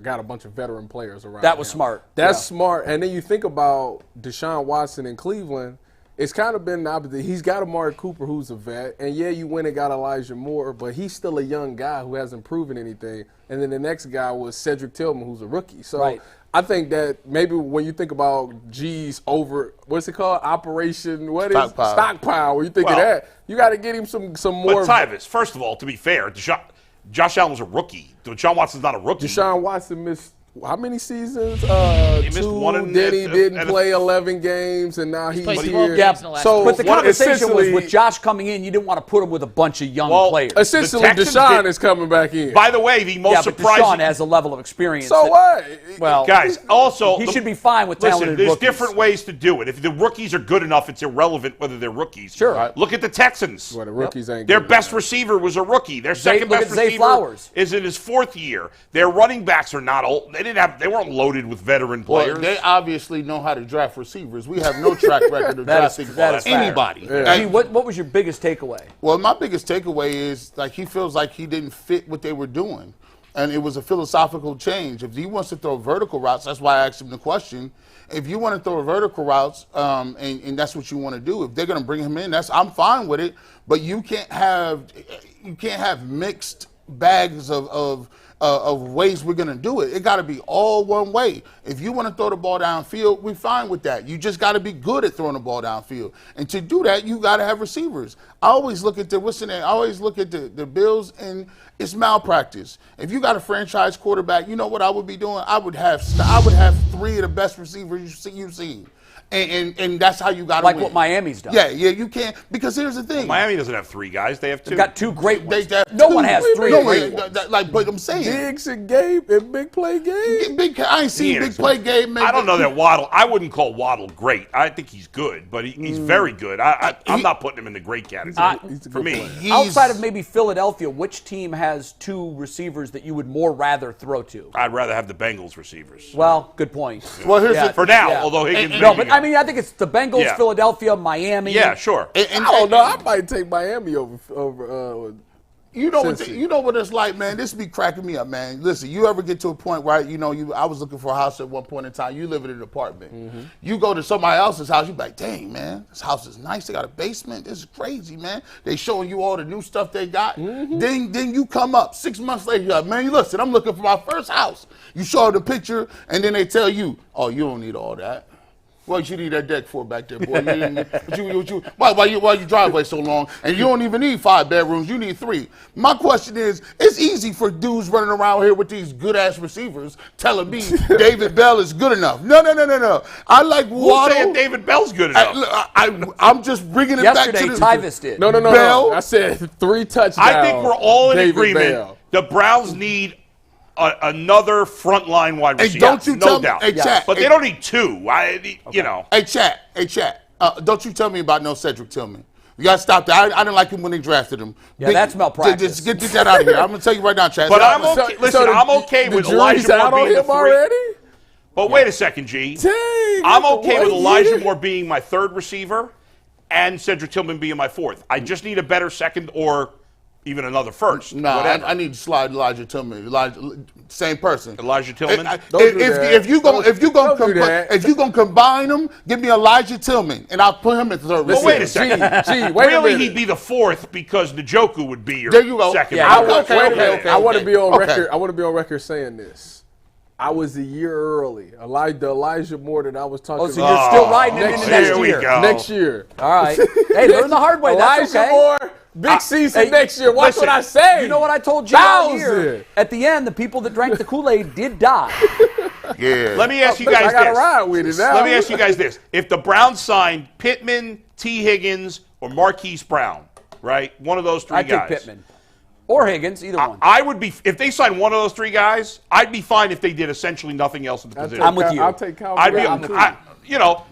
got a bunch of veteran players around. That was smart. That's smart. And then you think about Deshaun Watson in Cleveland. It's kind of been the opposite. He's got Amari Cooper, who's a vet, and you went and got Elijah Moore, but he's still a young guy who hasn't proven anything. And then the next guy was Cedric Tillman, who's a rookie. So I think that maybe when you think about G's over, what's it called? Operation, Stockpile. When you think of that, you got to get him some more. But Tyvis, first of all, to be fair, Josh Allen was a rookie. Deshaun Watson's not a rookie. Deshaun Watson missed how many seasons? He missed one, and then he didn't play 11 games, and now he's here. But the conversation was with Josh coming in, you didn't want to put him with a bunch of young players. Essentially, Deshaun is coming back in. By the way, the most surprising. Deshaun has a level of experience. So what? Well, guys, also he should be fine with talented there's rookies. different ways to do it. If the rookies are good enough, it's irrelevant whether they're rookies. Sure. Look at the Texans. Well, the rookies ain't Their good best enough. receiver was a rookie. Their second best receiver is in his fourth year. Their running backs are not old. They weren't loaded with veteran players. Well, they obviously know how to draft receivers. We have no track record of drafting anybody. Yeah. What was your biggest takeaway? Well, my biggest takeaway is he feels like he didn't fit what they were doing. And it was a philosophical change. If he wants to throw vertical routes, that's why I asked him the question. If you want to throw vertical routes, and that's what you want to do, if they're going to bring him in, I'm fine with it. But you can't have mixed bags of ways we're going to do it. It got to be all one way. If you want to throw the ball downfield, we're fine with that. You just got to be good at throwing the ball downfield. And to do that, you got to have receivers. I always look at the Bills, and it's malpractice. If you got a franchise quarterback, you know what I would be doing? I would have 3 of the best receivers you've seen. and that's how you got to Like win. what Miami's done. Yeah, you can't, because here's the thing. Miami doesn't have 3 guys. They have 2. They've got 2 great ones. They have No two. one has 3 No, great ones. but I'm saying. Diggs and Gabe and big play Gabe. I ain't seen big play game. I don't know that Waddle. I wouldn't call Waddle great. I think he's good, but he's very good. I'm not putting him in the great category for me. Outside of maybe Philadelphia, which team has 2 receivers that you would more rather throw to? I'd rather have the Bengals receivers. Well, good point. Well, here's the, For now, Yeah. although Higgins. No, but I mean, I think it's the Bengals, Yeah. Philadelphia, Miami. Yeah, sure. I don't know. I might take Miami over. You know what? Cincy. You know what it's like, man. This be cracking me up, man. Listen, you ever get to a point where I was looking for a house at one point in time. You live in an apartment. You go to somebody else's house. You be like, dang, man, this house is nice. They got a basement. This is crazy, man. They showing you all the new stuff they got. Then you come up 6 months later. You're like, man, listen, I'm looking for my first house. You show the picture, and then they tell you, oh, you don't need all that. What you need that deck for back there, boy? Why your driveway so long? And you don't even need 5 bedrooms. You need 3. My question is, it's easy for dudes running around here with these good-ass receivers telling me David Bell is good enough. No. I like Waddle. Who's saying David Bell's good enough? I'm just bringing it Yesterday, back to the... Tyvus did. No. Bell. I said 3 touchdowns. I think we're all in David agreement. Bell. The Browns need another frontline wide Hey, receiver. don't you no tell me- doubt. hey, Chat, but hey- they don't need 2. You know. Hey, chat. Don't you tell me about no Cedric Tillman. You got to stop that. I didn't like him when they drafted him. Yeah, that's malpractice. Just get that out of here. I'm going to tell you right now, Chad. But I'm okay. Listen, I'm okay with Elijah out Moore on being the him 3. already? But wait a second, G. Dang, I'm after okay with 1 Elijah year? Moore being my 3rd receiver and Cedric Tillman being my 4th. I just need a better 2nd or even another 1st. No, whatever. I need to slide Elijah Tillman. Same person. Elijah Tillman? If you Don't do that. gonna combine them, give me Elijah Tillman, and I'll put him at the 3rd Well, receiver. wait a second. Gee, wait a Really, minute. he'd be the 4th because Njoku would be your There you go. 2nd. Yeah, receiver. Wait a minute. okay, I want to okay. be on Okay. record. I want to be on record saying this. I was a year early. The Elijah Moore that I was talking So about. you're still riding it into next Here we year. go. Next year. All right. Hey, learn the hard way. That's Elijah okay. Moore, big season hey, next year. Watch listen, what I say. You know what I told you all year? 1,000. At the end, the people that drank the Kool-Aid did die. Yeah. Let me ask you Look, guys I gotta this. ride with it now. Let me ask you guys this. If the Browns signed Pittman, T. Higgins, or Marquise Brown, right? One of those 3 I'd guys. take Pittman. Or Higgins, either one. I would be, if they signed one of those 3 guys, I'd be fine if they did essentially nothing else in the position. I'm with you. I'll take Calvin. I'd be, Brown.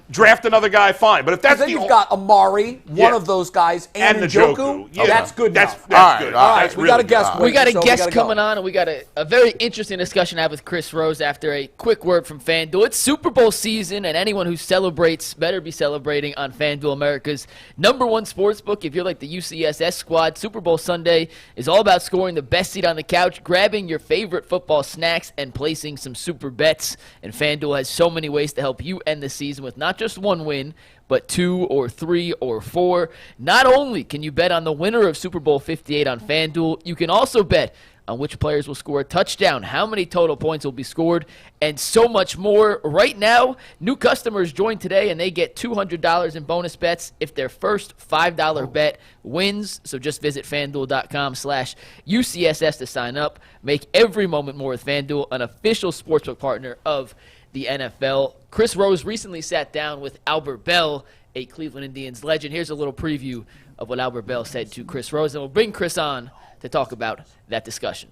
draft another guy, fine. But if that's Then the you've got Amari, one Yeah. of those guys, and and Njoku. Njoku, yeah. That's good That's enough. good. All right, That's we really got a good. guest. We got a So guest gotta go. coming on, and we got a very interesting discussion to have with Chris Rose after a quick word from FanDuel. It's Super Bowl season, and anyone who celebrates better be celebrating on FanDuel, America's #1 sportsbook. If you're like the UCSS squad, Super Bowl Sunday is all about scoring the best seat on the couch, grabbing your favorite football snacks, and placing some super bets. And FanDuel has so many ways to help you end the season with not just 1 win, but 2 or 3 or 4. Not only can you bet on the winner of Super Bowl 58 on FanDuel, you can also bet on which players will score a touchdown, how many total points will be scored, and so much more. Right now, new customers join today and they get $200 in bonus bets if their first $5 bet wins. So just visit FanDuel.com/UCSS to sign up. Make every moment more with FanDuel, an official sportsbook partner of the NFL. Chris Rose recently sat down with Albert Belle, a Cleveland Indians legend. Here's a little preview of what Albert Belle said to Chris Rose, and we'll bring Chris on to talk about that discussion.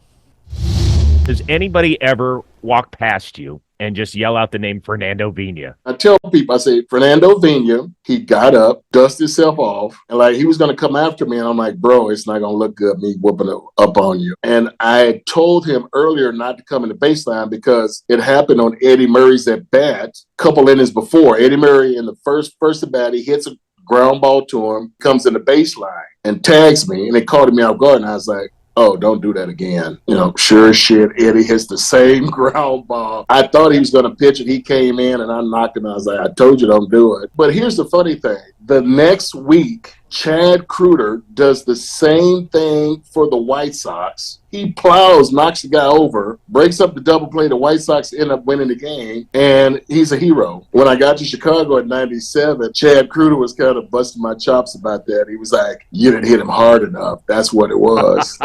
Does anybody ever walk past you and just yell out the name Fernando Vina? I tell people, I say, Fernando Vina, he got up, dusted himself off, and like he was going to come after me. And I'm like, bro, it's not going to look good, me whooping up on you. And I told him earlier not to come in the baseline because it happened on Eddie Murray's at bat a couple innings before. Eddie Murray in the first at bat, he hits a ground ball to him, comes in the baseline and tags me. And they called me off guard. And I was like, oh, don't do that again. Sure as shit, Eddie hits the same ground ball. I thought he was going to pitch it. He came in and I knocked him. I was like, I told you don't do it. But here's the funny thing. The next week, Chad Kreuter does the same thing for the White Sox. He plows, knocks the guy over, breaks up the double play. The White Sox end up winning the game, and he's a hero. When I got to Chicago in '97, Chad Kreuter was kind of busting my chops about that. He was like, you didn't hit him hard enough. That's what it was.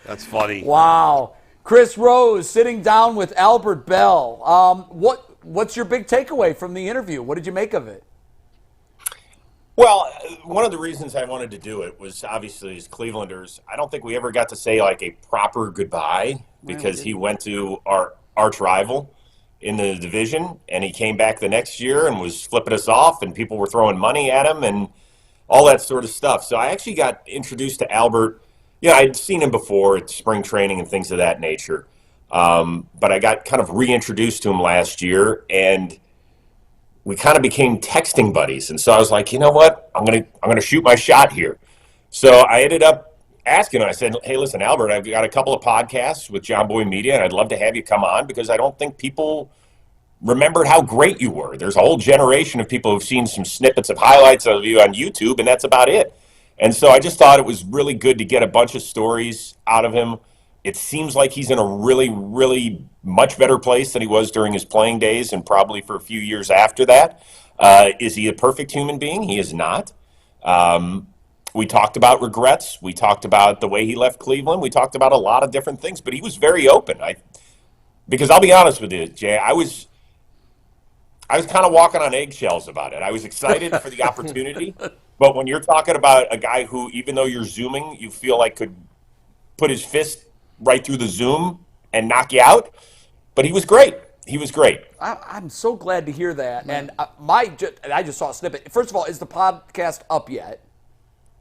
That's funny. Wow. Chris Rose sitting down with Albert Belle. what's your big takeaway from the interview? What did you make of it? Well, one of the reasons I wanted to do it was obviously as Clevelanders, I don't think we ever got to say like a proper goodbye because he went to our arch rival in the division and he came back the next year and was flipping us off and people were throwing money at him and all that sort of stuff. So I actually got introduced to Albert. I'd seen him before at spring training and things of that nature. But I got kind of reintroduced to him last year and we kind of became texting buddies. And so I was like, you know what? I'm gonna shoot my shot here. So I ended up asking him. I said, hey, listen, Albert, I've got a couple of podcasts with John Boy Media, and I'd love to have you come on because I don't think people remembered how great you were. There's a whole generation of people who've seen some snippets of highlights of you on YouTube, and that's about it. And so I just thought it was really good to get a bunch of stories out of him. It seems like he's in a really, really much better place than he was during his playing days and probably for a few years after that. Is he a perfect human being? He is not. We talked about regrets. We talked about the way he left Cleveland. We talked about a lot of different things, but he was very open. Because I'll be honest with you, Jay, I was kind of walking on eggshells about it. I was excited for the opportunity, but when you're talking about a guy who, even though you're Zooming, you feel like could put his fist right through the Zoom and knock you out. But he was great. He was great. I'm so glad to hear that. And I just saw a snippet. First of all, is the podcast up yet?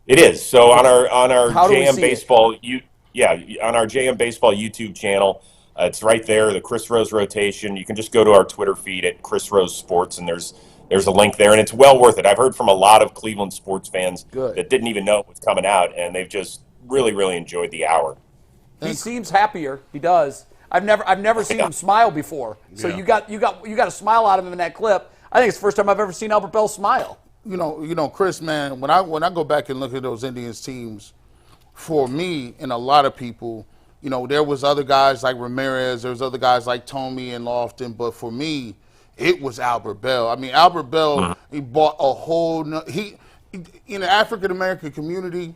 It is. So on our How do we JM see Baseball, on our JM Baseball YouTube channel, it's right there. The Chris Rose rotation. You can just go to our Twitter feed at Chris Rose Sports, and there's a link there, and it's well worth it. I've heard from a lot of Cleveland sports fans that didn't even know it was coming out, and they've just really, really enjoyed the hour. He seems happier. He does. I've never seen him smile before. So you got a smile out of him in that clip. I think it's the first time I've ever seen Albert Belle smile. You know, Chris, man, when I go back and look at those Indians teams, for me and a lot of people, there was other guys like Ramirez, there was other guys like Tomey and Lofton, but for me, it was Albert Belle. I mean, Albert Belle, he bought a whole in the African American community,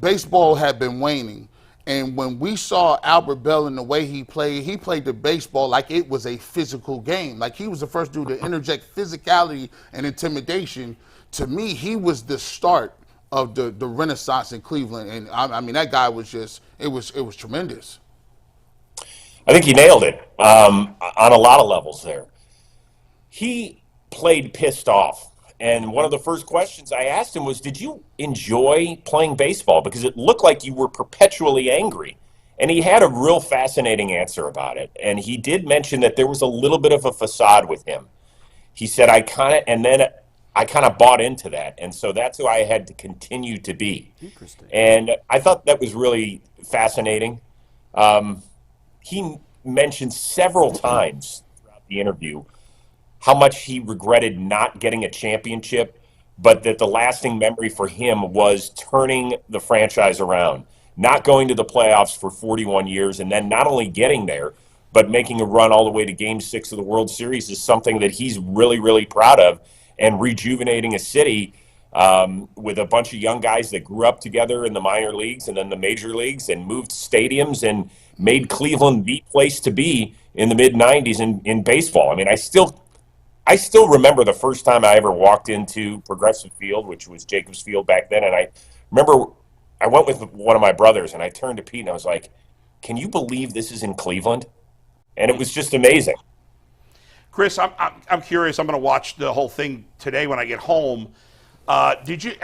baseball had been waning. And when we saw Albert Belle and the way he played the baseball like it was a physical game. Like he was the first dude to interject physicality and intimidation. To me, he was the start of the renaissance in Cleveland. And I mean, that guy was it was tremendous. I think he nailed it on a lot of levels there. He played pissed off. And one of the first questions I asked him was, did you enjoy playing baseball? Because it looked like you were perpetually angry. And he had a real fascinating answer about it. And he did mention that there was a little bit of a facade with him. He said, I kind of bought into that. And so that's who I had to continue to be. Interesting. And I thought that was really fascinating. He mentioned several times throughout the interview how much he regretted not getting a championship, but that the lasting memory for him was turning the franchise around, not going to the playoffs for 41 years, and then not only getting there, but making a run all the way to Game 6 of the World Series is something that he's really, really proud of, and rejuvenating a city with a bunch of young guys that grew up together in the minor leagues and then the major leagues and moved stadiums and made Cleveland the place to be in the mid-'90s in baseball. I mean, I still remember the first time I ever walked into Progressive Field, which was Jacobs Field back then, and I remember I went with one of my brothers, and I turned to Pete, and I was like, can you believe this is in Cleveland? And it was just amazing. Chris, I'm curious. I'm going to watch the whole thing today when I get home. Did you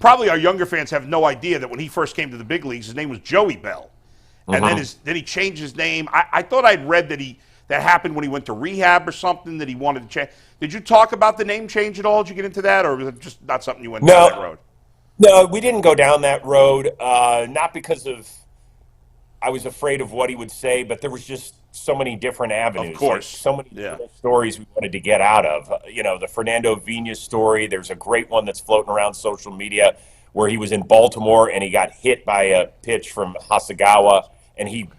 probably our younger fans have no idea that when he first came to the big leagues, his name was Joey Belle, and then he changed his name. I thought I'd read that happened when he went to rehab or something, that he wanted to change. Did you talk about the name change at all? Did you get into that, or was it just not something you went down that road? No, we didn't go down that road. Not because I was afraid of what he would say, but there was just so many different avenues. Of course. So many different stories we wanted to get out of. The Fernando Viñas story, there's a great one that's floating around social media where he was in Baltimore and he got hit by a pitch from Hasegawa, and he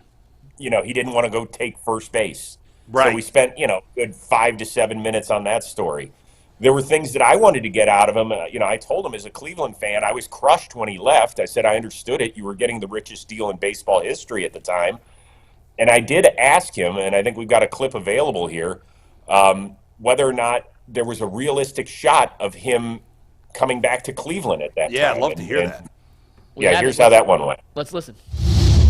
didn't want to go take first base. Right. So we spent, good 5 to 7 minutes on that story. There were things that I wanted to get out of him. I told him as a Cleveland fan, I was crushed when he left. I said, I understood it. You were getting the richest deal in baseball history at the time. And I did ask him, and I think we've got a clip available here, whether or not there was a realistic shot of him coming back to Cleveland at that Yeah, time. I'd love to hear that. Yeah, here's how that one went. Let's listen.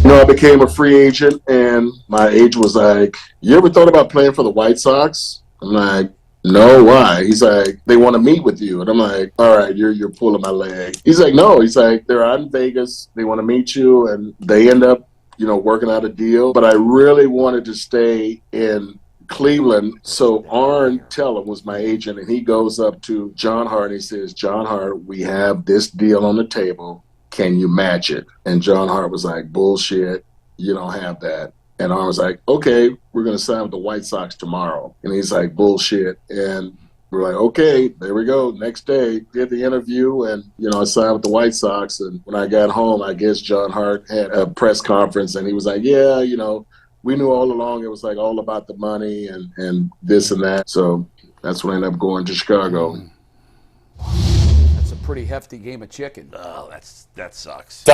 I became a free agent, and my agent was like, "You ever thought about playing for the White Sox?" I'm like, "No, why?" He's like, "They want to meet with you." And I'm like, "All right, you're pulling my leg." He's like, "No." He's like, "They're out in Vegas. They want to meet you." And they end up, working out a deal. But I really wanted to stay in Cleveland. So Arn Teller was my agent, and he goes up to John Hart and he says, "John Hart, we have this deal on the table. Can you match it?" And John Hart was like, "Bullshit. You don't have that." And I was like, "Okay, we're going to sign with the White Sox tomorrow." And he's like, "Bullshit." And we're like, "Okay, there we go." Next day, did the interview, and, I signed with the White Sox. And when I got home, I guess John Hart had a press conference, and he was like, "Yeah, we knew all along it was like all about the money and this and that." So that's when I ended up going to Chicago. That's a pretty hefty game of chicken. Oh, that sucks.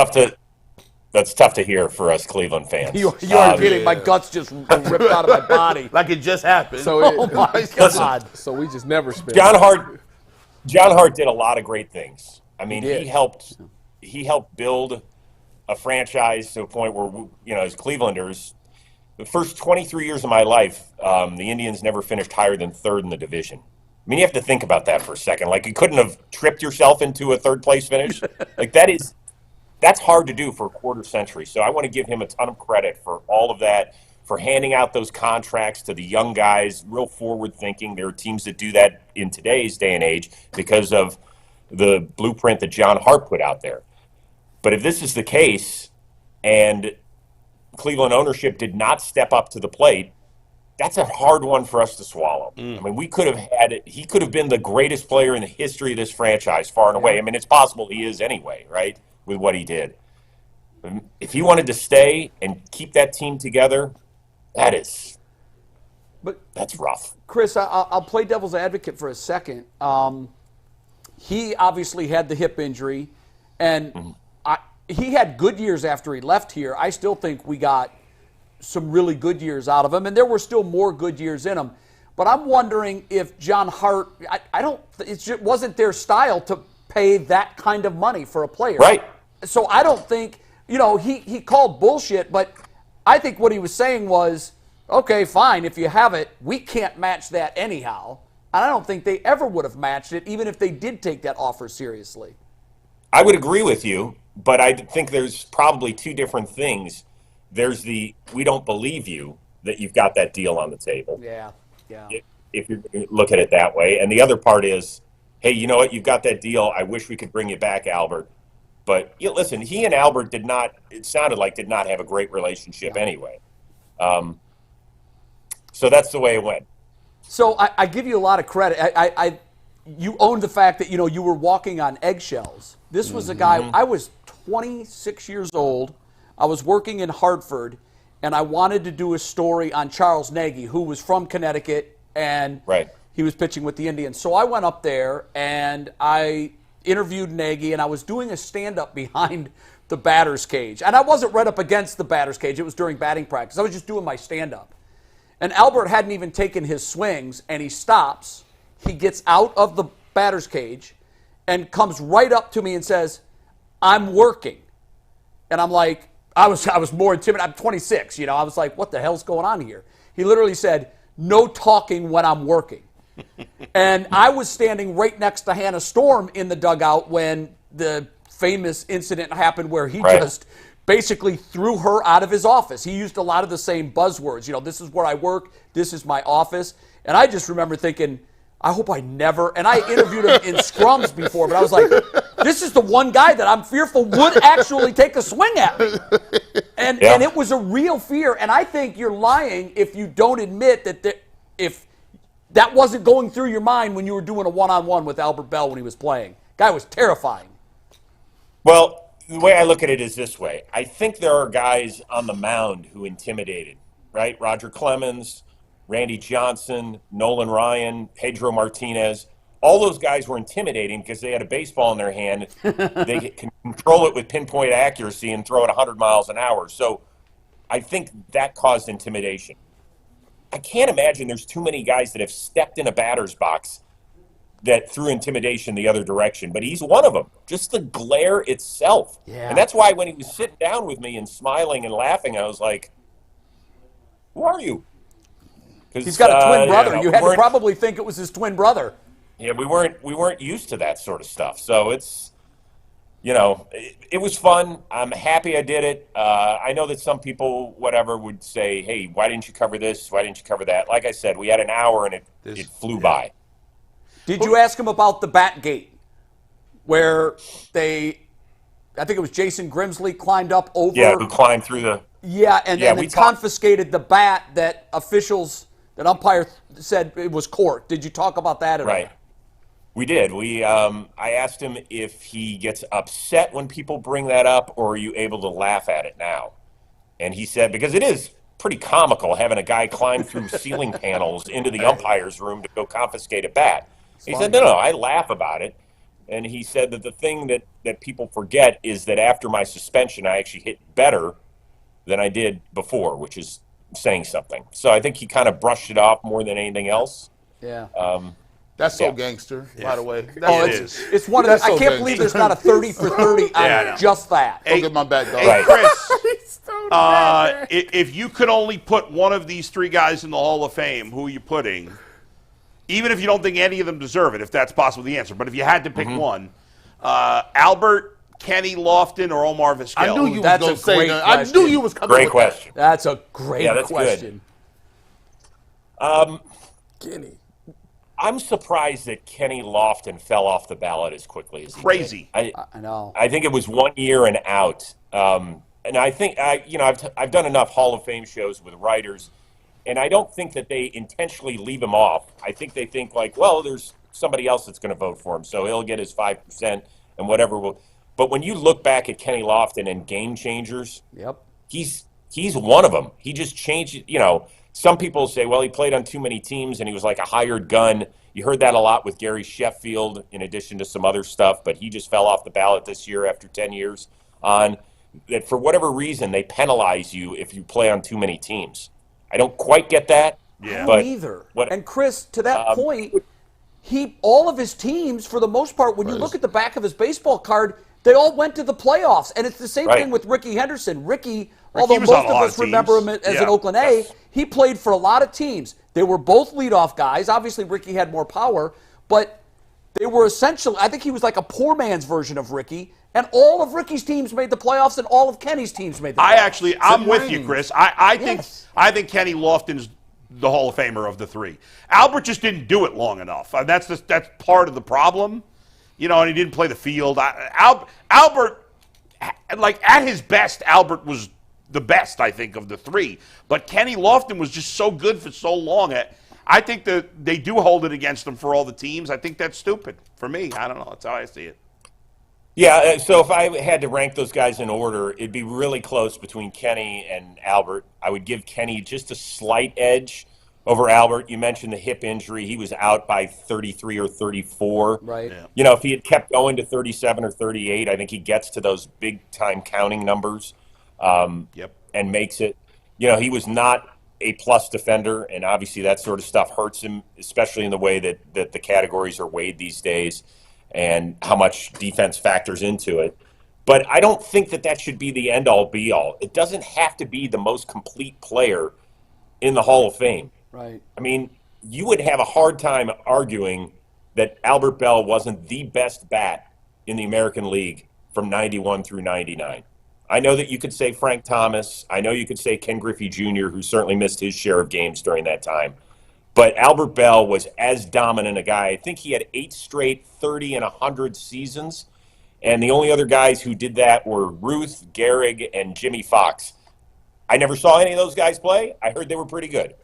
That's tough to hear for us Cleveland fans. You aren't kidding. My guts just ripped out of my body. Like it just happened. So Oh my God. So we just never spent. John Hart did a lot of great things. I mean, he helped build a franchise to a point where, as Clevelanders, the first 23 years of my life, the Indians never finished higher than third in the division. I mean, you have to think about that for a second. Like, you couldn't have tripped yourself into a third place finish. Like, that's hard to do for a quarter century. So I want to give him a ton of credit for all of that, for handing out those contracts to the young guys, real forward thinking. There are teams that do that in today's day and age because of the blueprint that John Hart put out there. But if this is the case and Cleveland ownership did not step up to the plate, that's a hard one for us to swallow. I mean, he could have been the greatest player in the history of this franchise far and away. I mean, it's possible he is anyway, right, with what he did. If he wanted to stay and keep that team together, that's rough. Chris, I'll play devil's advocate for a second. He obviously had the hip injury, and he had good years after he left here. I still think we got some really good years out of him, and there were still more good years in him. But I'm wondering if John Hart, it wasn't their style to pay that kind of money for a player. Right. So I don't think, he called bullshit, but I think what he was saying was, okay, fine, if you have it, we can't match that anyhow. And I don't think they ever would have matched it, even if they did take that offer seriously. I would agree with you, but I think there's probably two different things. There's we don't believe you that you've got that deal on the table. Yeah. If you look at it that way. And the other part is, hey, you know what? You've got that deal. I wish we could bring you back, Albert. But listen, he and Albert did not have a great relationship anyway. So that's the way it went. So I give you a lot of credit. You owned the fact that, you were walking on eggshells. This was a guy, I was 26 years old. I was working in Hartford, and I wanted to do a story on Charles Nagy, who was from Connecticut, and he was pitching with the Indians. So I went up there, and I interviewed Nagy, and I was doing a stand-up behind the batter's cage. And I wasn't right up against the batter's cage. It was during batting practice. I was just doing my stand-up. And Albert hadn't even taken his swings, and he stops. He gets out of the batter's cage and comes right up to me and says, "I'm working." And I'm like, I was more intimidated. I'm 26, I was like, what the hell's going on here? He literally said, "No talking when I'm working." And I was standing right next to Hannah Storm in the dugout when the famous incident happened where he just basically threw her out of his office. He used a lot of the same buzzwords. This is where I work. This is my office. And I just remember thinking, I hope I never, and I interviewed him in scrums before, but I was like, this is the one guy that I'm fearful would actually take a swing at me. And it was a real fear. And I think you're lying if you don't admit that if that wasn't going through your mind when you were doing a one-on-one with Albert Belle when he was playing. Guy was terrifying. Well, the way I look at it is this way. I think there are guys on the mound who intimidated, right? Roger Clemens, Randy Johnson, Nolan Ryan, Pedro Martinez. All those guys were intimidating because they had a baseball in their hand. They can control it with pinpoint accuracy and throw it 100 miles an hour. So I think that caused intimidation. I can't imagine there's too many guys that have stepped in a batter's box that threw intimidation the other direction, but he's one of them. Just the glare itself. Yeah. And that's why when he was sitting down with me and smiling and laughing, I was like, who are you? He's got a twin brother. You had to weren't- probably think it was his twin brother. Yeah, we weren't used to that sort of stuff. So it's, it was fun. I'm happy I did it. I know that some people, whatever, would say, hey, why didn't you cover this? Why didn't you cover that? Like I said, we had an hour and it flew by. Did you ask him about the bat gate where I think it was Jason Grimsley climbed up over? Yeah, who climbed through the... Yeah, and Yeah, then we they confiscated the bat that umpire said it was corked. Did you talk about that at all? Right. We did. I asked him if he gets upset when people bring that up, or are you able to laugh at it now? And he said, because it is pretty comical having a guy climb through ceiling panels into the umpire's room to go confiscate a bat. He said, no, I laugh about it. And he said that the thing that people forget is that after my suspension, I actually hit better than I did before, which is saying something. So I think he kind of brushed it off more than anything else. Yeah. That's so gangster, by the way. It's one of the, I can't believe there's not a 30 for 30 on just that. Don't get my back, dog. Hey, Chris, if you could only put one of these three guys in the Hall of Fame, who are you putting? Even if you don't think any of them deserve it, if that's possible, the answer. But if you had to pick one, Albert, Kenny Lofton, or Omar Vizquel? I knew you That's was a going to say great that. I question. knew you was coming Great with question. That's a great that's question. Kenny. I'm surprised that Kenny Lofton fell off the ballot as quickly as he Crazy. did. I know. I think it was 1 year and out. And I think I've done enough Hall of Fame shows with writers, and I don't think that they intentionally leave him off. I think they think like, well, there's somebody else that's going to vote for him, so he'll get his 5% and whatever will. But when you look back at Kenny Lofton and Game Changers, Yep. he's one of them. He just changed. Some people say, well, he played on too many teams and he was like a hired gun. You heard that a lot with Gary Sheffield, in addition to some other stuff. But he just fell off the ballot this year after 10 years on that. For whatever reason, they penalize you if you play on too many teams. I don't quite get that. I but don't either. What, And Chris, to that point, all of his teams, for the most part, when you look at the back of his baseball card, they all went to the playoffs. And it's the same thing with Ricky Henderson. Ricky, although was most on a of lot us of remember him teams. as an Oakland A, he played for a lot of teams. They were both leadoff guys. Obviously, Ricky had more power, but they were essentially, I think he was like a poor man's version of Ricky. And all of Ricky's teams made the playoffs, and all of Kenny's teams made the playoffs. I'm with you, Chris. I think Kenny Lofton's the Hall of Famer of the three. Albert just didn't do it long enough. That's part of the problem, and he didn't play the field. Albert, like at his best, Albert was the best, I think, of the three. But Kenny Lofton was just so good for so long. I think that they do hold it against them for all the teams. I think that's stupid for me. I don't know. That's how I see it. Yeah, so if I had to rank those guys in order, it'd be really close between Kenny and Albert. I would give Kenny just a slight edge over Albert. You mentioned the hip injury. He was out by 33 or 34. Right. Yeah. If he had kept going to 37 or 38, I think he gets to those big-time counting numbers and makes it. He was not a plus defender, and obviously that sort of stuff hurts him, especially in the way that the categories are weighed these days and how much defense factors into it. But I don't think that should be the end-all, be-all. It doesn't have to be the most complete player in the Hall of Fame. Right. I mean, you would have a hard time arguing that Albert Belle wasn't the best bat in the American League from 91 through 99. I know that you could say Frank Thomas. I know you could say Ken Griffey Jr., who certainly missed his share of games during that time. But Albert Belle was as dominant a guy. I think he had 8 straight 30 and 100 seasons. And the only other guys who did that were Ruth, Gehrig, and Jimmy Fox. I never saw any of those guys play. I heard they were pretty good.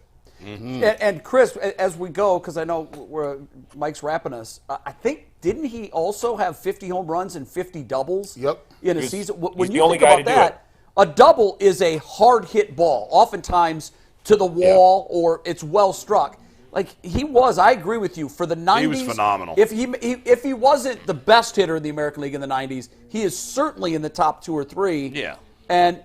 Mm-hmm. And Chris, as we go, because I know Mike's wrapping us, I think, didn't he also have 50 home runs and 50 doubles in a season? When you think about that, a double is a hard-hit ball, oftentimes to the wall or it's well struck. Like he was, I agree with you, for the 90s. He was phenomenal. If he wasn't the best hitter in the American League in the 90s, he is certainly in the top 2 or 3. Yeah. And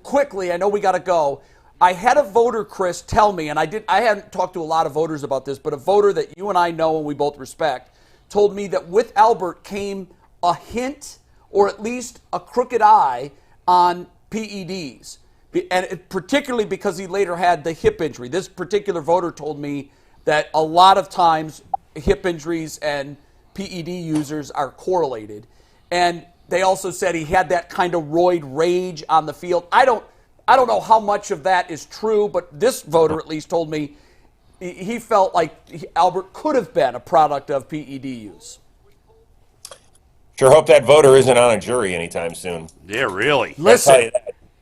quickly, I know we got to go. I had a voter, Chris, tell me, and I hadn't talked to a lot of voters about this, but a voter that you and I know and we both respect told me that with Albert came a hint or at least a crooked eye on PEDs, and particularly because he later had the hip injury. This particular voter told me that a lot of times hip injuries and PED users are correlated. And they also said he had that kind of roid rage on the field. I don't know how much of that is true, but this voter at least told me he felt like Albert could have been a product of PED use. Sure hope that voter isn't on a jury anytime soon. Yeah, really. Listen,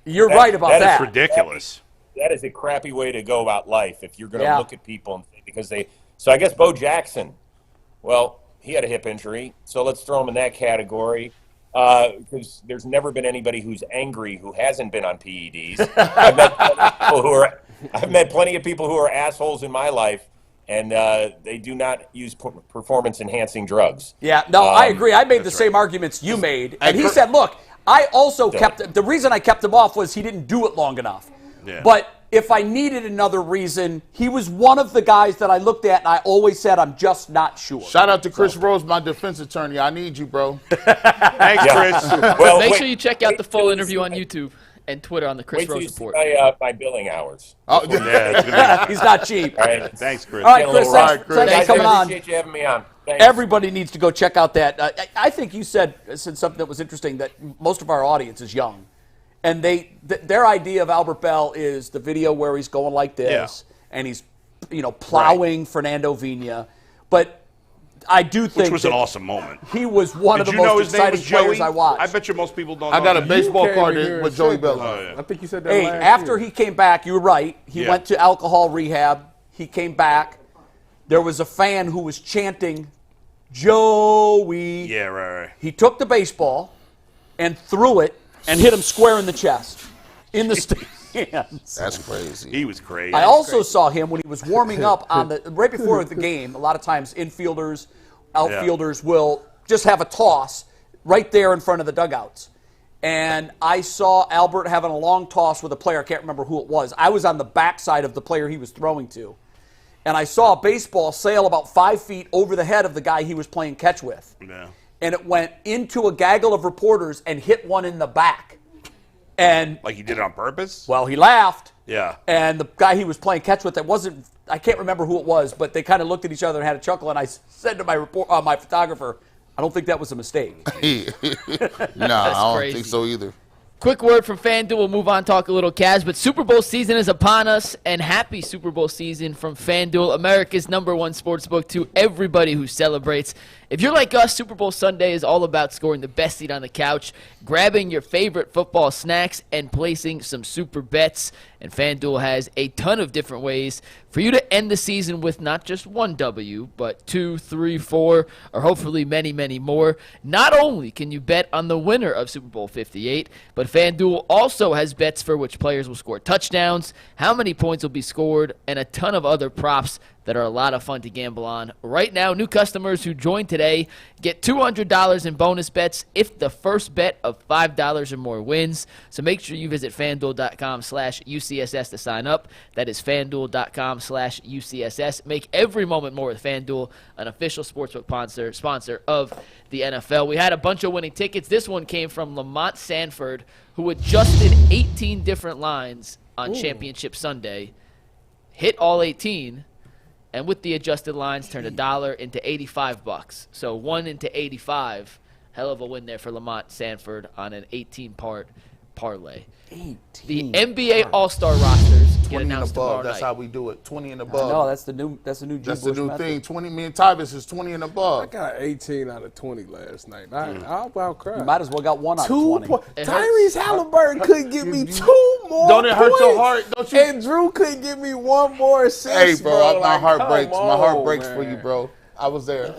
you're right about that. That is ridiculous. That is a crappy way to go about life if you're going to look at people and because they. So I guess Bo Jackson, well, he had a hip injury, so let's throw him in that category because there's never been anybody who's angry who hasn't been on PEDs. I've met plenty of people who are assholes in my life, and they do not use performance-enhancing drugs. Yeah, no, I agree. I made the same arguments you made, and he said, "Look, I also kept the reason I kept him off was he didn't do it long enough. Yeah. But if I needed another reason, he was one of the guys that I looked at, and I always said, I'm just not sure." Shout out to Chris Rose, my defense attorney. I need you, bro. Thanks, Chris. Well, Make sure you check out the full interview on YouTube and Twitter on the Chris Wait till Rose you see Report. my billing hours. Oh, Yeah, it's gonna He's not cheap. All right. Thanks, Chris. All right, Chris, All right, thanks Chris. for Guys, coming I on. appreciate you having me on. Thanks. Everybody needs to go check out that. I think you said something that was interesting, that most of our audience is young. And their idea of Albert Belle is the video where he's going like this, and he's, plowing Fernando Vina. But I do think Which was an awesome moment. he was one of Did the you know most his name was exciting players Joey? I watched. I bet you most people don't know I got a that. baseball came card in here with and Joey said Bell. that. Oh, yeah. I think you said that Hey, last after year. he came back, you were right. He Yeah. went to alcohol rehab. He came back. There was a fan who was chanting, "Joey." Yeah, right. He took the baseball and threw it and hit him square in the chest in the stands. That's crazy. He was crazy. I also saw him when he was warming up right before the game. A lot of times infielders, outfielders will just have a toss right there in front of the dugouts. And I saw Albert having a long toss with a player. I can't remember who it was. I was on the backside of the player he was throwing to. And I saw a baseball sail about 5 feet over the head of the guy he was playing catch with. Yeah. And it went into a gaggle of reporters and hit one in the back. And, Like he did it on purpose? well, he laughed. Yeah. And the guy he was playing catch with, I can't remember who it was, but they kind of looked at each other and had a chuckle. And I said to my photographer, I don't think that was a mistake. No, I don't crazy. think so either. Quick word from FanDuel. We'll move on, talk a little Cavs. But Super Bowl season is upon us, and happy Super Bowl season from FanDuel, America's #1 sportsbook, to everybody who celebrates. If you're like us, Super Bowl Sunday is all about scoring the best seat on the couch, grabbing your favorite football snacks, and placing some super bets. And FanDuel has a ton of different ways for you to end the season with not just one W, but 2, 3, 4, or hopefully many, many more. Not only can you bet on the winner of Super Bowl 58, but FanDuel also has bets for which players will score touchdowns, how many points will be scored, and a ton of other props that are a lot of fun to gamble on. Right now, new customers who join today get $200 in bonus bets if the first bet of $5 or more wins. So make sure you visit FanDuel.com/UCSS to sign up. That is FanDuel.com/UCSS. Make every moment more with FanDuel, an official sportsbook sponsor of the NFL. We had a bunch of winning tickets. This one came from Lamont Sanford, who adjusted 18 different lines on Championship Sunday, hit all 18, and with the adjusted lines, turned $1 into $85. So 1 into 85. Hell of a win there for Lamont Sanford on an 18-part parlay. 18. The NBA All-Star rosters get 20 and announced tomorrow above. That's night. how we do it. 20 and above. No, that's the new G. That's the Bush new method. thing. 20. Me and Tyvis is 20 and I above. got 18 out of 20 last night. I about cried. You might as well got 1 out of 2 20. points. It Tyrese Halliburton couldn't give me 2 more. Don't it hurt your points. heart? Don't you? And Drew couldn't give me 1 more assist. Hey, bro, my Like, heart come breaks. My heart breaks on, for you, man. bro. I was there.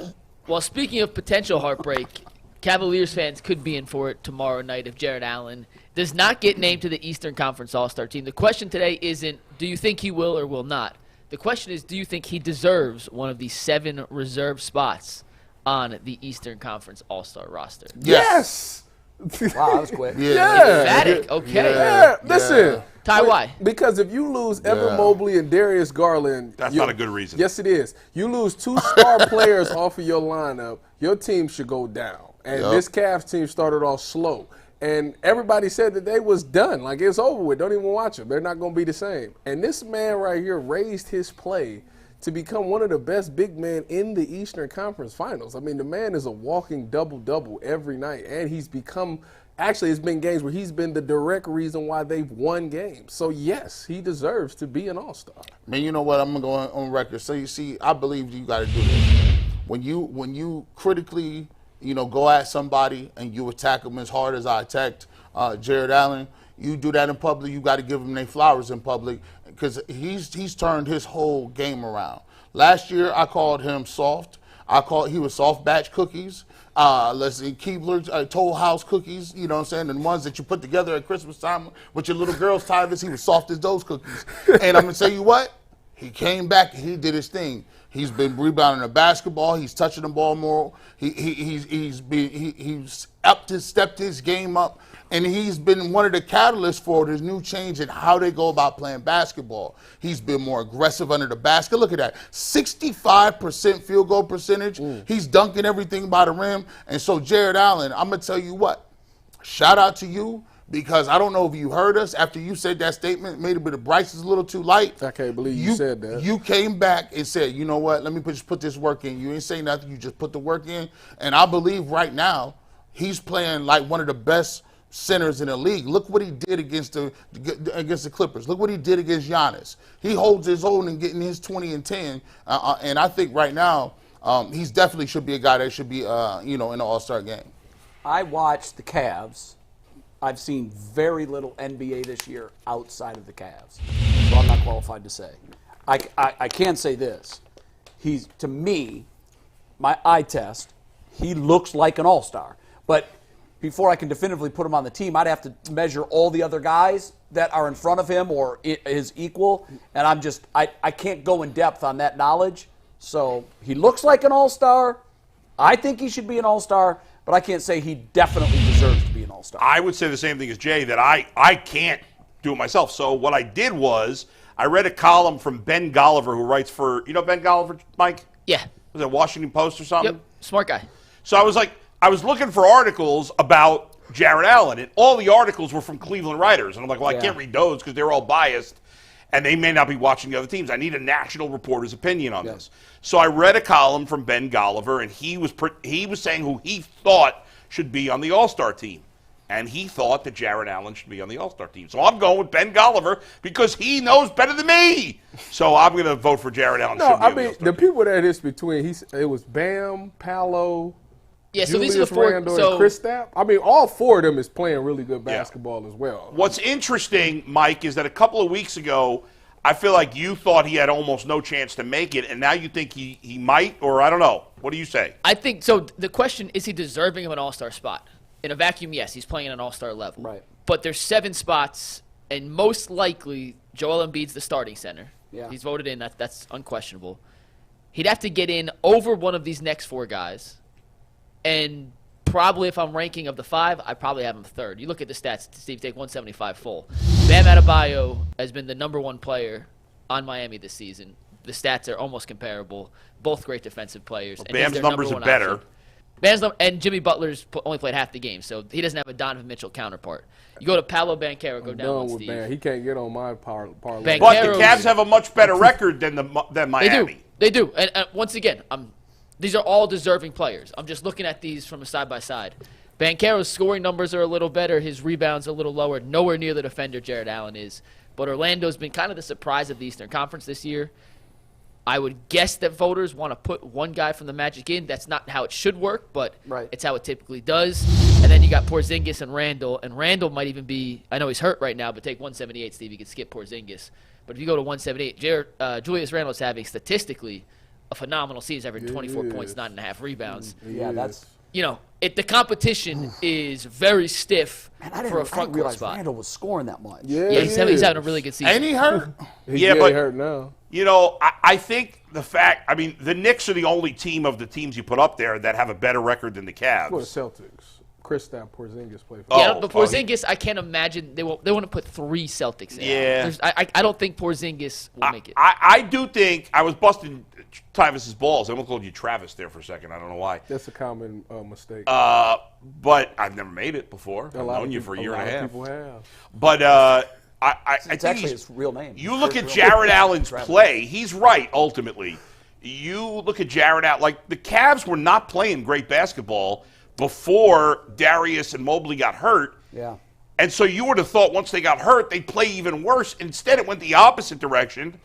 Well, speaking of potential heartbreak, Cavaliers fans could be in for it tomorrow night if Jarrett Allen does not get named to the Eastern Conference All-Star team. The question today isn't, do you think he will or will not? The question is, do you think he deserves one of the 7 reserve spots on the Eastern Conference All-Star roster? Yes. Wow, that was quick. Emphatic. Okay. Yeah, listen. Ty, why? Because if you lose Evan Mobley and Darius Garland, That's not a good reason. Yes, it is. You lose 2 star players off of your lineup, your team should go down. And this Cavs team started off slow. And everybody said that they was done. Like, it's over with. Don't even watch them. They're not going to be the same. And this man right here raised his play to become one of the best big men in the Eastern Conference Finals. I mean, the man is a walking double-double every night. And he's become – actually, it's been games where he's been the direct reason why they've won games. So, yes, he deserves to be an all-star. Man, you know what? I'm going to go on record. So, you see, I believe you got to do this. When you critically – go at somebody and you attack them as hard as I attacked Jarrett Allen. You do that in public, you got to give them their flowers in public because he's turned his whole game around. Last year, I called him soft. He was soft batch cookies. Let's see, Keebler Toll House cookies, you know what I'm saying? And the ones that you put together at Christmas time with your little girl's Tivers, he was soft as those cookies. And I'm going to tell you what, he came back and he did his thing. He's been rebounding the basketball. He's touching the ball more. He's stepped his game up, and he's been one of the catalysts for this new change in how they go about playing basketball. He's been more aggressive under the basket. Look at that, 65% field goal percentage. He's dunking everything by the rim. And so Jarrett Allen, I'm gonna tell you what, shout out to you. Because I don't know if you heard us after you said that statement, maybe the Bryce is a little too light. I can't believe you said that. You came back and said, you know what, let me just put this work in. You ain't say nothing, you just put the work in. And I believe right now he's playing like one of the best centers in the league. Look what he did against the Clippers. Look what he did against Giannis. He holds his own and getting his 20 and 10. And I think right now he's definitely should be a guy that should be in the All-Star game. I watched the Cavs. I've seen very little NBA this year outside of the Cavs, so I'm not qualified to say. I can say this. To me, my eye test, he looks like an all-star. But before I can definitively put him on the team, I'd have to measure all the other guys that are in front of him or his equal, and I can't go in depth on that knowledge. So he looks like an all-star. I think he should be an all-star, but I can't say he definitely deserves to be an all-star. I would say the same thing as Jay, that I can't do it myself. So what I did was I read a column from Ben Golliver, who writes for, Ben Golliver, Mike? Yeah. Was it Washington Post or something? Yep. Smart guy. So I was looking for articles about Jarrett Allen, and all the articles were from Cleveland writers. And I'm like, well, I can't read those because they're all biased, and they may not be watching the other teams. I need a national reporter's opinion on this. So I read a column from Ben Golliver, and he was saying who he thought should be on the All-Star team. And he thought that Jarrett Allen should be on the All-Star team. So I'm going with Ben Golliver because he knows better than me. So I'm going to vote for Jarrett Allen. No, I mean, the people that it's between, it was Bam, Paolo, so Julius these are the four. Randle, and Kristaps. I mean, all four of them is playing really good basketball as well. What's interesting, Mike, is that a couple of weeks ago, I feel like you thought he had almost no chance to make it, and now you think he might, or I don't know. What do you say? I think so. The question is, he deserving of an all-star spot? In a vacuum, yes, he's playing at an all-star level. Right. But there's 7 spots, and most likely Joel Embiid's the starting center. Yeah. He's voted in. That's unquestionable. He'd have to get in over one of these next 4 guys, and probably if I'm ranking of the 5, I'd probably have him third. You look at the stats, Steve, take 175 full. Bam Adebayo has been the number 1 player on Miami this season. The stats are almost comparable. Both great defensive players. Well, and he's Bam's their numbers number are 1 better. option. And Jimmy Butler's only played half the game, so he doesn't have a Donovan Mitchell counterpart. You go to Paolo Banchero, go down one, Steve. Bam. He can't get on my parlay. But the Cavs have a much better record than Miami. They do. And once again, these are all deserving players. I'm just looking at these from a side-by-side. Banchero's scoring numbers are a little better. His rebounds a little lower. Nowhere near the defender Jarrett Allen is. But Orlando's been kind of the surprise of the Eastern Conference this year. I would guess that voters want to put one guy from the Magic in. That's not how it should work, but it's how it typically does. And then you got Porzingis and Randle might even be, I know he's hurt right now, but take 178, Steve. You could skip Porzingis. But if you go to 178, Julius Randle is having statistically a phenomenal season, averaging 24 points, 9.5 rebounds. Yeah, that's... the competition is very stiff for a front court spot. Randle was scoring that much. Yeah, he's having a really good season. Ain't he hurt? He's hurt now. I think the Knicks are the only team of the teams you put up there that have a better record than the Cavs. Well, the Celtics. Kristaps Porzingis play for? Yeah, but Porzingis, I can't imagine they want to put 3 Celtics in. Yeah. I don't think Porzingis will make it. I do think I was busting Travis's balls. I almost called you Travis there for a second. I don't know why. That's a common mistake. But I've never made it before. I've known you for a year and a half. People have. But I It's think actually his real name. You look at Jarrett Allen's play. He's right, ultimately. You look at Jarrett Allen. Like, the Cavs were not playing great basketball before Darius and Mobley got hurt. Yeah. And so you would have thought once they got hurt, they'd play even worse. Instead, it went the opposite direction.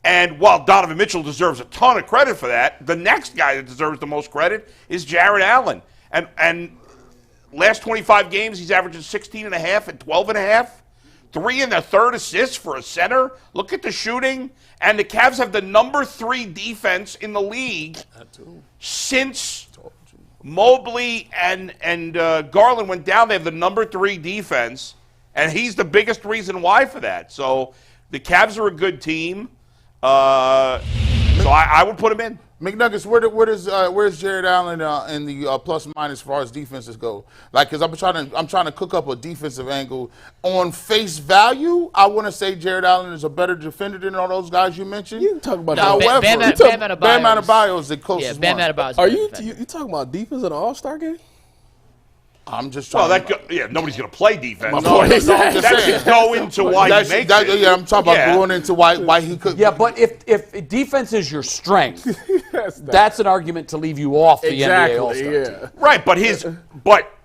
And while Donovan Mitchell deserves a ton of credit for that, the next guy that deserves the most credit is Jarrett Allen. And last 25 games, he's averaging 16.5 and 12.5. 3 and a third assists for a center. Look at the shooting. And the Cavs have the number 3 defense in the league since Mobley and Garland went down. They have the number 3 defense, and he's the biggest reason why for that. So the Cavs are a good team. So I would put him in. McNuggets, where's Jarrett Allen in the plus minus as far as defenses go? Like, because I'm trying to cook up a defensive angle. On face value, I want to say Jarrett Allen is a better defender than all those guys you mentioned. You talking about however, Bam Adebayo is the closest Bam one. Adebayo's Are a you defender. talking about defense in the All-Star game? I'm just Well, trying. nobody's going to play defense. That That should go into why he makes it. Yeah, I'm talking about going into why he could. Yeah, but if defense is your strength, that's an argument to leave you off the NBA All-Star team. Right, but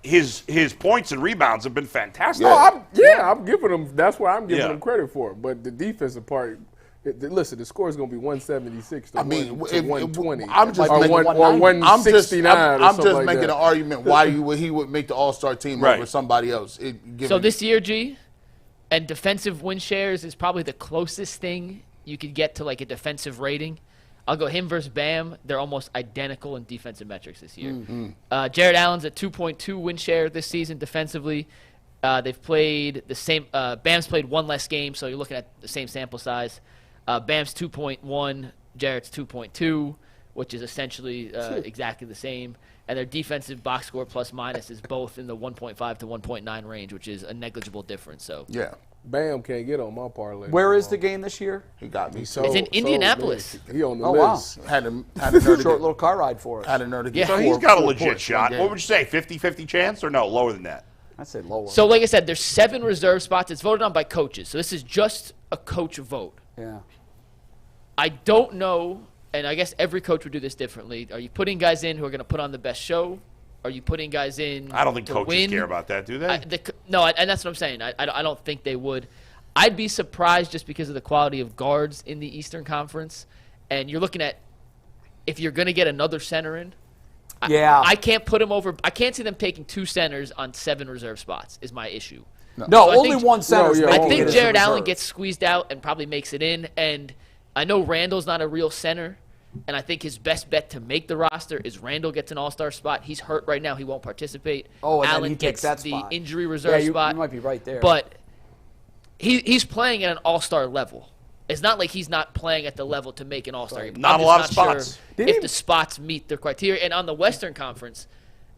his points and rebounds have been fantastic. I'm giving him. That's why I'm giving Yeah. him credit for it. But the defensive part, listen, the score is going to be 176 to, 120. I'm just or making 169. I'm just making an argument why he would make the All-Star team Right. over somebody else. So this year, G, and defensive win shares is probably the closest thing you could get to like a defensive rating. I'll go him versus Bam. They're almost identical in defensive metrics this year. Jarrett Allen's at 2.2 win share this season defensively. They've played the same. Bam's played 1 less game, so you're looking at the same sample size. Bam's 2.1, Jarrett's 2.2, which is essentially exactly the same. And their defensive box score plus minus is both in the 1.5 to 1.9 range, which is a negligible difference. So Yeah. Bam can't get on my parlay. Where is the game this year? He got me. it's in Indianapolis. He on the Oh, wow. list. Had a nerve Short little car ride for us. Had a nerve to Yeah. get So four- he's got a 4 legit points shot. one What game. would you say, 50-50 chance or no, lower than that? I'd say lower. So like I said, there's 7 reserve spots. It's voted on by coaches. So this is just a coach vote. yeah. I don't know, and I guess every coach would do this differently. Are you putting guys in who are going to put on the best show? Are you putting guys in I don't think to coaches win? care about that, do they? And that's what I'm saying. I don't think they would. I'd be surprised just because of the quality of guards in the Eastern Conference. And you're looking at, if you're going to get another center in, Yeah. I can't put them over. I can't see them taking 2 centers on 7 reserve spots is my issue. No, So I only think- one center's No, yeah, making I it think as a Jarrett Allen reserve. gets squeezed out and probably makes it in. And I know Randall's not a real center. And I think his best bet to make the roster is Randall gets an all-star spot. He's hurt right now. He won't participate. Oh, and then Allen he takes gets that the spot. injury Yeah, reserve you spot. might be right there. But he's playing at an all-star level. It's not like he's not playing at the level to make an all-star game. Not I'm a just lot of not spots. Sure if the spots meet their criteria. And on the Western Conference,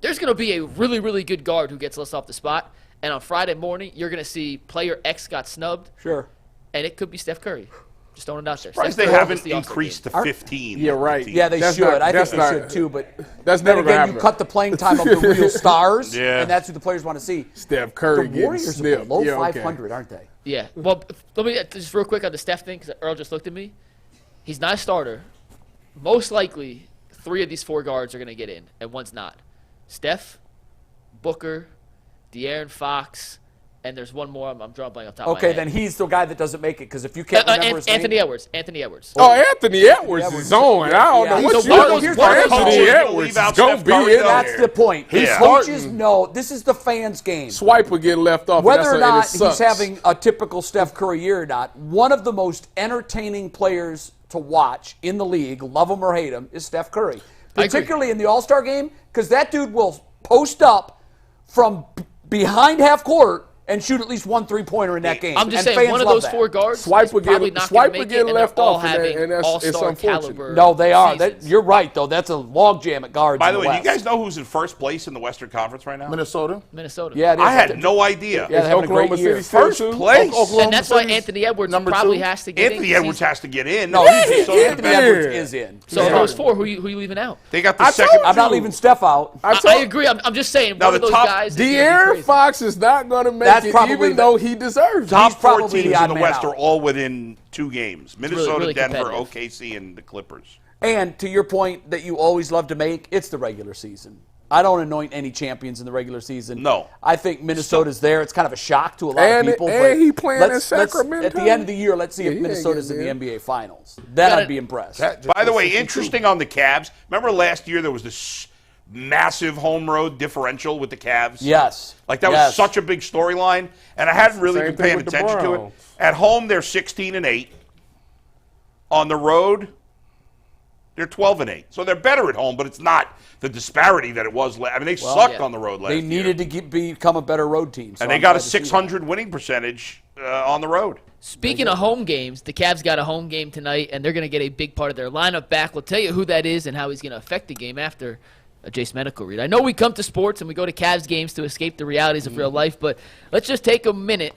there's going to be a really, really good guard who gets less off the spot. And on Friday morning, you're going to see player X got snubbed, Sure. and it could be Steph Curry. Just throwing it out there. Surprised Steph they Curry haven't is the All-Star increased game. to 15. Yeah, right. Yeah, they That's should. not- I think that's they not- should too. But That's then never again, gonna you happen. cut the playing time of the real stars, Yeah. and that's who the players want to see. Steph Curry The getting Warriors are snipped. below Yeah, okay. 500, aren't they? Yeah. Well, let me just real quick on the Steph thing, because Earl just looked at me. He's not a starter. Most likely, 3 of these 4 guards are going to get in, and one's not. Steph, Booker, De'Aaron Fox, and there's one more. I'm drawing a blank off the top of my Okay, head. then he's the guy that doesn't make it because if you can't remember his Anthony name, Edwards. Anthony Edwards. Oh, Anthony Edwards is on. I don't know Yeah, what he's you a- think. here's Anthony the- Coaches Edwards leave is out going to Steph be Curry, in though. there. that's the point. His Yeah. coaches know this is the fans' game. Swipe would get left off. Whether or and not it he's sucks. having a typical Steph Curry year or not, one of the most entertaining players to watch in the league, love him or hate him, is Steph Curry. I agree. Particularly in the All-Star game, because that dude will post up from behind half court and shoot at least one three-pointer in that game. I'm just and saying, fans one of love those that. four guards Swipe is again- probably not Swipe going to make again it, and left they're all off, and having that's- it's all-star unfortunate. caliber. No, they are. seasons. You're right, though. That's a logjam at guards. By in the way, West. you guys know who's in first place in the Western Conference right now? Minnesota. Minnesota. Yeah, it is. I had no idea. Yeah, they're having a great Oklahoma year. City still First too? place. Oklahoma And that's why City's Anthony Edwards number probably 2. has to get Anthony in. Edwards has to get in. No, he's Anthony Edwards is in. So He's those starting. four, who you leaving out? They got the I second. told I'm not you. leaving Steph out. I agree. I'm just saying, Now one of the those top- guys is gonna be De'Aaron crazy. Fox is not going to make That's it, probably even the- though he deserves it. Top He's four probably teams the in odd the man West out. are all within 2 games. Minnesota, really Denver, competitive. OKC, and the Clippers. And to your point that you always love to make, it's the regular season. I don't anoint any champions in the regular season. No. I think Minnesota's there. It's kind of a shock to a lot And- of people. and but he playing in let's- Sacramento. At the end of the year, let's see Yeah, if he ain't Minnesota's in getting the in. NBA Finals. Then Gotta- I'd be impressed. By the way, interesting on the Cavs. Remember last year there was this massive home road differential with the Cavs? Yes. Like that Yes. was such a big storyline, and I hadn't really Same been thing paying with the attention to it. Browns. At home, they're 16-8. On the road, they're 12-8. So they're better at home, but it's not the disparity that it was. I mean, they sucked on the road last They year. needed to become a better road team. So And they I'm got glad a to see that. 600 winning percentage on the road. Speaking of home games, the Cavs got a home game tonight, and they're going to get a big part of their lineup back. We'll tell you who that is and how he's going to affect the game after a Jace Medical read. I know we come to sports and we go to Cavs games to escape the realities of real life, but let's just take a minute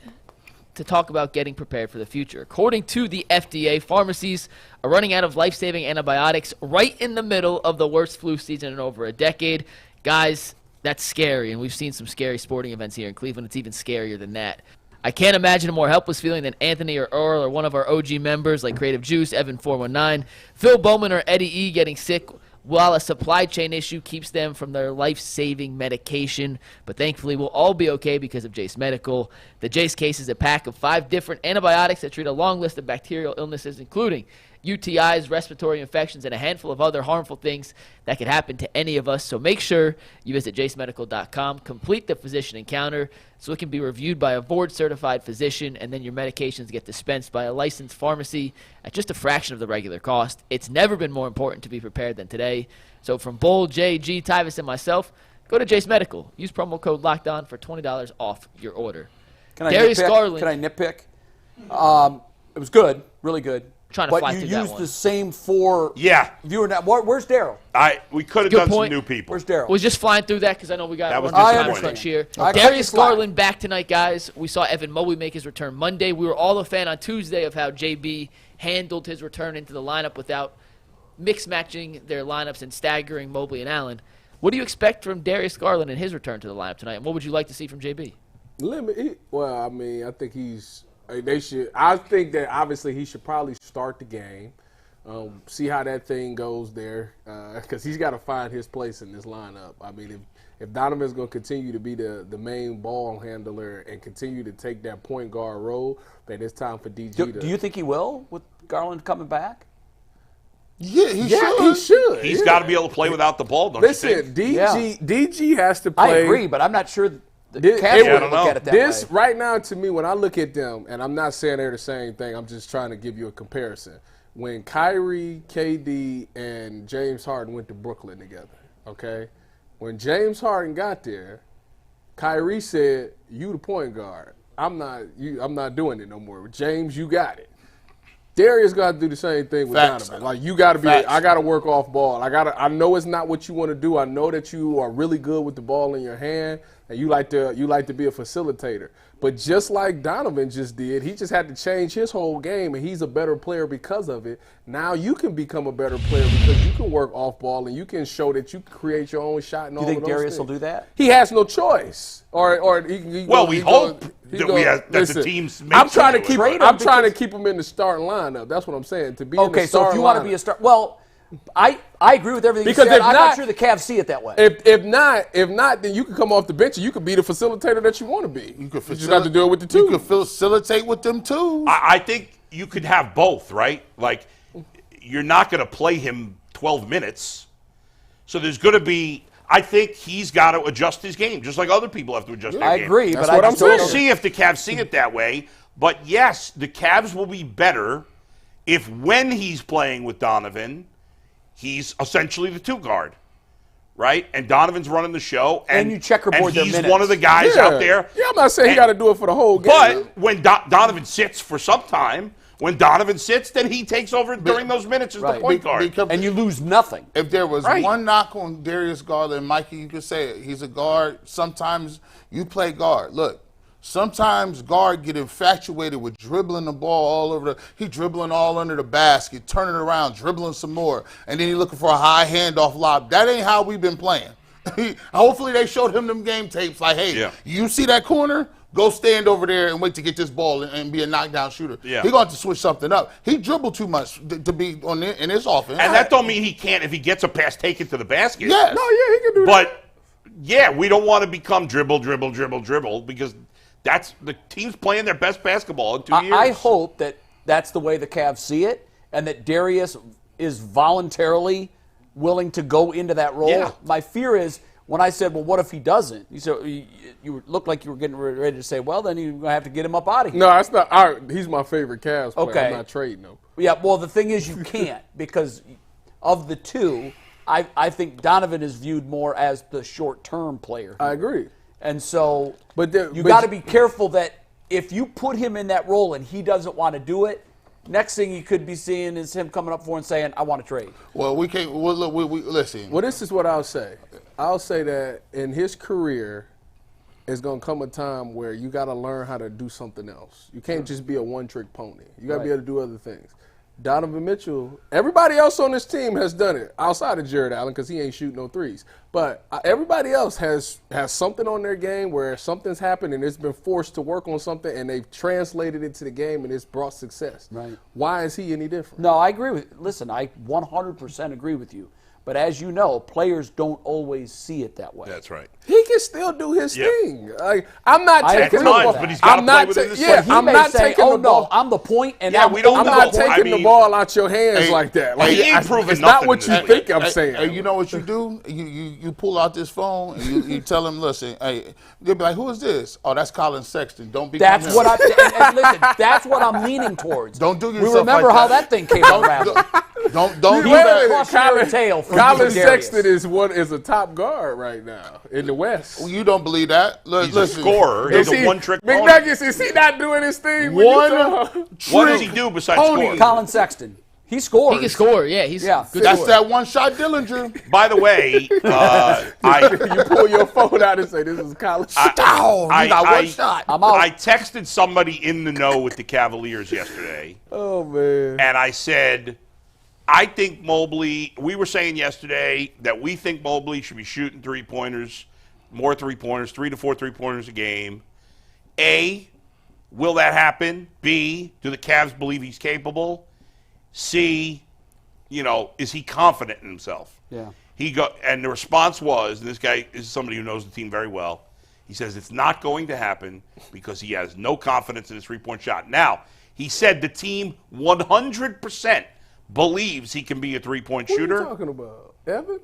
to talk about getting prepared for the future. According to the FDA, pharmacies are running out of life-saving antibiotics right in the middle of the worst flu season in over a decade. Guys, that's scary, and we've seen some scary sporting events here in Cleveland. It's even scarier than that. I can't imagine a more helpless feeling than Anthony or Earl or one of our OG members like Creative Juice, Evan419, Phil Bowman, or Eddie E getting sick while a supply chain issue keeps them from their life-saving medication. But thankfully, we'll all be okay because of Jace Medical. The Jace case is a pack of 5 different antibiotics that treat a long list of bacterial illnesses, including UTIs, respiratory infections, and a handful of other harmful things that could happen to any of us. So make sure you visit jacemedical.com, complete the physician encounter so it can be reviewed by a board-certified physician, and then your medications get dispensed by a licensed pharmacy at just a fraction of the regular cost. It's never been more important to be prepared than today. So from Bull, Jay, G, Tyvis, and myself, go to Jace Medical. Use promo code LOCKEDON for $20 off your order. Darius Garland. Can I nitpick? It was good, really good. Trying to but fly you through that used one. the same 4 Yeah. viewer net. Where's Daryl? We could have Good done point. some new people. Where's Daryl? Was just flying through that because I know we got That was one disappointing. time crunch here. I cut Darius you slack. Garland back tonight, guys. We saw Evan Mobley make his return Monday. We were all a fan on Tuesday of how JB handled his return into the lineup without mix-matching their lineups and staggering Mobley and Allen. What do you expect from Darius Garland in his return to the lineup tonight, and what would you like to see from JB? Well, I mean, I think they should. I think that obviously he should probably start the game, see how that thing goes there, because he's got to find his place in this lineup. I mean, if Donovan's going to continue to be the main ball handler and continue to take that point guard role, then it's time for DG to. Do you think he will with Garland coming back? Yeah, he He should. He's got to be able to play without the ball, don't you Listen, think? DG has to I play. agree, but I'm not sure the This- Cavs Yeah, I would don't look know. at it that This way. right now, to me, when I look at them, and I'm not saying they're the same thing, I'm just trying to give you a comparison. When Kyrie, KD, and James Harden went to Brooklyn together, okay? When James Harden got there, Kyrie said, "You the point guard. I'm not doing it no more. James, you got it." Darius got to do the same thing with Facts. Donovan. Like, you got to be. Facts. I got to work off ball. I know it's not what you want to do. I know that you are really good with the ball in your hand, and you like to be a facilitator. But just like Donovan just did, he just had to change his whole game, and he's a better player because of it. Now you can become a better player because you can work off ball and you can show that you can create your own shot. And Do you all think of those Darius will things. do that? He has no choice. Or he Well, goes- we he hope goes- he that goes, that the listen, teams make I'm trying to sure keep. do it. I'm trying to keep him in the starting lineup. That's what I'm saying. To be in the Okay, so if starting you want to be a lineup. star, well, I agree with everything Because you said. if I'm not- not sure the Cavs see it that way. If not, then you can come off the bench and you can be the facilitator that you want to be. You just have to do it with the two. You can facilitate with them too. I think you could have both, right? Like, you're not going to play him 12 minutes. So there's going to be, I think he's got to adjust his game, just like other people have to adjust their I game. agree, That's but what I I'm just don't saying. know. We'll see if the Cavs see it that way. But yes, the Cavs will be better if when he's playing with Donovan, he's essentially the 2 guard. right? And Donovan's running the show, And you checkerboard and their he's minutes. one of the guys out there. Yeah, I'm not saying he got to do it for the whole game. But when Donovan sits for some time, when Donovan sits, then he takes over during those minutes as the point guard. And you lose nothing. If there was one knock on Darius Garland, Mikey, you could say it. He's a guard. Sometimes you play guard. Look, sometimes guard get infatuated with dribbling the ball all over he dribbling all under the basket, turning around, dribbling some more, and then he looking for a high handoff lob. That ain't how we've been playing. Hopefully they showed him them game tapes like, hey, you see that corner? Go stand over there and wait to get this ball and be a knockdown shooter. Yeah. He's going to switch something up. He dribbled too much to be in his offense. And that don't mean he can't if he gets a pass taken to the basket. Yes. No, yeah, he can do that. But, yeah, we don't want to become dribble because that's the team's playing their best basketball in 2 years. I hope that that's the way the Cavs see it and that Darius is voluntarily willing to go into that role. Yeah. My fear is when I said, well, what if he doesn't? You said you looked like you were getting ready to say, well, then you're going to have to get him up out of here. No, that's not. He's my favorite Cavs player. Okay. I'm not trading him. Yeah, well, the thing is you can't because of the two, I think Donovan is viewed more as the short-term player. I agree. And so you but- got to be careful that if you put him in that role and he doesn't want to do it, next thing you could be seeing is him coming up for and saying, I want to trade. Well, we can't. Well, look, we listen. Well, this is what I'll say. I'll say that in his career, it's going to come a time where you got to learn how to do something else. You can't just be a one-trick pony. You got to be able to do other things. Donovan Mitchell, everybody else on this team has done it outside of Jarrett Allen because he ain't shooting no threes. But everybody else has something on their game where something's happened and it's been forced to work on something and they've translated it to the game and it's brought success. Right. Why is he any different? No, I agree with. Listen, I 100% agree with you. But as you know, players don't always see it that way. That's right. He can still do his thing. I'm not I taking agree the with ball. that. But he's gotta I'm not play within the yeah, system. He I'm may not say, taking oh, the ball. no, I'm the point, and Yeah, we don't I'm know. not taking the ball out your hands Hey, like that. Like, he ain't proving it's not nothing what in you this think league. I'm saying. Hey, you know what you do? You pull out this phone and you tell him, listen, hey, they'll be like, who is this? Oh, that's Colin Sexton. Don't be. that's what and listen. That's what I'm leaning towards. Don't do We yourself remember like how that. that thing came around. Don't He do was that. a cautionary tale for Colin Darius. Sexton is a top guard right now in the West. You don't believe that? He's Listen, a scorer. He's Is a he- one-trick pony. McNuggets, is he not doing his thing? when you One talk? What does he do besides pony. score? Colin Sexton. He scores. He can score. Yeah, he's Yeah. good That's scorer. that one-shot Dillinger. By the way, You pull your phone out and say, "This is Colin." Oh, you got one shot. I'm out. I texted somebody in the know with the Cavaliers yesterday, Oh man. and I said, I think Mobley, we were saying yesterday that we think Mobley should be shooting three-pointers, more three-pointers, 3 to 4 three-pointers a game. A, will that happen? B, do the Cavs believe he's capable? C, is he confident in himself? Yeah. And the response was, and this guy is somebody who knows the team very well, he says it's not going to happen because he has no confidence in his three-point shot. Now, he said the team 100% believes he can be a three-point What are shooter. you talking about, Evan?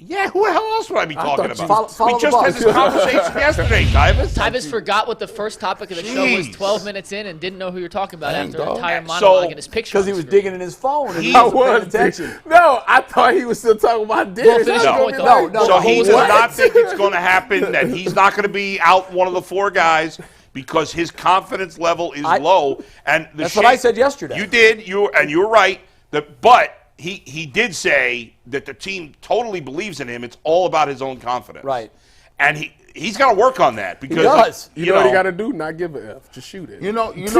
Yeah, who the hell else would I be talking thought you- about? Follow We the just ball. had this conversation yesterday, Tyvus. Tyvus forgot what the first topic of the show was Jeez. 12 minutes in and didn't know who you're talking about after an dog. entire So- monologue and his picture. Because on he the was screen. digging in his phone and he I wasn't paying was attention. No, I thought he was still talking about Darius. finish I your was point, gonna be though. like, So No, he what? does not think it's going to happen, that he's not going to be out one of the four guys because his confidence level is low. And That's what I said yesterday. You did, you were right. But he did say that the team totally believes in him. It's all about his own confidence. Right. And he's got to work on that because does. You know what he got to do? Not give an F. Just shoot it. You know what he Just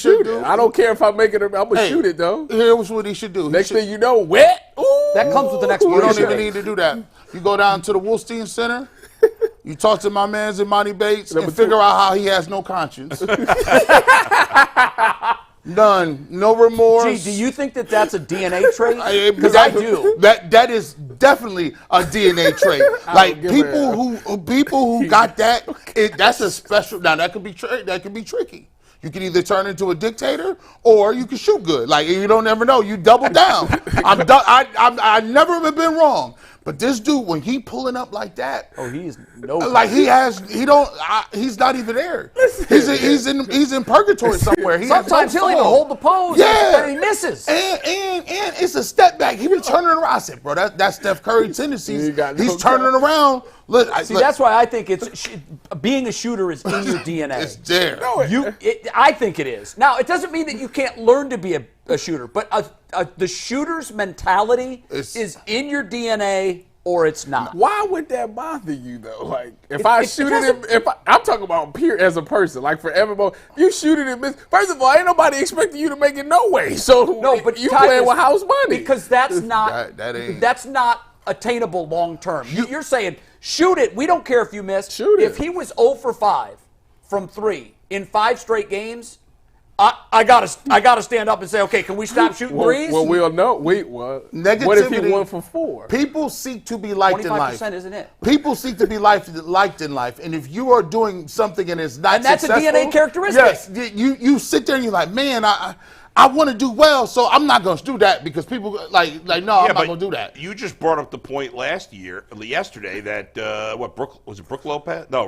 should shoot do? it. I don't care if I make it. I'm gonna Hey, shoot it though. Here's what he should do. Next thing you know, wet. Ooh. That comes with the next You don't word. even need to do that. You go down to the Wolstein Center. You talk to my man's Imani Bates and figure out how he has no conscience. None. No remorse. Gee, do you think that that's a DNA trait? Because Because I do. That is definitely a DNA trait. Like give people who got that, that's a special. Now that could be tricky. You can either turn into a dictator or you can shoot good. Like you don't ever know. You double down. I've never been wrong. But this dude, when he pulling up like that, He's no. like he's not even there. He's in purgatory somewhere. Sometimes he'll even hold the pose. Yeah, and he misses. And it's a step back. He been turning around. I said, bro, that's Steph Curry tendencies. He's turning around. Look, that's why I think being a shooter is in your DNA. It's there. I think it is. Now, it doesn't mean that you can't learn to be a shooter, but the shooter's mentality is in your DNA or it's not. Why would that bother you though? Like if I shoot it, I'm talking about pure as a person, like for everybody, you shoot it and miss. First of all, ain't nobody expecting you to make it no way. So no, but you playing with house money because that's not that's not attainable long term. You're saying shoot it. We don't care if you miss. Shoot it. If he was 0 for 5 from 3 in 5 straight games. I gotta stand up and say, okay, can we stop shooting threes? Well, we'll know. What if he 1 for 4? People seek to be liked in life. 25%, isn't it? People seek to be liked in life, and if you are doing something and it's not that's successful, a DNA characteristic. Yes, you sit there and you're like, man, I want to do well, so I'm not going to do that because people I'm not going to do that. You just brought up the point yesterday that Brook Lopez? No,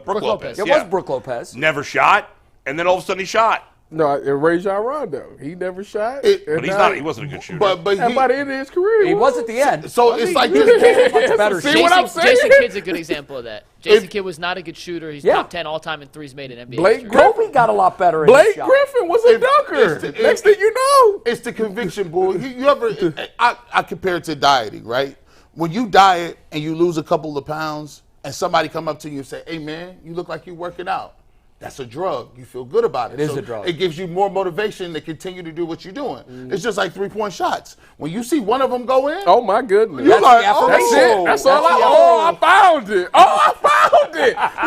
Brook Lopez. It was Brook Lopez. Never shot, and then all of a sudden he shot. No, Rajon Rondo, he never shot. But he wasn't a good shooter. But by the end of his career, he was at the end. So it's like much better. See what I'm saying? Jason Kidd's a good example of that. Jason Kidd was not a good shooter. He's top 10 all time in threes made in NBA. Blake Kobe got a lot better. Blake Griffin was a dunker. Next thing you know, it's the conviction, boy. You ever? I compare it to dieting, right? When you diet and you lose a couple of pounds, and somebody come up to you and say, "Hey, man, you look like you're working out." That's a drug. You feel good about it. It is a drug. It gives you more motivation to continue to do what you're doing. It's just like 3-point shots. When you see one of them go in, oh my goodness, you're like, that's it. That's all. I found it.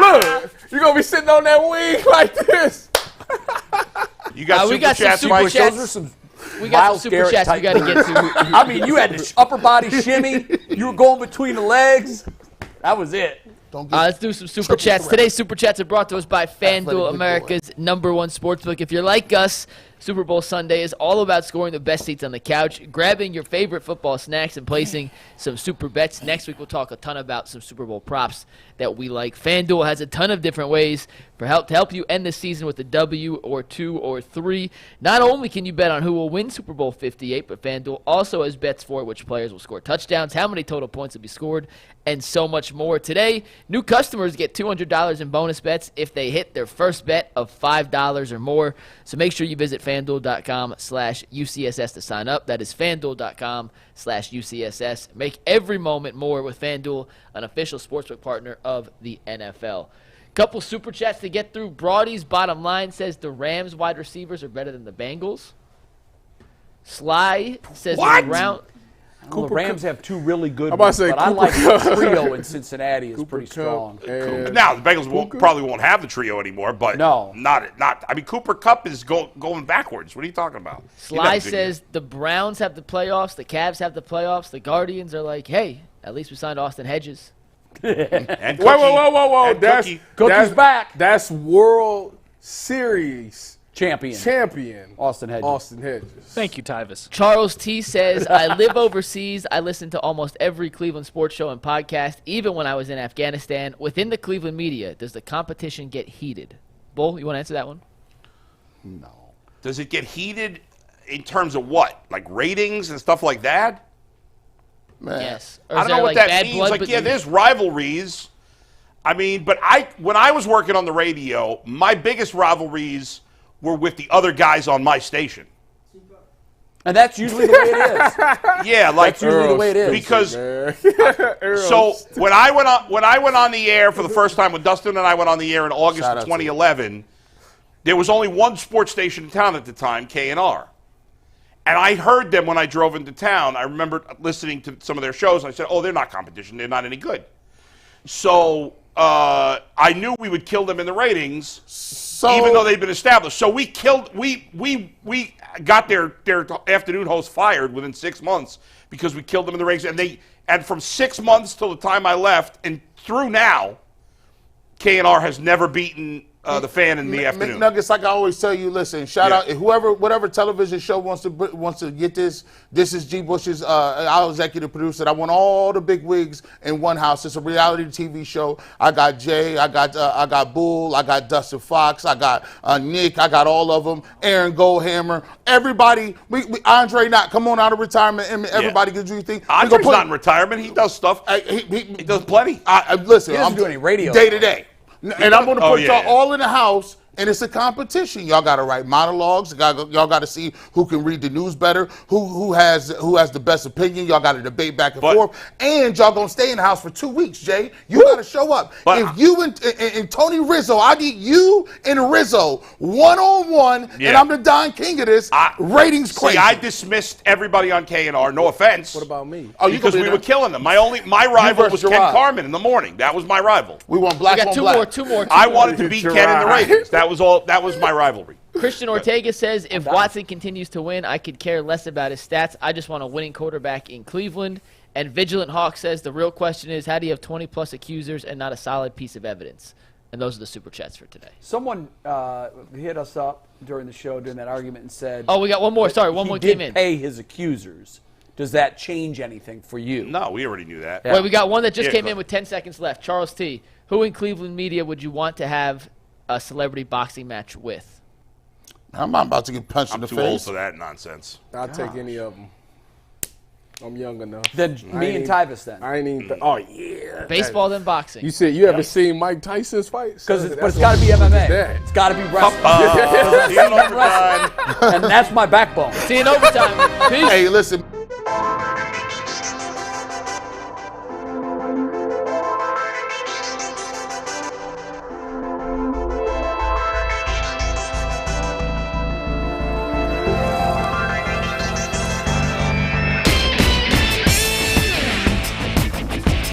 Look, you're gonna be sitting on that wing like this. You got we got some super chats. We got some super chats we got to get to. I mean, you had the upper body shimmy. You were going between the legs. That was it. Let's do some super chats. Today's super chats are brought to us by FanDuel, America's #1 sportsbook. If you're like us, Super Bowl Sunday is all about scoring the best seats on the couch, grabbing your favorite football snacks, and placing some super bets. Next week, we'll talk a ton about some Super Bowl props that we like. FanDuel has a ton of different ways to help you end the season with a W or 2 or 3. Not only can you bet on who will win Super Bowl 58, but FanDuel also has bets for which players will score touchdowns, how many total points will be scored, and so much more. Today, new customers get $200 in bonus bets if they hit their first bet of $5 or more. So make sure you visit FanDuel.com/UCSS to sign up. That is FanDuel.com/UCSS. Make every moment more with FanDuel, an official sportsbook partner of the NFL. Couple super chats to get through. Broady's bottom line says the Rams wide receivers are better than the Bengals. Sly says the Rams have 2 really good ones, but I like the trio in Cincinnati is pretty strong. Now the Bengals probably won't have the trio anymore, but not. I mean, Cooper Kupp is going backwards. What are you talking about? Sly says the Browns have the playoffs, the Cavs have the playoffs, the Guardians are like, hey, at least we signed Austin Hedges. And whoa! Cookie's back. That's World Series champion Austin Hedges. Thank you, Tyvis. Charles T says, I live overseas. I listen to almost every Cleveland sports show and podcast, even when I was in Afghanistan. Within the Cleveland media, does the competition get heated? Bull, you want to answer that one? No. Does it get heated in terms of what? Like ratings and stuff like that? Man. Yes. I don't know what that means. Like, there's rivalries. I mean, but when I was working on the radio, my biggest rivalries were with the other guys on my station. And that's usually the way it is. Yeah, like that's usually the way it is. Because so when I went on the air for the first time, when Dustin and I went on the air in August of 2011, there was only one sports station in town at the time, KNR. And I heard them when I drove into town. I remember listening to some of their shows. And I said, "Oh, they're not competition. They're not any good." So I knew we would kill them in the ratings, even though they'd been established. So we got their afternoon host fired within 6 months because we killed them in the ratings. And from 6 months till the time I left and through now, KNR has never beaten the fan in the afternoon. McNuggets, like I always tell you, listen, shout out whatever television show wants to get this. This is G. Bush's, our executive producer. I want all the big wigs in one house. It's a reality TV show. I got Jay, I got Bull, I got Dustin Fox, I got Nick, I got all of them. Aaron Goldhammer, everybody. Andre Knott, come on out of retirement. And everybody gives you think. Andre's not in retirement. He does stuff. He does plenty. Listen, He doesn't do any radio. Day to day. And I'm going to put y'all yeah. all in the house, and it's a competition. Y'all got to write monologues. Y'all got to see who can read the news better, who has the best opinion. Y'all got to debate back and forth. And y'all going to stay in the house for 2 weeks, Jay. You got to show up. But if you and Tony Rizzo, I need you and Rizzo one-on-one, and I'm the Don King of this. Ratings crazy. See, I dismissed everybody on K&R. No offense. What about me? Oh, you Because we were killing them. My rival was Ken Carmen in the morning. That was my rival. We want black We got on black. two more. I wanted to beat Ken in the ratings. That was all. That was my rivalry. Christian Ortega says, if Watson continues to win, I could care less about his stats. I just want a winning quarterback in Cleveland. And Vigilant Hawk says, the real question is, how do you have 20-plus accusers and not a solid piece of evidence? And those are the super chats for today. Someone hit us up during the show during that argument and said, Oh, we got one more. Sorry, one more came in. Pay his accusers. Does that change anything for you? No, we already knew that. Yeah. Wait, we got one that just Yeah, came go in with 10 seconds left. Charles T. Who in Cleveland media would you want to have a celebrity boxing match with? I'm not about to get punched in I'm the too face. old for that nonsense. I'll take any of them. I'm young enough. Then me and Tyvus then. I ain't even. Oh yeah. Baseball then boxing. You said you ever seen Mike Tyson's fights? But it's got to be MMA. that. It's got to be wrestling. See you in overtime. And that's my backbone. See you in overtime. Peace. Hey, listen.